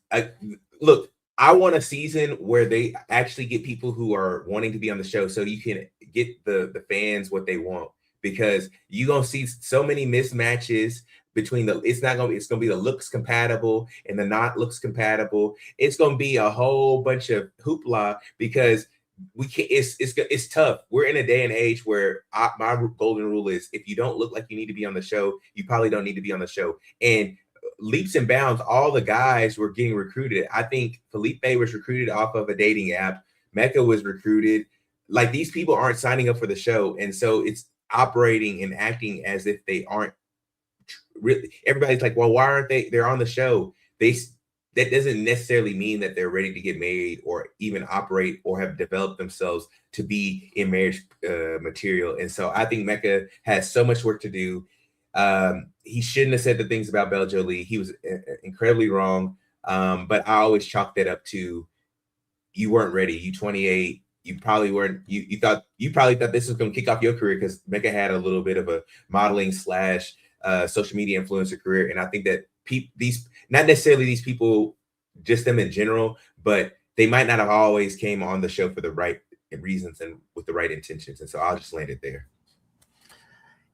look, I want a season where they actually get people who are wanting to be on the show so you can get the fans what they want, because you're going to see so many mismatches between it's going to be the looks compatible and the not looks compatible. It's going to be a whole bunch of hoopla, because we can't, it's tough. We're in a day and age where my golden rule is, if you don't look like you need to be on the show, you probably don't need to be on the show. And leaps and bounds, all the guys were getting recruited. I think Felipe was recruited off of a dating app. Mecca was recruited. Like, these people aren't signing up for the show. And so operating and acting as if they aren't really. Everybody's like, well, why aren't they? They're on the show. That doesn't necessarily mean that they're ready to get married or even operate or have developed themselves to be in marriage material. And so I think Mecca has so much work to do. He shouldn't have said the things about Belle Jolie. He was incredibly wrong. But I always chalk that up to, you weren't ready. You 28. You probably weren't. You probably thought this was going to kick off your career, because Mecca had a little bit of a modeling / social media influencer career. And I think that these, not necessarily these people, just them in general, but they might not have always came on the show for the right reasons and with the right intentions. And so I'll just land it there.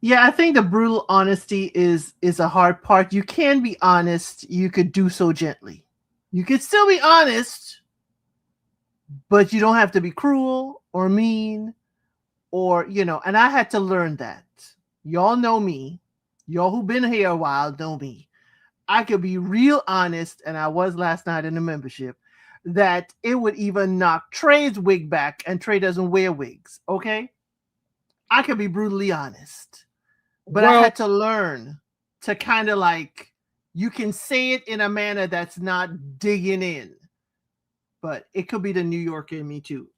Yeah, I think the brutal honesty is a hard part. You can be honest. You could do so gently. You could still be honest, but you don't have to be cruel or mean or, and I had to learn that. Y'all know me. Y'all who've been here a while know me. I could be real honest, and I was last night in the membership, that it would even knock Trey's wig back, and Trey doesn't wear wigs, okay? I could be brutally honest. But I had to learn to kind of you can say it in a manner that's not digging in. But it could be the New Yorker in me too.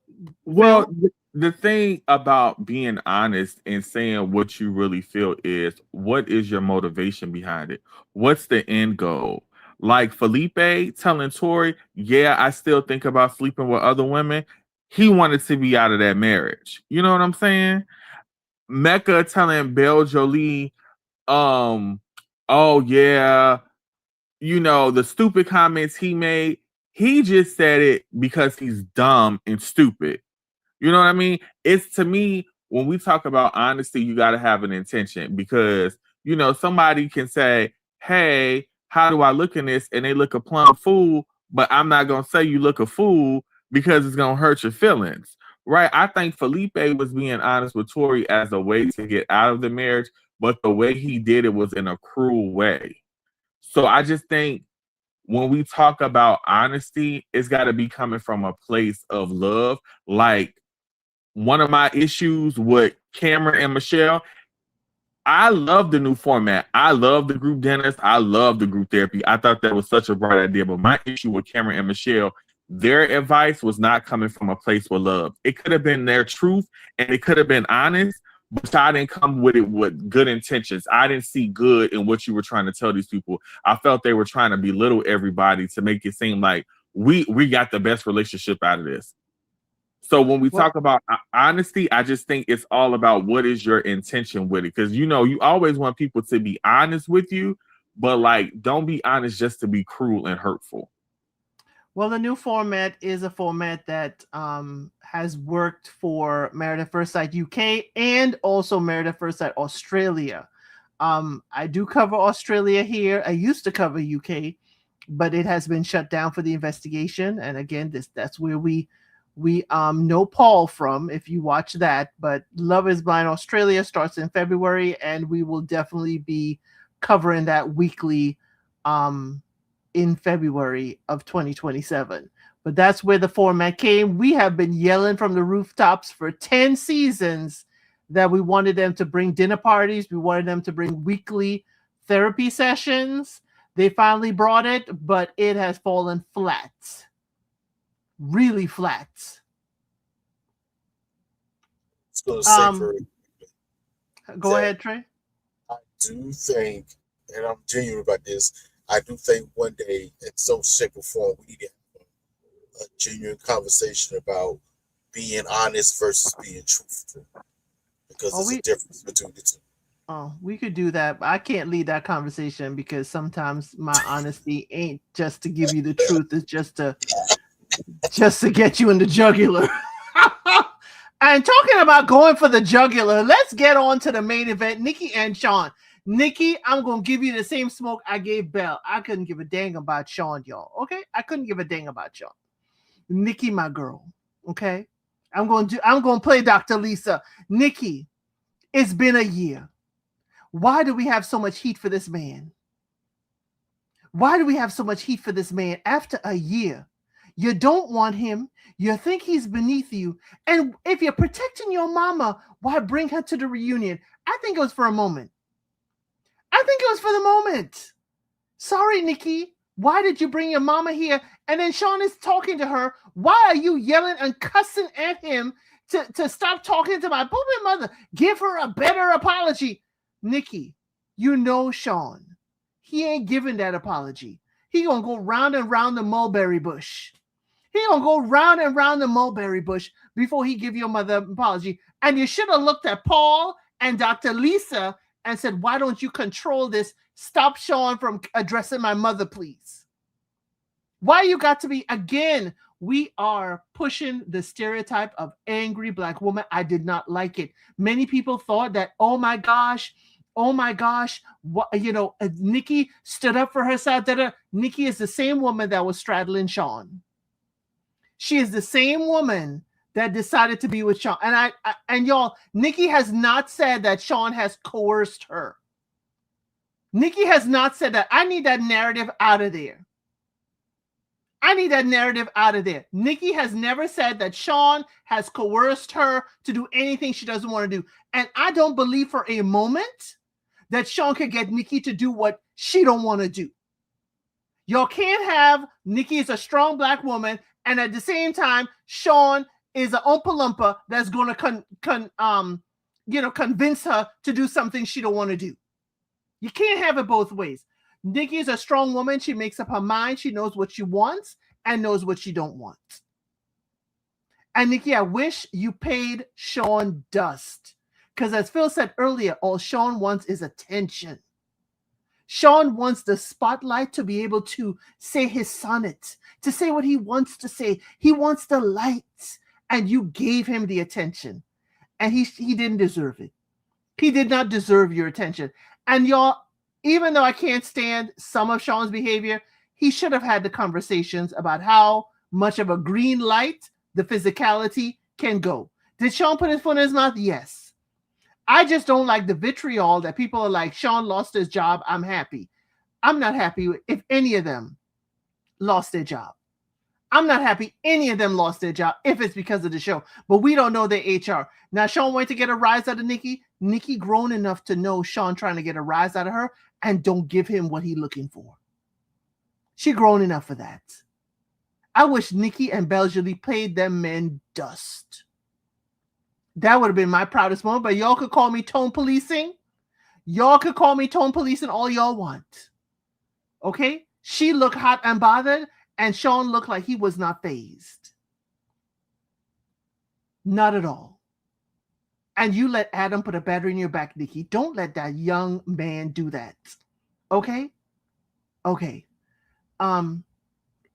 Well, the thing about being honest and saying what you really feel is, what is your motivation behind it? What's the end goal? Like Felipe telling Tori, yeah, I still think about sleeping with other women. He wanted to be out of that marriage. You know what I'm saying? Mecca telling Belle Jolie, oh yeah, the stupid comments he made, he just said it because he's dumb and stupid. You know what I mean? It's, to me, when we talk about honesty, you got to have an intention, because, somebody can say, hey, how do I look in this? And they look a plumb fool, but I'm not going to say you look a fool because it's going to hurt your feelings. Right? I think Felipe was being honest with Tori as a way to get out of the marriage, but the way he did it was in a cruel way. So I just think when we talk about honesty, it's got to be coming from a place of love. Like, one of my issues with Cameron and Michelle, I love the new format. I love the group dinners. I love the group therapy. I thought that was such a bright idea. But my issue with Cameron and Michelle, their advice was not coming from a place with love. It could have been their truth and it could have been honest, but I didn't come with it with good intentions. I didn't see good in what you were trying to tell these people. I felt they were trying to belittle everybody to make it seem like we got the best relationship out of this. So when we talk about honesty, I just think it's all about what is your intention with it. Because, you always want people to be honest with you, but don't be honest just to be cruel and hurtful. Well, the new format is a format that has worked for Married at First Sight UK and also Married at First Sight Australia. I do cover Australia here. I used to cover UK, but it has been shut down for the investigation. And again, that's where we know Paul from, if you watch that. But Love is Blind Australia starts in February, and we will definitely be covering that weekly in February of 2027. But that's where the format came. We have been yelling from the rooftops for 10 seasons that we wanted them to bring dinner parties. We wanted them to bring weekly therapy sessions. They finally brought it, but it has fallen flat. Really flat. It's going to say for go ahead, Trey. I do think, and I'm genuine about this, I do think one day in some shape or form we need to have a genuine conversation about being honest versus being truthful, because there's a difference between the two. Oh, we could do that, but I can't lead that conversation because sometimes my honesty ain't just to give you the truth. It's just to get you in the jugular. And talking about going for the jugular, let's get on to the main event. Nikki and Sean. Nikki, I'm going to give you the same smoke I gave Belle. I couldn't give a dang about Sean, y'all. Okay? I couldn't give a dang about Sean. Nikki, my girl. Okay? I'm going to play Dr. Lisa. Nikki, it's been a year. Why do we have so much heat for this man? Why do we have so much heat for this man after a year? You don't want him. You think he's beneath you. And if you're protecting your mama, why bring her to the reunion? I think it was for a moment. I think it was for the moment. Sorry, Nikki. Why did you bring your mama here? And then Sean is talking to her. Why are you yelling and cussing at him to stop talking to my pooping mother? Give her a better apology. Nikki, you know Sean. He ain't giving that apology. He gonna go round and round the mulberry bush. He gonna go round and round the mulberry bush before he give your mother an apology. And you should have looked at Paul and Dr. Lisa and said, why don't you control this? Stop Sean from addressing my mother, please. Why you got to be, again, we are pushing the stereotype of angry Black woman. I did not like it. Many people thought that, oh my gosh, what, Nikki stood up for herself. Nikki is the same woman that was straddling Sean. She is the same woman that decided to be with Sean. And y'all, Nikki has not said that Sean has coerced her. Nikki has not said that. I need that narrative out of there. I need that narrative out of there. Nikki has never said that Sean has coerced her to do anything she doesn't want to do. And I don't believe for a moment that Sean could get Nikki to do what she don't want to do. Y'all can't have Nikki is a strong Black woman, and at the same time, Sean is an Oompa Loompa that's going to convince her to do something she don't want to do. You can't have it both ways. Nikki is a strong woman. She makes up her mind. She knows what she wants and knows what she don't want. And Nikki, I wish you paid Sean dust. Because as Phil said earlier, all Sean wants is attention. Sean wants the spotlight to be able to say his sonnet, to say what he wants to say. He wants the lights. And you gave him the attention. And he didn't deserve it. He did not deserve your attention. And y'all, even though I can't stand some of Sean's behavior, he should have had the conversations about how much of a green light the physicality can go. Did Sean put his foot in his mouth? Yes. I just don't like the vitriol that people are like, Sean lost his job. I'm happy. I'm not happy if any of them lost their job. I'm not happy any of them lost their job if it's because of the show. But we don't know their HR. Now, Sean went to get a rise out of Nikki. Nikki grown enough to know Sean trying to get a rise out of her and don't give him what he's looking for. She grown enough for that. I wish Nikki and Belgely paid them men dust. That would have been my proudest moment. But y'all could call me tone policing. Y'all could call me tone policing all y'all want. Okay? She looked hot and bothered. And Sean looked like he was not fazed. Not at all. And you let Adam put a battery in your back, Nikki. Don't let that young man do that. Okay? Okay.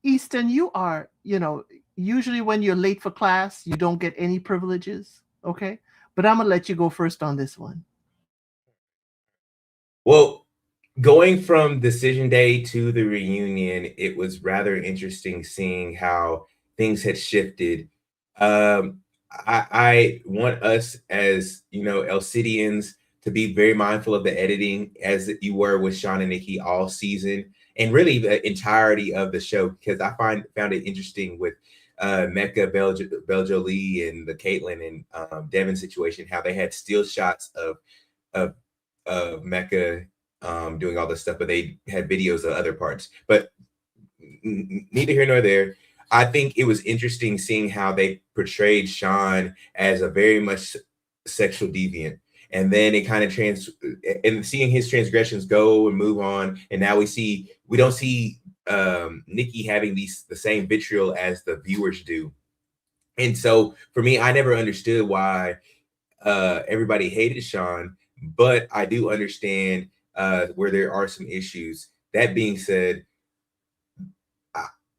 Easton, you are, usually when you're late for class, you don't get any privileges. Okay? But I'm going to let you go first on this one. Well, going from decision day to the reunion, it was rather interesting seeing how things had shifted. I want us as, Elcidians to be very mindful of the editing as you were with Sean and Nikki all season, and really the entirety of the show, because I found it interesting with Mecca, Beljolie, and the Caitlyn and Devin situation, how they had still shots of Mecca doing all this stuff, but they had videos of other parts. But neither here nor there. I think it was interesting seeing how they portrayed Sean as a very much sexual deviant. And then it kind of and seeing his transgressions go and move on. And now we don't see Nikki having the same vitriol as the viewers do. And so for me, I never understood why everybody hated Sean, but I do understand where there are some issues. That being said,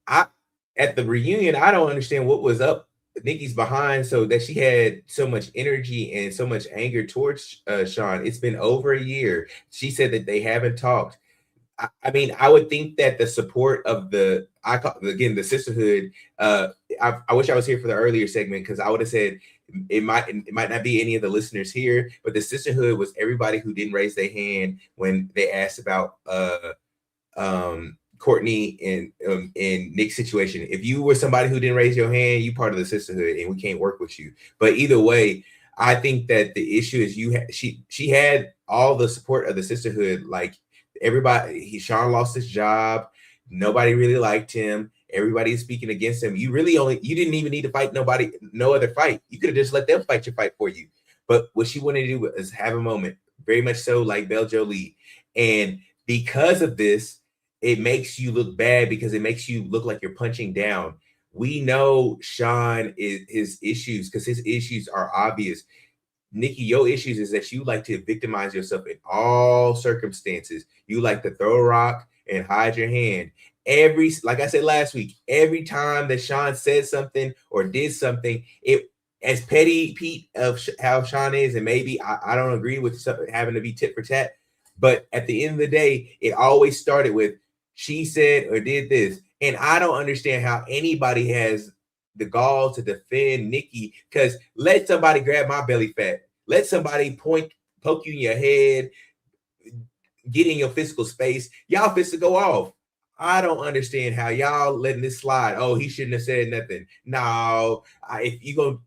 I at the reunion, I don't understand what was up Nikki's behind so that she had so much energy and so much anger towards Sean. It's been over a year. She said that they haven't talked. I mean, I would think that the support of the sisterhood. I wish I was here for the earlier segment, because I would have said it might not be any of the listeners here, but the sisterhood was everybody who didn't raise their hand when they asked about Courtney and Nick's situation. If you were somebody who didn't raise your hand, you part of the sisterhood, and we can't work with you. But either way, I think that the issue is she had all the support of the sisterhood. Like everybody, Sean lost his job. Nobody really liked him. Everybody's speaking against him. You didn't even need to fight no other fight. You could have just let them fight your fight for you. But what she wanted to do was have a moment, very much so like Belle Jolie. And because of this, it makes you look bad because it makes you look like you're punching down. We know Sean is his issues because his issues are obvious. Nikki, your issues is that you like to victimize yourself in all circumstances. You like to throw a rock and hide your hand. Like I said last week, every time that Sean said something or did something, it as petty Pete of how Sean is, and maybe I don't agree with having to be tit for tat, but at the end of the day, it always started with she said or did this. And I don't understand how anybody has the gall to defend Nikki, because let somebody grab my belly fat. Let somebody poke you in your head, get in your physical space. Y'all fist to go off. I don't understand how y'all letting this slide. Oh, he shouldn't have said nothing. No, if you go,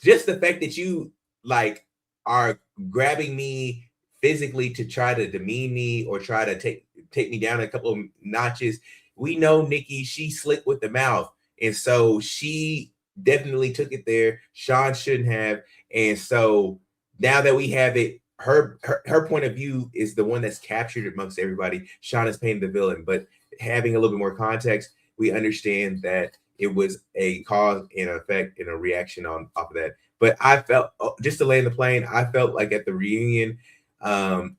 just the fact that you like are grabbing me physically to try to demean me or try to take me down a couple of notches. We know Nikki, she's slick with the mouth. And so she definitely took it there. Sean shouldn't have. And so now that we have it, her point of view is the one that's captured amongst everybody. Sean is playing the villain, but having a little bit more context, we understand that it was a cause and effect and a reaction off of that. But I felt, just to land the plane, I felt like at the reunion,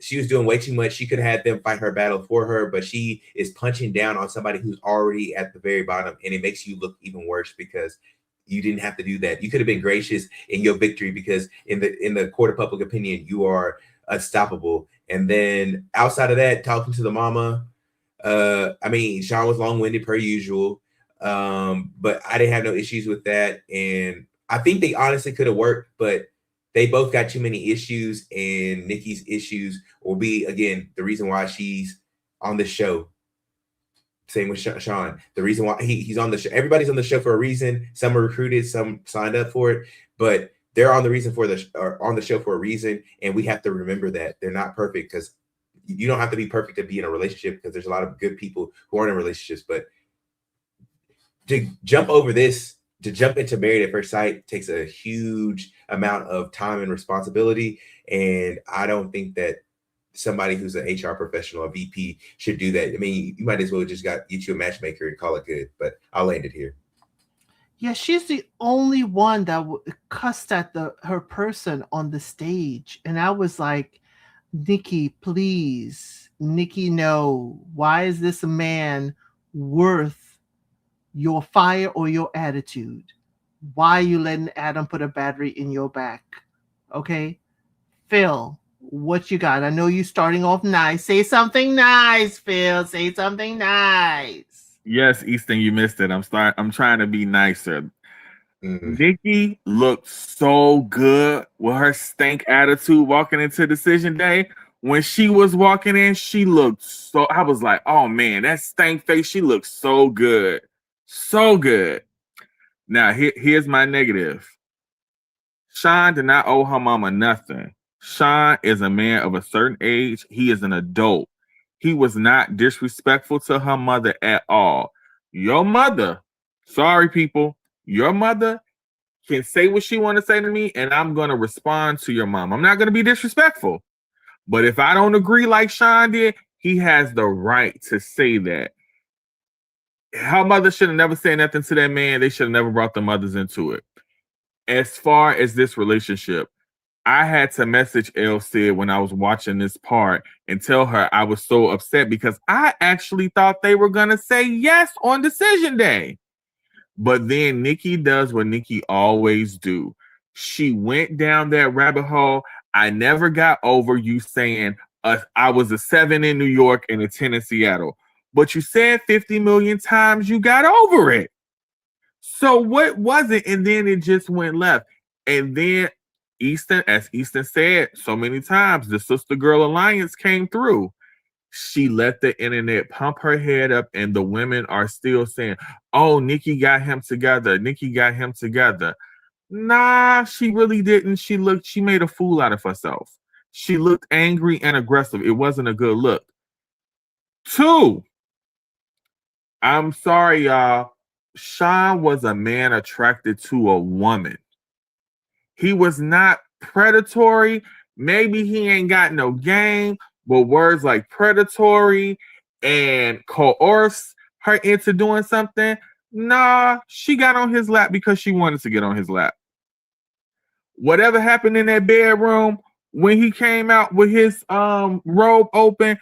she was doing way too much. She could have had them fight her battle for her, but she is punching down on somebody who's already at the very bottom, and it makes you look even worse because you didn't have to do that. You could have been gracious in your victory because in the court of public opinion, you are unstoppable. And then outside of that, talking to the mama, I mean, Sean was long-winded per usual, but I didn't have no issues with that. And I think they honestly could have worked, but they both got too many issues, and Nikki's issues will be, again, the reason why she's on the show. Same with Sean. The reason why he's on the show. Everybody's on the show for a reason. Some are recruited, some signed up for it, but they're on the show for a reason, and we have to remember that they're not perfect, because you don't have to be perfect to be in a relationship, because there's a lot of good people who aren't in relationships. But to jump over this, to jump into Married at First Sight takes a huge amount of time and responsibility. And I don't think that somebody who's an HR professional, a VP, should do that. I mean, you might as well just get you a matchmaker and call it good, but I'll land it here. Yeah, she's the only one that cussed at her person on the stage. And I was like, Nikki, please. Nikki, no. Why is this a man worth your fire or your attitude? Why are you letting Adam put a battery in your back? Okay? Phil, what you got? I know you're starting off nice. Say something nice, Phil. Say something nice. Yes, Easton, you missed it. I'm trying to be nicer. Mm-hmm. Nikki looked so good with her stank attitude walking into decision day. When she was walking in, she looked so, I was like, oh man, that stank face, she looked so good. So good. Now, here's my negative. Sean did not owe her mama nothing. Sean is a man of a certain age. He is an adult. He was not disrespectful to her mother at all. Your mother, sorry people, your mother can say what she want to say to me, and I'm going to respond to your mom. I'm not going to be disrespectful. But if I don't agree like Sean did, he has the right to say that. Her mother should have never said nothing to that man. They should have never brought the mothers into it. As far as this relationship, I had to message El Cid when I was watching this part and tell her I was so upset because I actually thought they were going to say yes on decision day. But then Nikki does what Nikki always do. She went down that rabbit hole. I never got over you saying I was a 7 in New York and a 10 in Seattle. But you said 50 million times you got over it. So what was it? And then it just went left. And then Easton, as Easton said so many times, the Sister Girl Alliance came through. She let the internet pump her head up, and the women are still saying, oh, Nikki got him together. Nikki got him together. Nah, she really didn't. She made a fool out of herself. She looked angry and aggressive. It wasn't a good look. 2, I'm sorry, y'all. Sean was a man attracted to a woman. He was not predatory. Maybe he ain't got no game, but words like predatory and coerce her into doing something. Nah, she got on his lap because she wanted to get on his lap. Whatever happened in that bedroom when he came out with his robe open,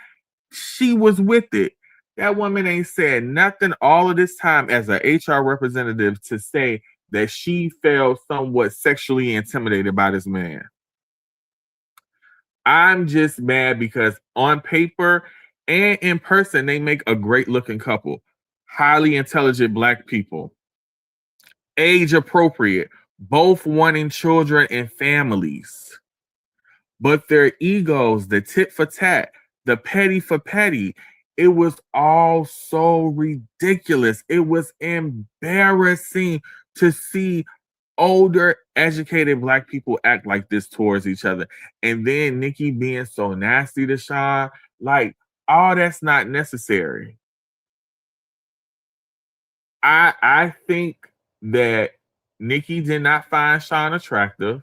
she was with it. That woman ain't said nothing all of this time as an HR representative to say that she felt somewhat sexually intimidated by this man. I'm just mad because on paper and in person, they make a great looking couple. Highly intelligent Black people. Age appropriate. Both wanting children and families. But their egos, the tit for tat, the petty for petty, it was all so ridiculous. It was embarrassing to see older, educated Black people act like this towards each other. And then Nikki being so nasty to Sean, like, all that's not necessary. I think that Nikki did not find Sean attractive.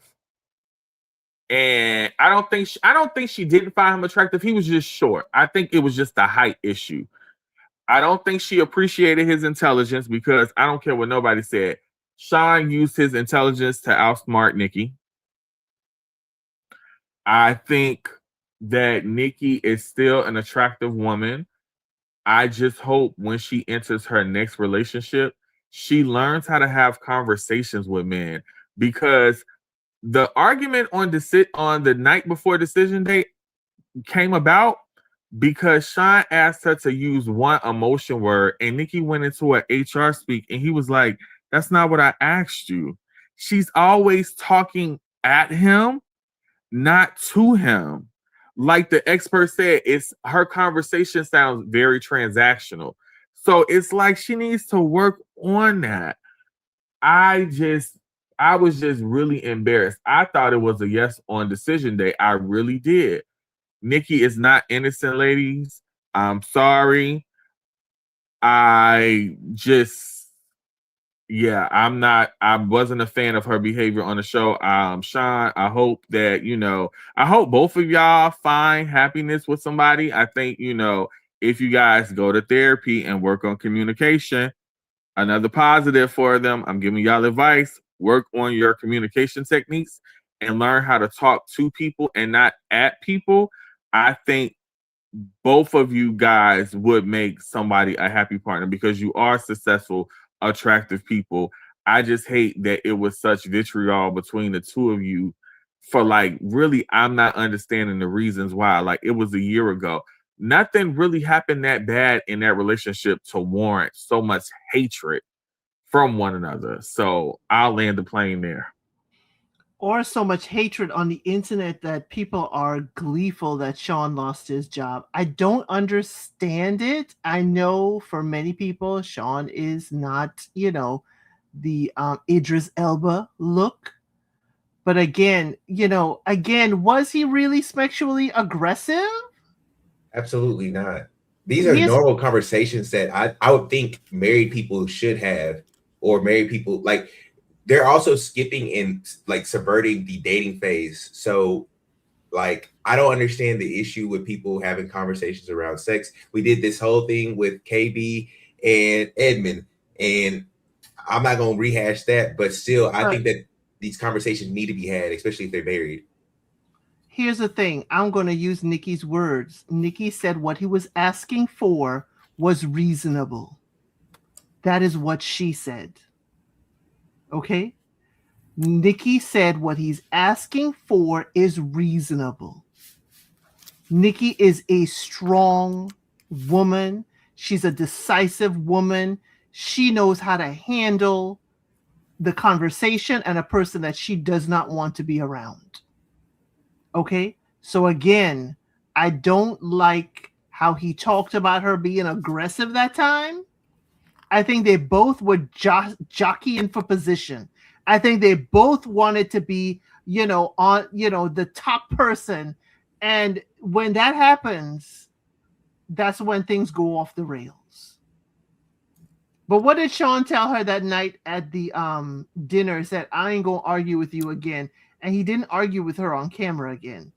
And I don't think she didn't find him attractive. He was just short. I think it was just a height issue. I don't think she appreciated his intelligence because I don't care what nobody said. Sean used his intelligence to outsmart Nikki. I think that Nikki is still an attractive woman. I just hope when she enters her next relationship, she learns how to have conversations with men, because the argument on the night before decision day came about because Sean asked her to use one emotion word, and Nikki went into an HR speak, and he was like, that's not what I asked you. She's always talking at him, not to him. Like the expert said, it's her conversation sounds very transactional. So it's like she needs to work on that. I was just really embarrassed. I thought it was a yes on decision day. I really did. Nikki is not innocent, ladies. I'm sorry. I wasn't a fan of her behavior on the show. Sean, I hope that, I hope both of y'all find happiness with somebody. I think, if you guys go to therapy and work on communication, another positive for them, I'm giving y'all advice. Work on your communication techniques and learn how to talk to people and not at people. I think both of you guys would make somebody a happy partner because you are successful, attractive people. I just hate that it was such vitriol between the two of you for really, I'm not understanding the reasons why. It was a year ago. Nothing really happened that bad in that relationship to warrant so much hatred from one another. So I'll land the plane there. Or so much hatred on the internet that people are gleeful that Sean lost his job. I don't understand it. I know for many people, Sean is not, the Idris Elba look. But again, was he really sexually aggressive? Absolutely not. These are normal conversations that I would think married people should have, or married people they're also skipping and subverting the dating phase. So I don't understand the issue with people having conversations around sex. We did this whole thing with KB and Edmund, and I'm not going to rehash that, but still, I think that these conversations need to be had, especially if they're married. Here's the thing. I'm going to use Nikki's words. Nikki said what he was asking for was reasonable. That is what she said. Okay? Nikki said what he's asking for is reasonable. Nikki is a strong woman. She's a decisive woman. She knows how to handle the conversation and a person that she does not want to be around. Okay? So again, I don't like how he talked about her being aggressive that time. I think they both were jockeying for position. I think they both wanted to be, on, the top person. And when that happens, that's when things go off the rails. But what did Sean tell her that night at the dinner? Said, I ain't gonna argue with you again. And he didn't argue with her on camera again.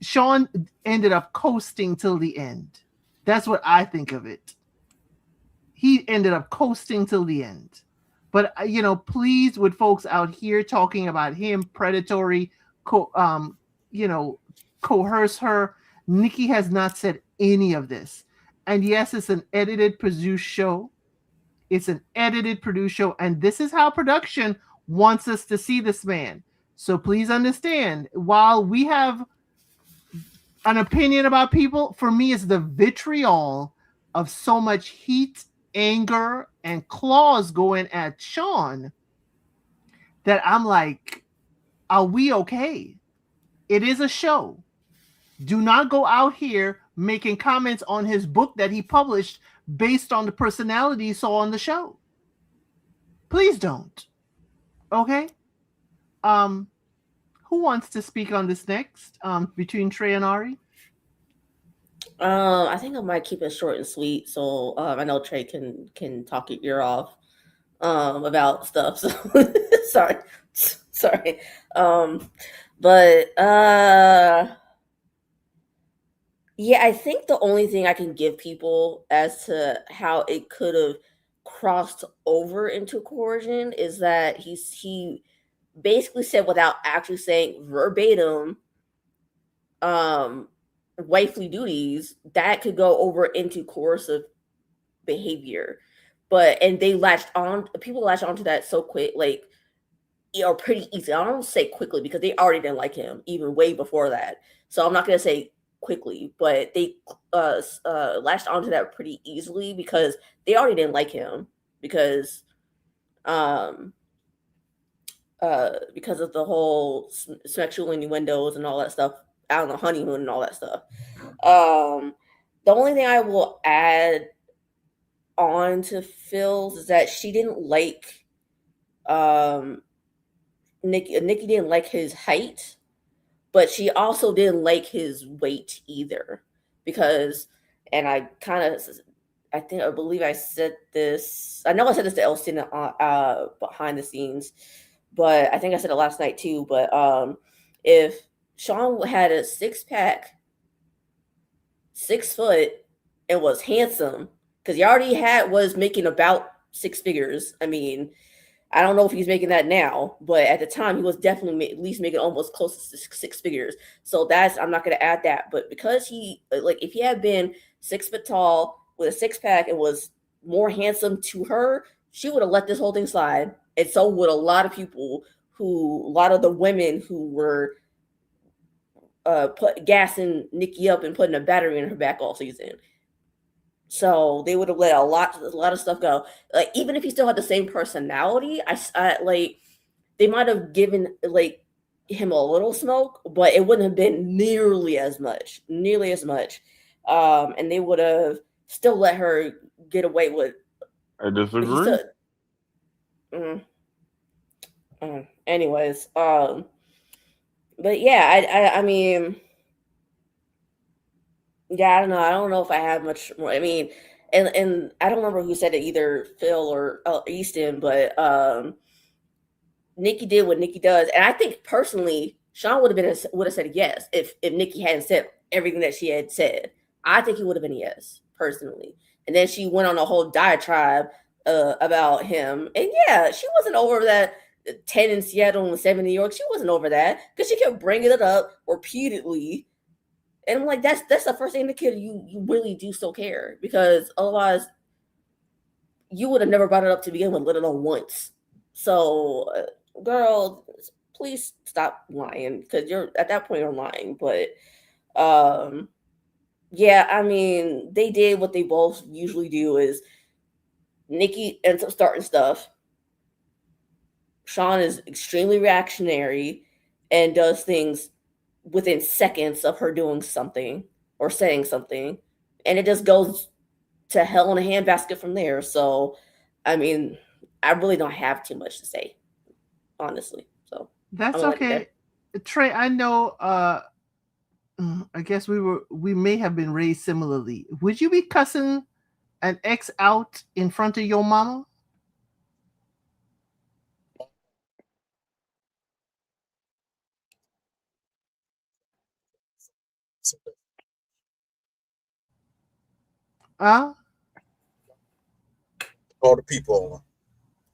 Sean ended up coasting till the end. That's what I think of it. He ended up coasting till the end. But, please, with folks out here talking about him, predatory, coerce her, Nikki has not said any of this. And yes, it's an edited, produced show. It's an edited, produced show. And this is how production wants us to see this man. So please understand, while we have an opinion about people, for me, it's the vitriol of so much heat, anger, and claws going at Sean that I'm like, are we okay? It is a show. Do not go out here making comments on his book that he published based on the personality you saw on the show. Please don't. Okay? Who wants to speak on this next? Between Trey and Ari? I think I might keep it short and sweet, so I know Trey can talk your ear off about stuff. So sorry. But yeah, I think the only thing I can give people as to how it could have crossed over into coercion is that he basically said, without actually saying verbatim, wifely duties, that could go over into coercive behavior. And they people latched onto that so quick, like, or pretty easy. I don't say quickly because they already didn't like him even way before that. So I'm not going to say quickly, but they latched onto that pretty easily because they already didn't like him because of the whole sexual innuendos and all that stuff out on the honeymoon and all that stuff. The only thing I will add on to Phil's is that she didn't like Nikki didn't like his height, but she also didn't like his weight either because, and I believe I said this, I know I said this to Elston behind the scenes, but I think I said it last night too, but if Sean had a 6-pack, 6 foot, and was handsome, because he already was making about 6 figures. I mean, I don't know if he's making that now, but at the time he was definitely at least making almost close to 6 figures. So I'm not going to add that. But because if he had been 6 foot tall with a 6-pack and was more handsome to her, she would have let this whole thing slide. And so would a lot of the women who were gassing Nikki up and putting a battery in her back all season. So they would have let a lot of stuff go. Like, even if he still had the same personality, they might have given him a little smoke, but it wouldn't have been nearly as much. And they would have still let her get away with. I disagree. Anyways, but yeah, I mean, yeah, I don't know. I don't know if I have much more. I mean, and I don't remember who said it, either Phil or Easton, but Nikki did what Nikki does, and I think personally, Sean would have said yes if Nikki hadn't said everything that she had said. I think he would have been yes personally, and then she went on a whole diatribe about him, and yeah, she wasn't over that 10 in Seattle and 7 in New York. She wasn't over that because she kept bringing it up repeatedly. And I'm like, that's the first indicator you really do still care, because otherwise you would have never brought it up to begin with, let alone once. So, girl, please stop lying, because at that point you're lying. But yeah, I mean, they did what they both usually do: is Nikki ends up starting stuff. Sean is extremely reactionary and does things within seconds of her doing something or saying something. and it just goes to hell in a handbasket from there. So, I mean, I really don't have too much to say, honestly. So That's I'm gonna let you okay. Trey, I know I guess we may have been raised similarly. Would you be cussing an ex out in front of your mama? So Huh? all the people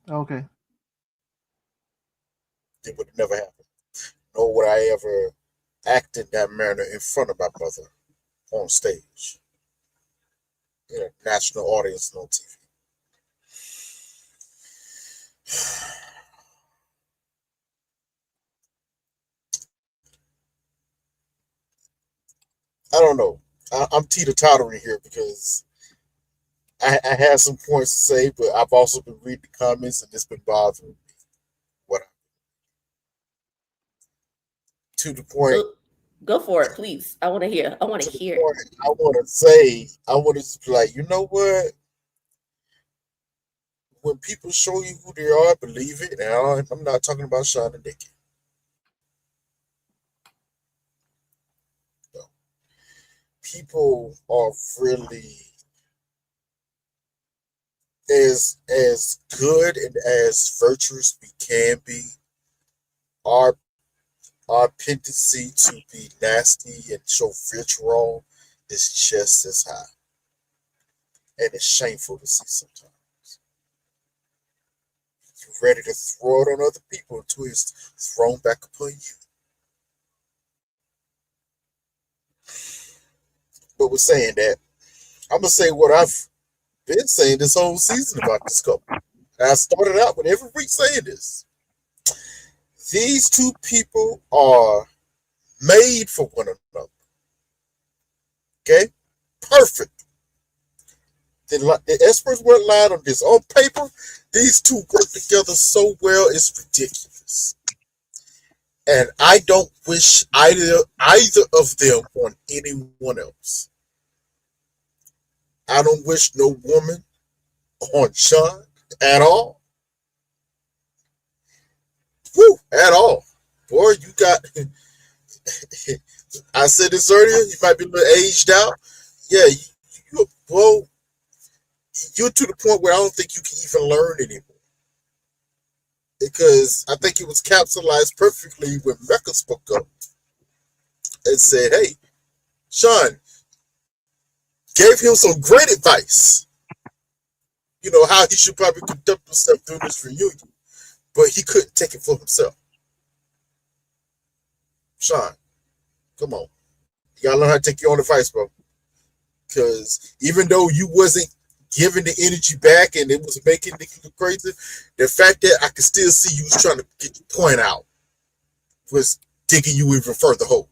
on, Okay. it would never happen. Nor would I ever act in that manner in front of my mother on stage in a national audience and on TV. I don't know. I'm teeter-tottering here because I had some points to say, but I've also been reading the comments and it's been bothering me. What to the point go for it, please. I want to hear. I want to to the hear. point I want to say, I want to be like, you know what? When people show you who they are, believe it. And I'm not talking about Sean and Nikki. No. People are really as good and as virtuous we can be. Our tendency to be nasty and show vitriol is just as high, and it's shameful to see sometimes. You're ready to throw it on other people until it's thrown back upon you. But with saying that, I'm gonna say what I've been saying this whole season about this couple. And I started out with every week saying this. These two people are made for one another. Okay? Perfect. The experts weren't lying on this. On paper, these two work together so well, it's ridiculous. And I don't wish either of them on anyone else. I don't wish no woman on Sean at all. Woo, at all. Boy, you got I said this earlier, you might be a little aged out. Yeah, well, you're to the point where I don't think you can even learn anymore. Because I think it was capitalized perfectly when Mecca spoke up and said, hey, Sean, gave him some great advice. You know, how he should probably conduct himself through this reunion. But he couldn't take it for himself. Sean, come on. You gotta learn how to take your own advice, bro. Because even though you wasn't giving the energy back and it was making Nikki look crazy, the fact that I could still see you was trying to get your point out was digging you even further hole.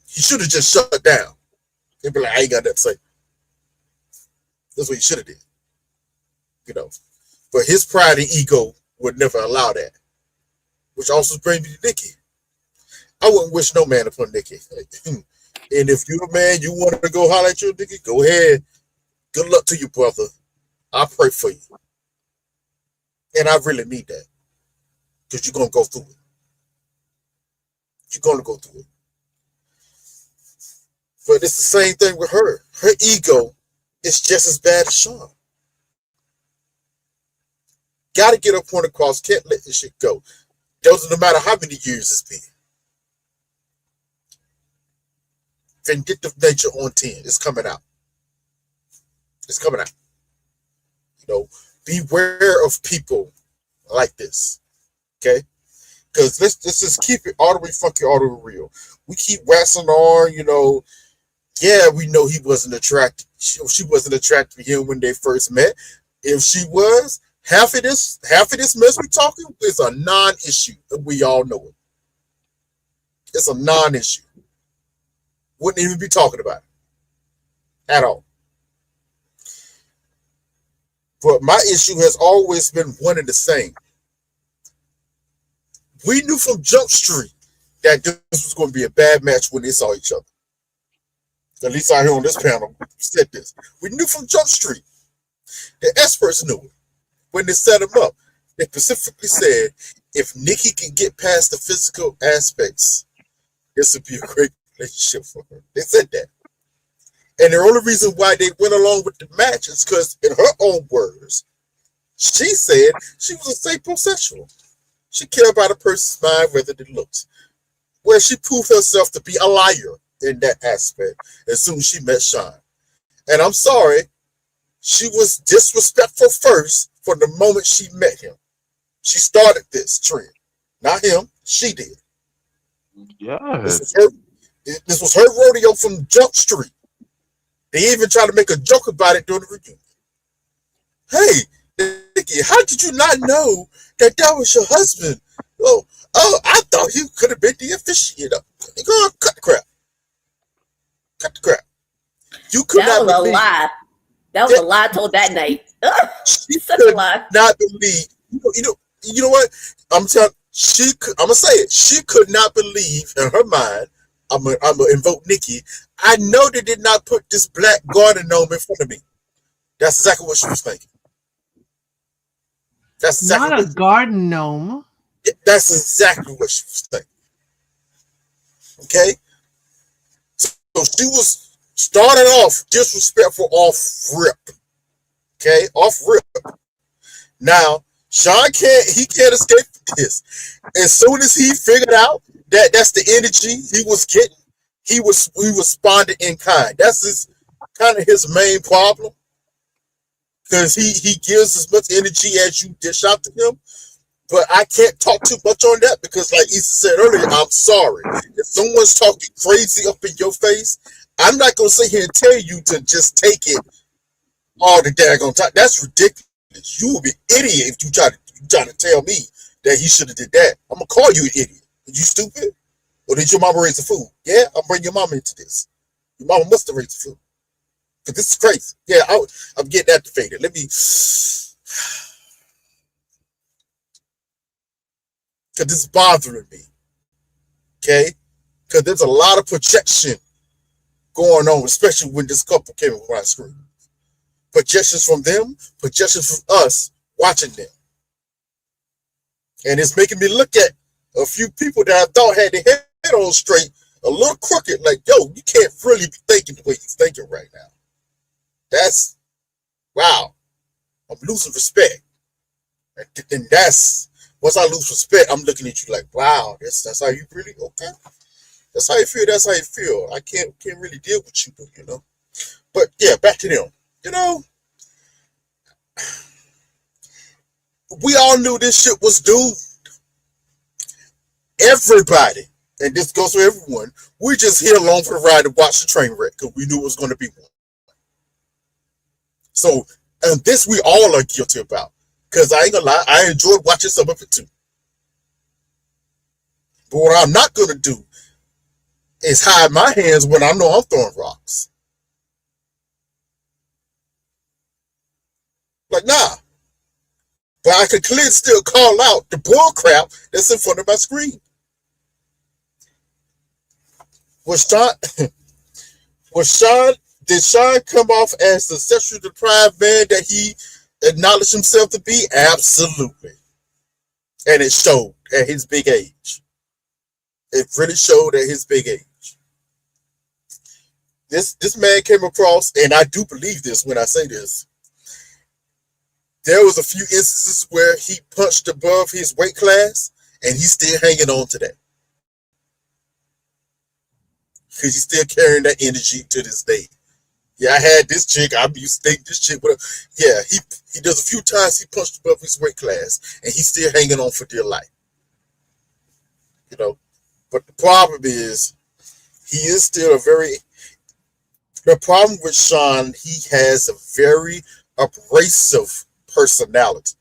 He should have just shut down and be like, I ain't got nothing to say. That's what he should have did. You know. But his pride and ego would never allow that. Which also brings me to Nikki. I wouldn't wish no man upon Nikki. And if you're a man, you want to go holler at your Nikki, go ahead. Good luck to you, brother. I pray for you. And I really need that. Because you're going to go through it. You're going to go through it. But it's the same thing with her. Her ego is just as bad as Sean. Got to get her point across. Can't let this shit go. Doesn't matter how many years it's been. Vindictive nature on 10. It's coming out. It's coming out. You know, beware of people like this. Okay? Because let's just keep it all the way funky, all the way real. We keep waxing on, you know. Yeah, we know he wasn't attracted. She wasn't attracted to him when they first met. If she was, half of this mess we talking is a non-issue. We all know it. It's a non-issue. Wouldn't even be talking about it at all. But my issue has always been one and the same. We knew from Jump Street that this was going to be a bad match when they saw each other. at least out here on this panel, said this. We knew from Jump Street. The experts knew it. When they set him up, they specifically said, if Nikki can get past the physical aspects, this would be a great relationship for her. They said that. And the only reason why they went along with the match is because, in her own words, she said she was a sapiosexual. She cared about a person's mind rather than looks. Where she proved herself to be a liar in that aspect as soon as she met Sean. And I'm sorry, she was disrespectful first from the moment she met him. She started this trend. Not him, she did. Yes. This was her rodeo from Jump Street. They even tried to make a joke about it during the reunion. Hey, Nikki, how did you not know that was your husband? Oh, I thought you could have been the officiator. Girl, cut the crap. Cut the crap. You could That not was a believe. lie. That was a lie told that night. She Such a could lie. not believe. You know what? I'm telling. I'm gonna say it. She could not believe in her mind. I'm gonna invoke Nikki. I know they did not put this black garden gnome in front of me. That's exactly what she was thinking. That's exactly Not a garden gnome. That's exactly what she was thinking. Okay? So she was starting off disrespectful off rip. Okay? Off rip. Now, Sean can't escape this. As soon as he figured out that that's the energy he was getting, he responded in kind. That's kind of his main problem. Because he gives as much energy as you dish out to him. But I can't talk too much on that because, like Issa said earlier, I'm sorry. If someone's talking crazy up in your face, I'm not going to sit here and tell you to just take it all the daggone time. That's ridiculous. You will be an idiot if you try to tell me that he should have did that. I'm going to call you an idiot. Are you stupid? Or did your mama raise a fool? Yeah, I'm bringing your mama into this. Your mama must have raised a fool. Because this is crazy. Yeah, I'm getting activated. Let me... Because this is bothering me. Okay? Because there's a lot of projection going on, especially when this couple came on my screen. Projections from them, projections from us watching them. And it's making me look at a few people that I thought had their head on straight, a little crooked, like, yo, you can't really be thinking the way you're thinking right now. That's, wow. I'm losing respect. And that's, once I lose respect, I'm looking at you like, wow, that's how you really, okay. That's how you feel, that's how you feel. I can't really deal with you, you know. But yeah, back to them. You know, we all knew this shit was doomed. Everybody, and this goes for everyone, we're just here along for the ride to watch the train wreck because we knew it was going to be one. So, and this we all are guilty about. Because I ain't gonna lie, I enjoyed watching some of it too. But what I'm not gonna do is hide my hands when I know I'm throwing rocks. Like, nah. But I can clearly still call out the bull crap that's in front of my screen. Did Sean come off as the sexually deprived man that he acknowledged himself to be? Absolutely. And it showed at his big age. It really showed at his big age. This man came across, and I do believe this when I say this, there was a few instances where he punched above his weight class, and he's still hanging on to that. Because he's still carrying that energy to this day. Yeah, I had this chick. I used to think this chick. Whatever. Yeah, he does a few times he punched above his weight class, and he's still hanging on for dear life. You know, but the problem is, he is still the problem with Sean, he has a very abrasive personality.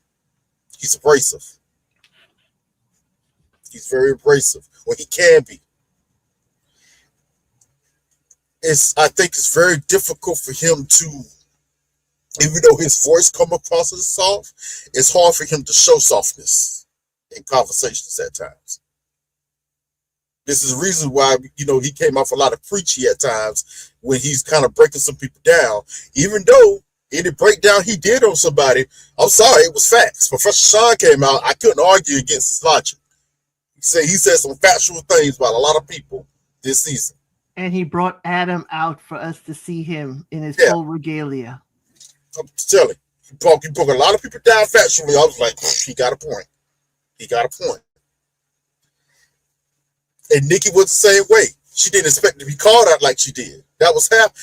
He's abrasive. He's very abrasive. Well, he can be. I think it's very difficult for him to, even though his voice come across as soft, it's hard for him to show softness in conversations at times. This is the reason why, he came off a lot of preachy at times when he's kind of breaking some people down. Even though any breakdown he did on somebody, I'm sorry, it was facts. Professor Sean came out, I couldn't argue against his logic. He said some factual things about a lot of people this season. And he brought Adam out for us to see him in his full regalia. I'm telling you, he broke a lot of people down factually. I was like, he got a point. He got a point. And Nikki was the same way. She didn't expect to be called out like she did. That was half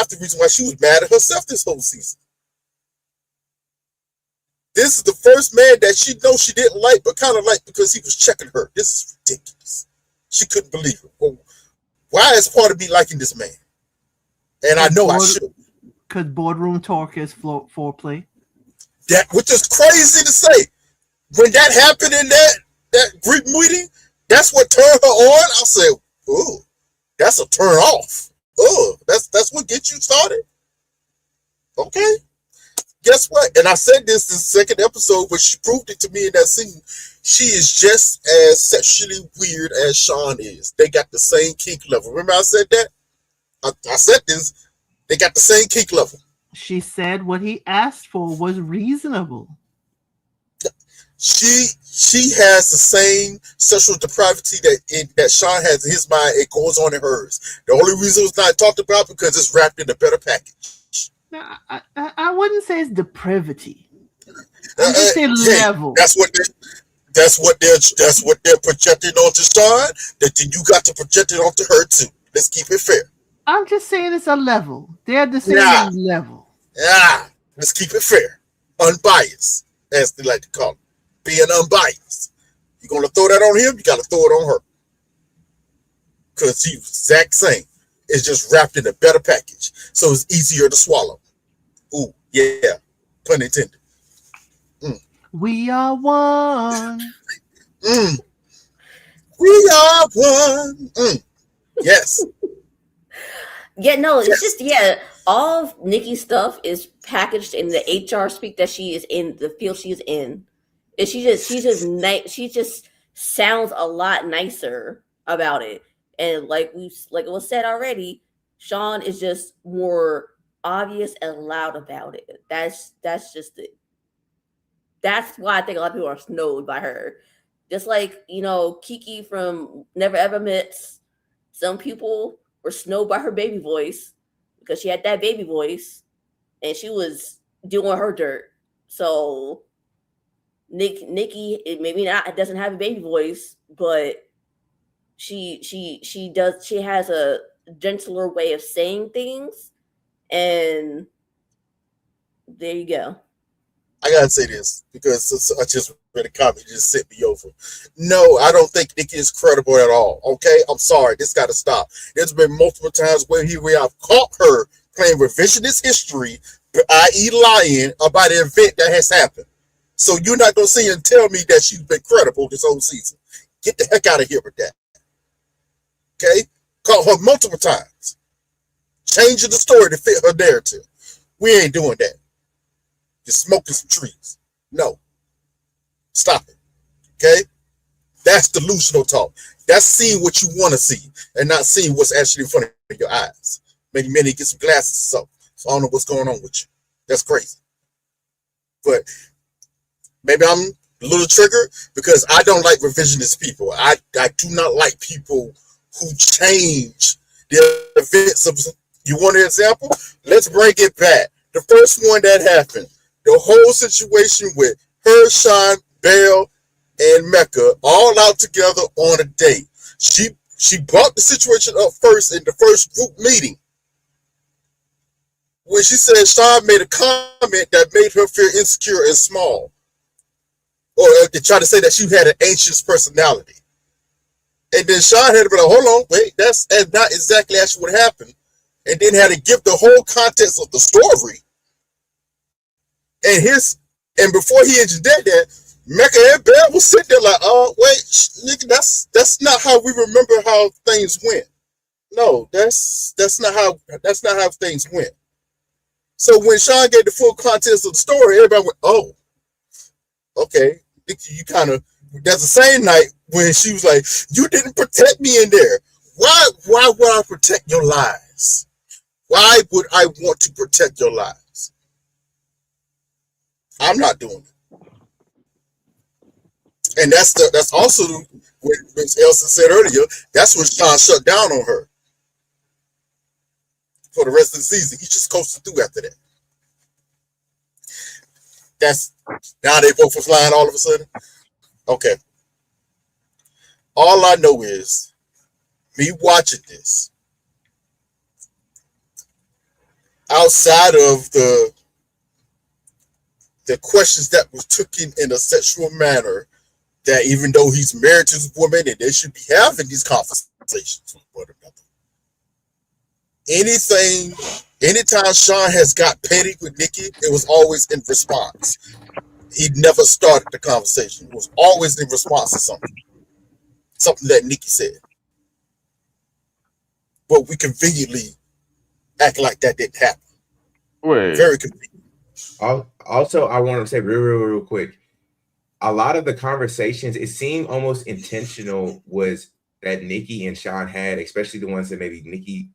the reason why she was mad at herself this whole season. This is the first man that she knows she didn't like, but kind of liked because he was checking her. This is ridiculous. She couldn't believe it. Well, why is part of me liking this man? And I know I should. Because boardroom talk is foreplay. That, which is crazy to say. When that happened in that group meeting, that's what turned her on. I said, "Ooh, that's a turn off. Oh, that's what gets you started." Okay. Guess what? And I said this in the second episode, but she proved it to me in that scene. She is just as sexually weird as Sean is. They got the same kink level. Remember I said that? I said this. They got the same kink level. She said what he asked for was reasonable. She has the same sexual depravity that Sean has in his mind. It goes on in hers. The only reason it's not talked about because it's wrapped in a better package. Now, I wouldn't say it's depravity. I just say level. That's what they're projecting onto Sean. That then you got to project it onto her too. Let's keep it fair. I'm just saying it's a level. They're the same level. Yeah, let's keep it fair, unbiased, as they like to call it. Being unbiased. You're gonna throw that on him, you gotta throw it on her. Because he's exact same. It's just wrapped in a better package. So it's easier to swallow. Ooh, yeah. Pun intended. We are one. We are one. Yes. Yeah, no, it's just all of Nikki's stuff is packaged in the HR speak that she is in, the field she's in. And she just sounds a lot nicer about it. And like it was said already, Sean is just more obvious and loud about it. That's just it. That's why I think a lot of people are snowed by her. Just like, Kiki from Never Ever Mits, some people were snowed by her baby voice because she had that baby voice and she was doing her dirt. So Nikki, it doesn't have a baby voice, but she has a gentler way of saying things, and there you go. I gotta say this because I just read a comment, just sent me over. No, I don't think Nikki is credible at all. Okay, I'm sorry, this got to stop. There's been multiple times where I've caught her playing revisionist history, i.e., lying about an event that has happened. So you're not gonna sit and tell me that she's been credible this whole season. Get the heck out of here with that. Okay, caught her multiple times, changing the story to fit her narrative. We ain't doing that. Just smoking some trees. No. Stop it. Okay? That's delusional talk. That's seeing what you want to see and not seeing what's actually in front of your eyes. Maybe get some glasses or something. So I don't know what's going on with you. That's crazy. But maybe I'm a little triggered because I don't like revisionist people. I do not like people who change the events of. You want an example? Let's bring it back. The first one that happened. The whole situation with her, Sean, Belle, and Mecca all out together on a date. She brought the situation up first in the first group meeting when she said Sean made a comment that made her feel insecure and small. Or they tried to say that she had an anxious personality. And then Sean had to be like, hold on, wait, that's not exactly actually what happened. And then had to give the whole context of the story. And before he did that, Mecca and Belle was sitting there like, oh wait, nigga, that's not how we remember how things went. No, that's not how things went. So when Sean gave the full context of the story, everybody went, oh, okay, you kind of that's the same night when she was like, "You didn't protect me in there. Why would I protect your lives? Why would I want to protect your lives? I'm not doing it." And that's also what Ms. Elsa said earlier. That's when Sean shut down on her for the rest of the season. He just coasted through after that. That's now they both were flying all of a sudden. Okay. All I know is me watching this. Outside of the questions that was taken in a sexual manner, that even though he's married to this woman and they should be having these conversations with one another. Anytime Sean has got petty with Nikki, it was always in response. He never started the conversation. It was always in response to something that Nikki said. But we conveniently act like that didn't happen. Wait. Very convenient. Also, I want to say real quick. A lot of the conversations, it seemed almost intentional, was that Nikki and Sean had, especially the ones that maybe Nikki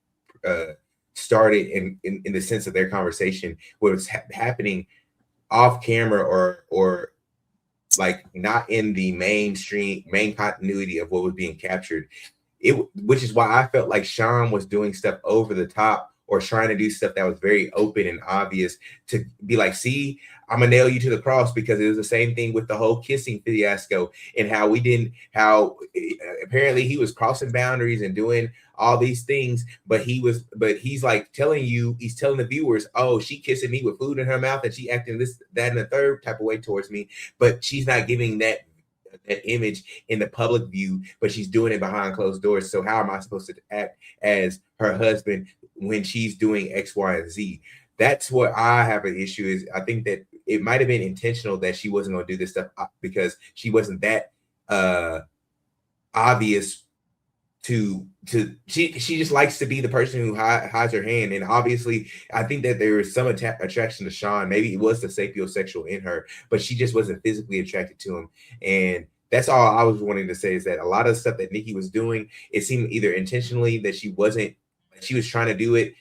started in the sense of their conversation, what was happening off camera or like not in the main continuity of what was being captured. Which is why I felt like Sean was doing stuff over the top or trying to do stuff that was very open and obvious to be like, see, I'm gonna nail you to the cross, because it was the same thing with the whole kissing fiasco and how apparently he was crossing boundaries and doing all these things, but he's like he's telling the viewers, oh, she kissing me with food in her mouth and she acting this, that, and the third type of way towards me, but she's not giving that image in the public view, but she's doing it behind closed doors. So how am I supposed to act as her husband when she's doing X, Y, and Z? That's what I have an issue is. I think that it might have been intentional that she wasn't going to do this stuff because she wasn't that obvious to she just likes to be the person who hides her hand. And obviously I think that there is some attraction to Sean. Maybe it was the sapiosexual in her, but she just wasn't physically attracted to him. And that's all I was wanting to say, is that a lot of the stuff that Nikki was doing, it seemed either intentionally that she was trying to do it,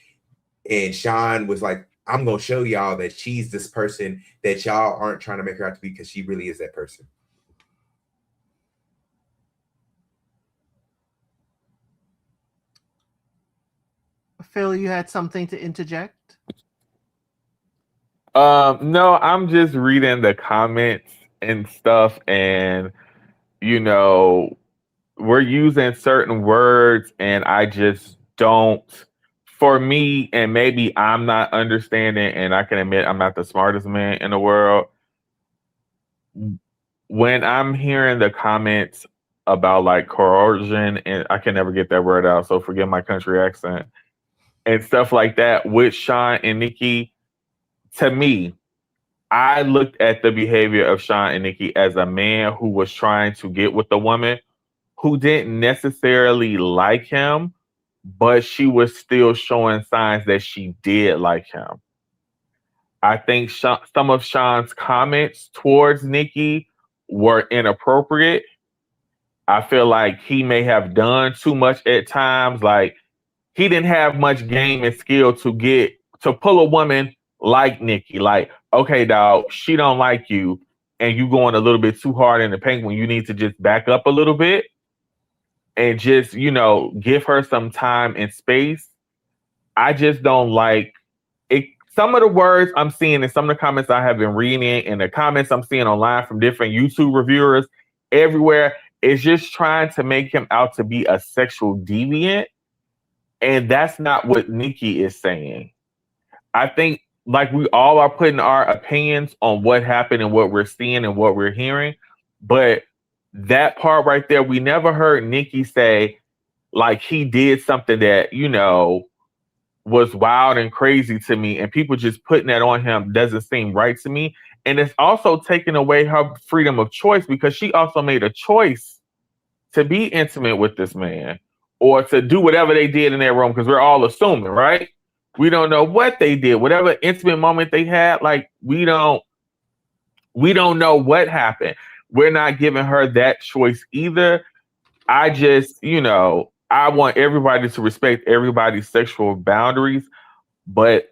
and Sean was like, I'm gonna show y'all that she's this person that y'all aren't trying to make her out to be, because she really is that person. Phil, you had something to interject? No, I'm just reading the comments and stuff, and we're using certain words, and I just don't. For me, and maybe I'm not understanding, and I can admit I'm not the smartest man in the world. When I'm hearing the comments about like coercion, and I can never get that word out, so forgive my country accent, and stuff like that with Sean and Nikki, to me, I looked at the behavior of Sean and Nikki as a man who was trying to get with a woman who didn't necessarily like him, but she was still showing signs that she did like him. I think some of Sean's comments towards Nikki were inappropriate. I feel like he may have done too much at times. Like, he didn't have much game and skill to pull a woman like Nikki. Like, okay, dog, she don't like you, and you going a little bit too hard in the paint when you need to just back up a little bit and just, give her some time and space. I just don't like it. Some of the words I'm seeing and some of the comments I have been reading and the comments I'm seeing online from different YouTube reviewers everywhere is just trying to make him out to be a sexual deviant. And that's not what Nikki is saying. I think like we all are putting our opinions on what happened and what we're seeing and what we're hearing. But that part right there, we never heard Nikki say like he did something that, was wild and crazy to me, and people just putting that on him doesn't seem right to me. And it's also taking away her freedom of choice, because she also made a choice to be intimate with this man or to do whatever they did in their room, because we're all assuming, right? We don't know what they did, whatever intimate moment they had. Like, we don't know what happened. we're not giving her that choice either. I just, I want everybody to respect everybody's sexual boundaries. But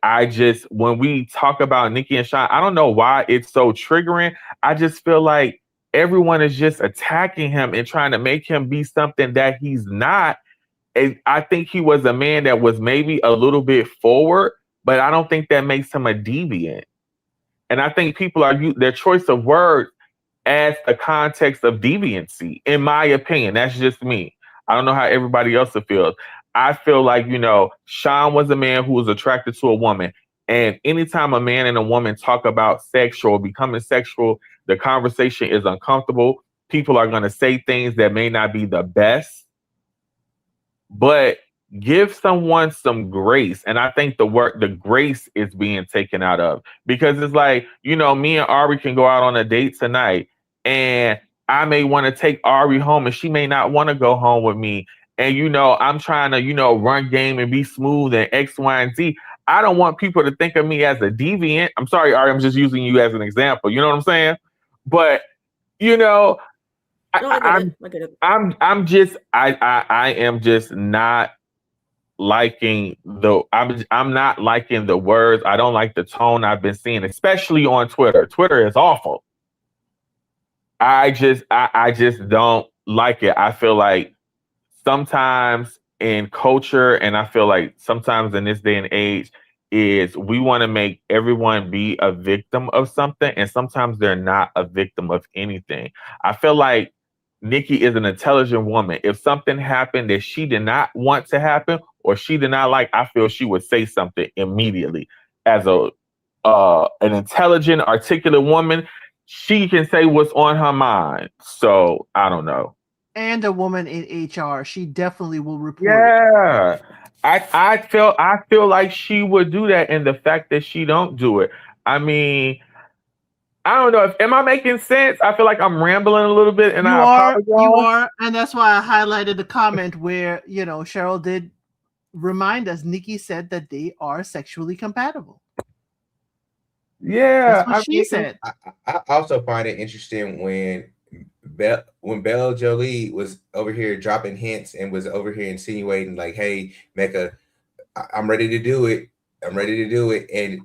when we talk about Nicki and Sean, I don't know why it's so triggering. I just feel like everyone is just attacking him and trying to make him be something that he's not. And I think he was a man that was maybe a little bit forward, but I don't think that makes him a deviant. And I think people their choice of words adds a context of deviancy, in my opinion. That's just me. I don't know how everybody else feels. I feel like, Sean was a man who was attracted to a woman. And anytime a man and a woman talk about sex or becoming sexual, the conversation is uncomfortable. People are going to say things that may not be the best. But give someone some grace. And I think the grace is being taken out of. Because it's like, me and Ari can go out on a date tonight. And I may want to take Ari home and she may not want to go home with me. And, I'm trying to, run game and be smooth and X, Y, and Z. I don't want people to think of me as a deviant. I'm sorry, Ari, I'm just using you as an example. You know what I'm saying? But, I am just not liking I'm not liking the words. I don't like the tone I've been seeing, especially on Twitter. Twitter is awful. I just don't like it. I feel like sometimes in culture, and I feel like sometimes in this day and age, is we want to make everyone be a victim of something, and sometimes they're not a victim of anything. I feel like Nicki is an intelligent woman. If something happened that she did not want to happen or she did not like, I feel she would say something immediately. As an intelligent, articulate woman, she can say what's on her mind. So I don't know. And a woman in HR, she definitely will report. Yeah, I feel like she would do that, and the fact that she don't do it. I mean, I don't know. Am I making sense? I feel like I'm rambling a little bit, and You I apologize. are, and that's why I highlighted the comment where Cheryl did remind us. Nicki said that they are sexually compatible. Yeah, that's what she said. I also find it interesting when Belle Jolie was over here dropping hints and was over here insinuating like, "Hey, Mecca, I'm ready to do it. I'm ready to do it," and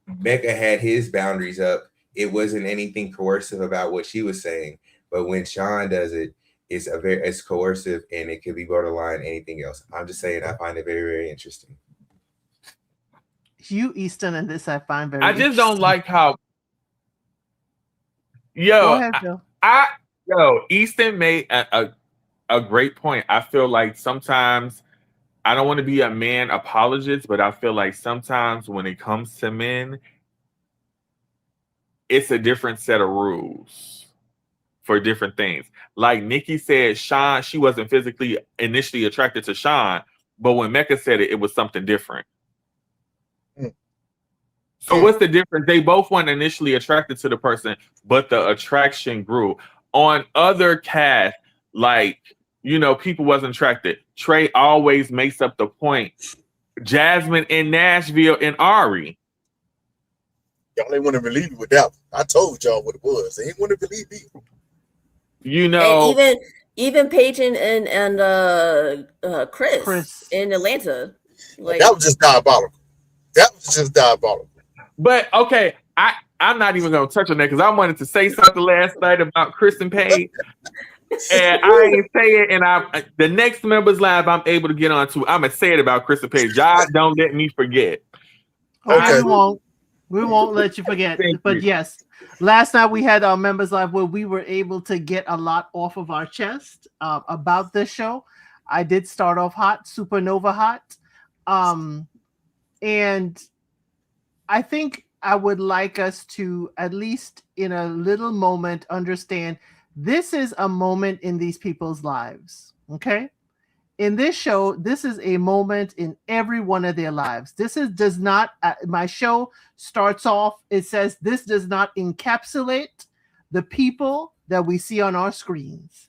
Mecca had his boundaries up. It wasn't anything coercive about what she was saying, but when Sean does it, it's coercive and it could be borderline anything else. I'm just saying, I find it very, very interesting. You, Easton, and this I find very. I just don't like how. Go ahead, Joe. Easton made a great point. I feel like sometimes I don't want to be a man apologist, but I feel like sometimes when it comes to men, it's a different set of rules for different things. Like Nicki said, Sean, she wasn't physically initially attracted to Sean, but when Mecca said it, it was something different. So what's the difference? They both weren't initially attracted to the person, but the attraction grew. On other casts, like, people wasn't attracted. Trey always makes up the point. Jasmine in Nashville and Ari. Y'all ain't want to believe me with that one. I told y'all what it was. They ain't want to believe me. And even Paige and Chris in Atlanta. Like, that was just diabolical. But okay, I'm not even gonna touch on that because I wanted to say something last night about Chris and Paige. And I ain't say it, and the next members live I'm able to get on to, I'm gonna say it about Chris and Paige. Y'all don't let me forget. Okay. We won't let you forget. But yes, last night we had our members live where we were able to get a lot off of our chest about this show. I did start off hot, supernova hot. And I think I would like us to, at least in a little moment, understand this is a moment in these people's lives. Okay. In this show, this is a moment in every one of their lives. My show starts off, it says this does not encapsulate the people that we see on our screens.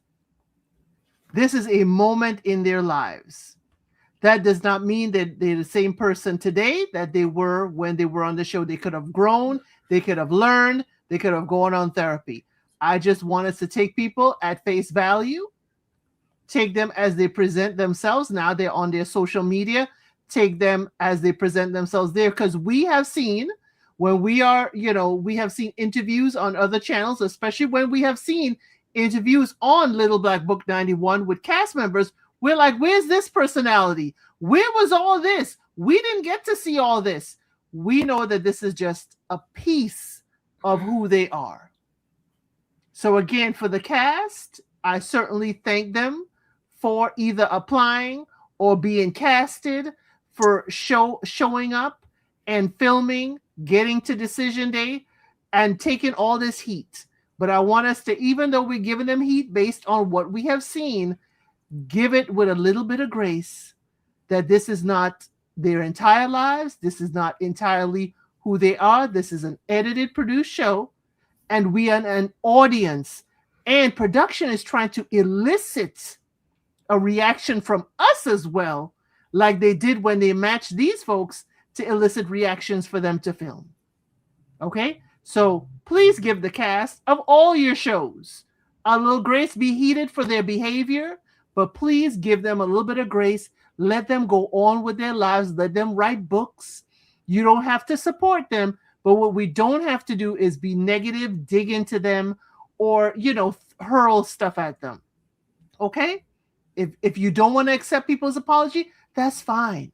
This is a moment in their lives. That does not mean that they're the same person today that they were when they were on the show. They could have grown, they could have learned, they could have gone on therapy. I just want us to take people at face value, take them as they present themselves. Now they're on their social media. Take them as they present themselves there, because we have seen when we are, we have seen interviews on other channels, especially when we have seen interviews on Little Black Book 91 with cast members. We're like, where's this personality? Where was all this? We didn't get to see all this. We know that this is just a piece of who they are. So again, for the cast, I certainly thank them for either applying or being casted, for showing up and filming, getting to decision day, and taking all this heat. But I want us to, even though we're giving them heat based on what we have seen, give it with a little bit of grace, that this is not their entire lives. This is not entirely who they are. This is an edited, produced show, and we are an audience. And production is trying to elicit a reaction from us as well, like they did when they matched these folks to elicit reactions for them to film. Okay? So please give the cast of all your shows a little grace. Be heated for their behavior, but please give them a little bit of grace. Let them go on with their lives. Let them write books. You don't have to support them, but what we don't have to do is be negative, dig into them, or, hurl stuff at them. Okay? If you don't want to accept people's apology, that's fine.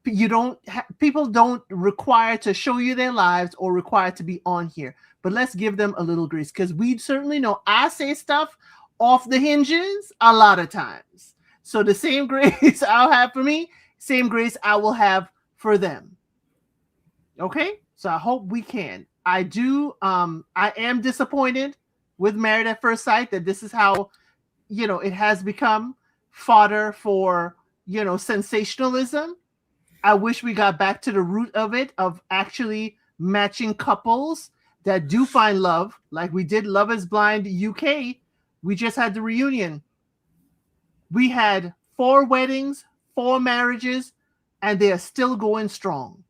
People don't require to show you their lives or require to be on here, but let's give them a little grace, because we certainly know I say stuff off the hinges a lot of times. So the same grace I'll have for me, same grace I will have for them. Okay? So I hope we can. I am disappointed with Married at First Sight that this is how, it has become fodder for, sensationalism. I wish we got back to the root of it, of actually matching couples that do find love, like we did Love is Blind UK. We just had the reunion. We had 4 weddings, 4 marriages, and they are still going strong.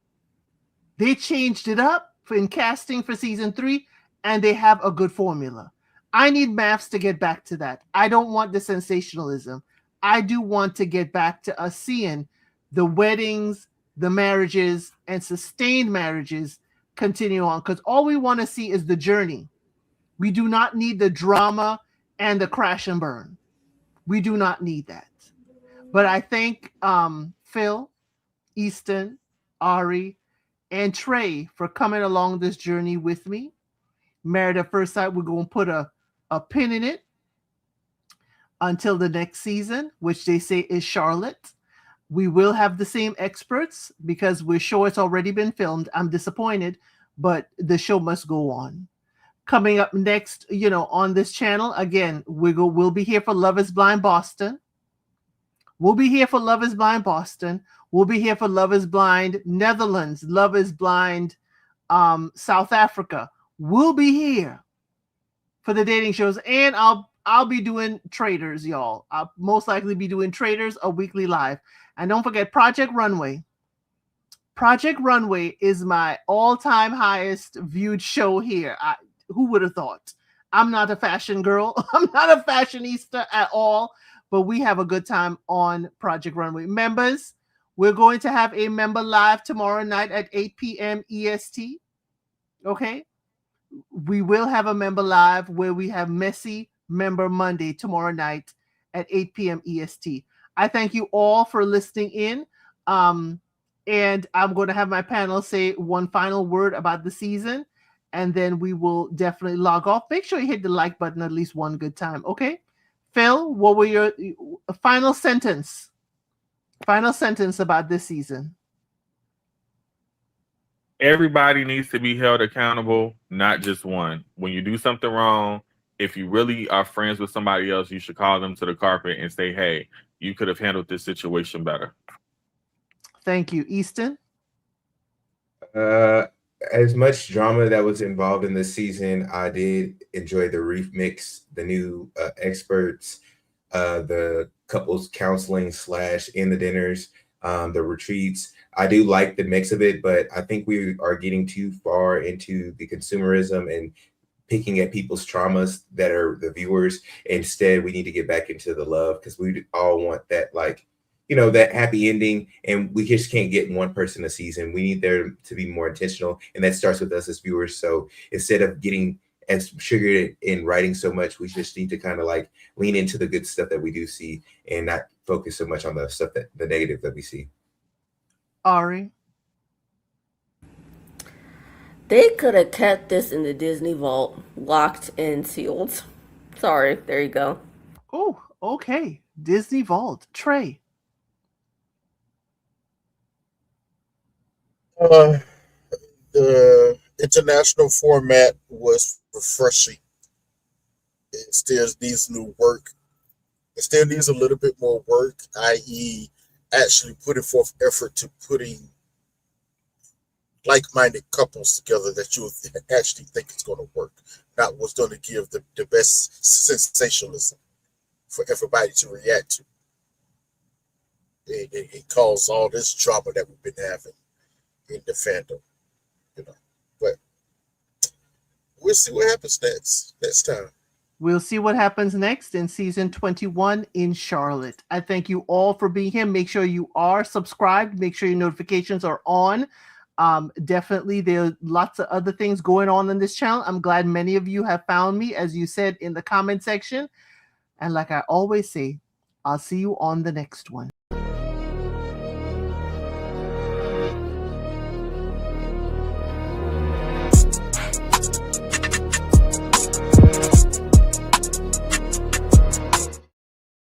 They changed it up in casting for season 3, and they have a good formula. I need MAFS to get back to that. I don't want the sensationalism. I do want to get back to us seeing the weddings, the marriages, and sustained marriages continue on, because all we want to see is the journey. We do not need the drama and the crash and burn. We do not need that. But I thank Phil, Easton, Ari, and Trey for coming along this journey with me. Married at First Sight, we're going to put a pin in it until the next season, which they say is Charlotte. We will have the same experts because we're sure it's already been filmed. I'm disappointed, but the show must go on. Coming up next, on this channel, again, we'll be here for Love is Blind Boston. We'll be here for Love is Blind Boston. We'll be here for Love is Blind Netherlands, Love is Blind South Africa. We'll be here for the dating shows, and I'll be doing Traders, y'all. I'll most likely be doing Traders, a weekly live. And don't forget Project Runway. Project Runway is my all-time highest viewed show here. Who would have thought? I'm not a fashion girl. I'm not a fashionista at all, but we have a good time on Project Runway. Members, we're going to have a member live tomorrow night at 8 p.m. EST. Okay? We will have a member live where we have Messy Member Monday tomorrow night at 8 p.m. EST. I thank you all for listening in. And I'm going to have my panel say one final word about the season, and then we will definitely log off. Make sure you hit the like button at least one good time. Okay? Phil, what were your final sentence? Final sentence about this season. Everybody needs to be held accountable, not just one. When you do something wrong, if you really are friends with somebody else, you should call them to the carpet and say, hey, you could have handled this situation better. Thank you. Easton? As much drama that was involved in this season, I did enjoy the remix, the new experts, the couples counseling / in the dinners, the retreats. I do like the mix of it, but I think we are getting too far into the consumerism and picking at people's traumas that are the viewers. Instead, we need to get back into the love, because we all want that, like, you know, that happy ending, and we just can't get one person a season. We need there to be more intentional, and that starts with us as viewers. So instead of getting as sugared in writing so much, we just need to kind of like lean into the good stuff that we do see and not focus so much on the stuff that the negative that we see. Ari. They could have kept this in the Disney vault, locked and sealed. Sorry, there you go. Oh, okay. Disney Vault. Trey. The international format was refreshing. It still needs new work. It still needs a little bit more work, i.e., actually putting forth effort to putting like-minded couples together that you actually think it's going to work, not what's going to give the best sensationalism for everybody to react to. It caused all this drama that we've been having in the fandom, you know. But we'll see what happens next time. We'll see what happens next in season 21 in Charlotte. I thank you all for being here. Make sure you are subscribed. Make sure your notifications are on. Definitely, there are lots of other things going on this channel. I'm glad many of you have found me, as you said in the comment section. And like I always say, I'll see you on the next one.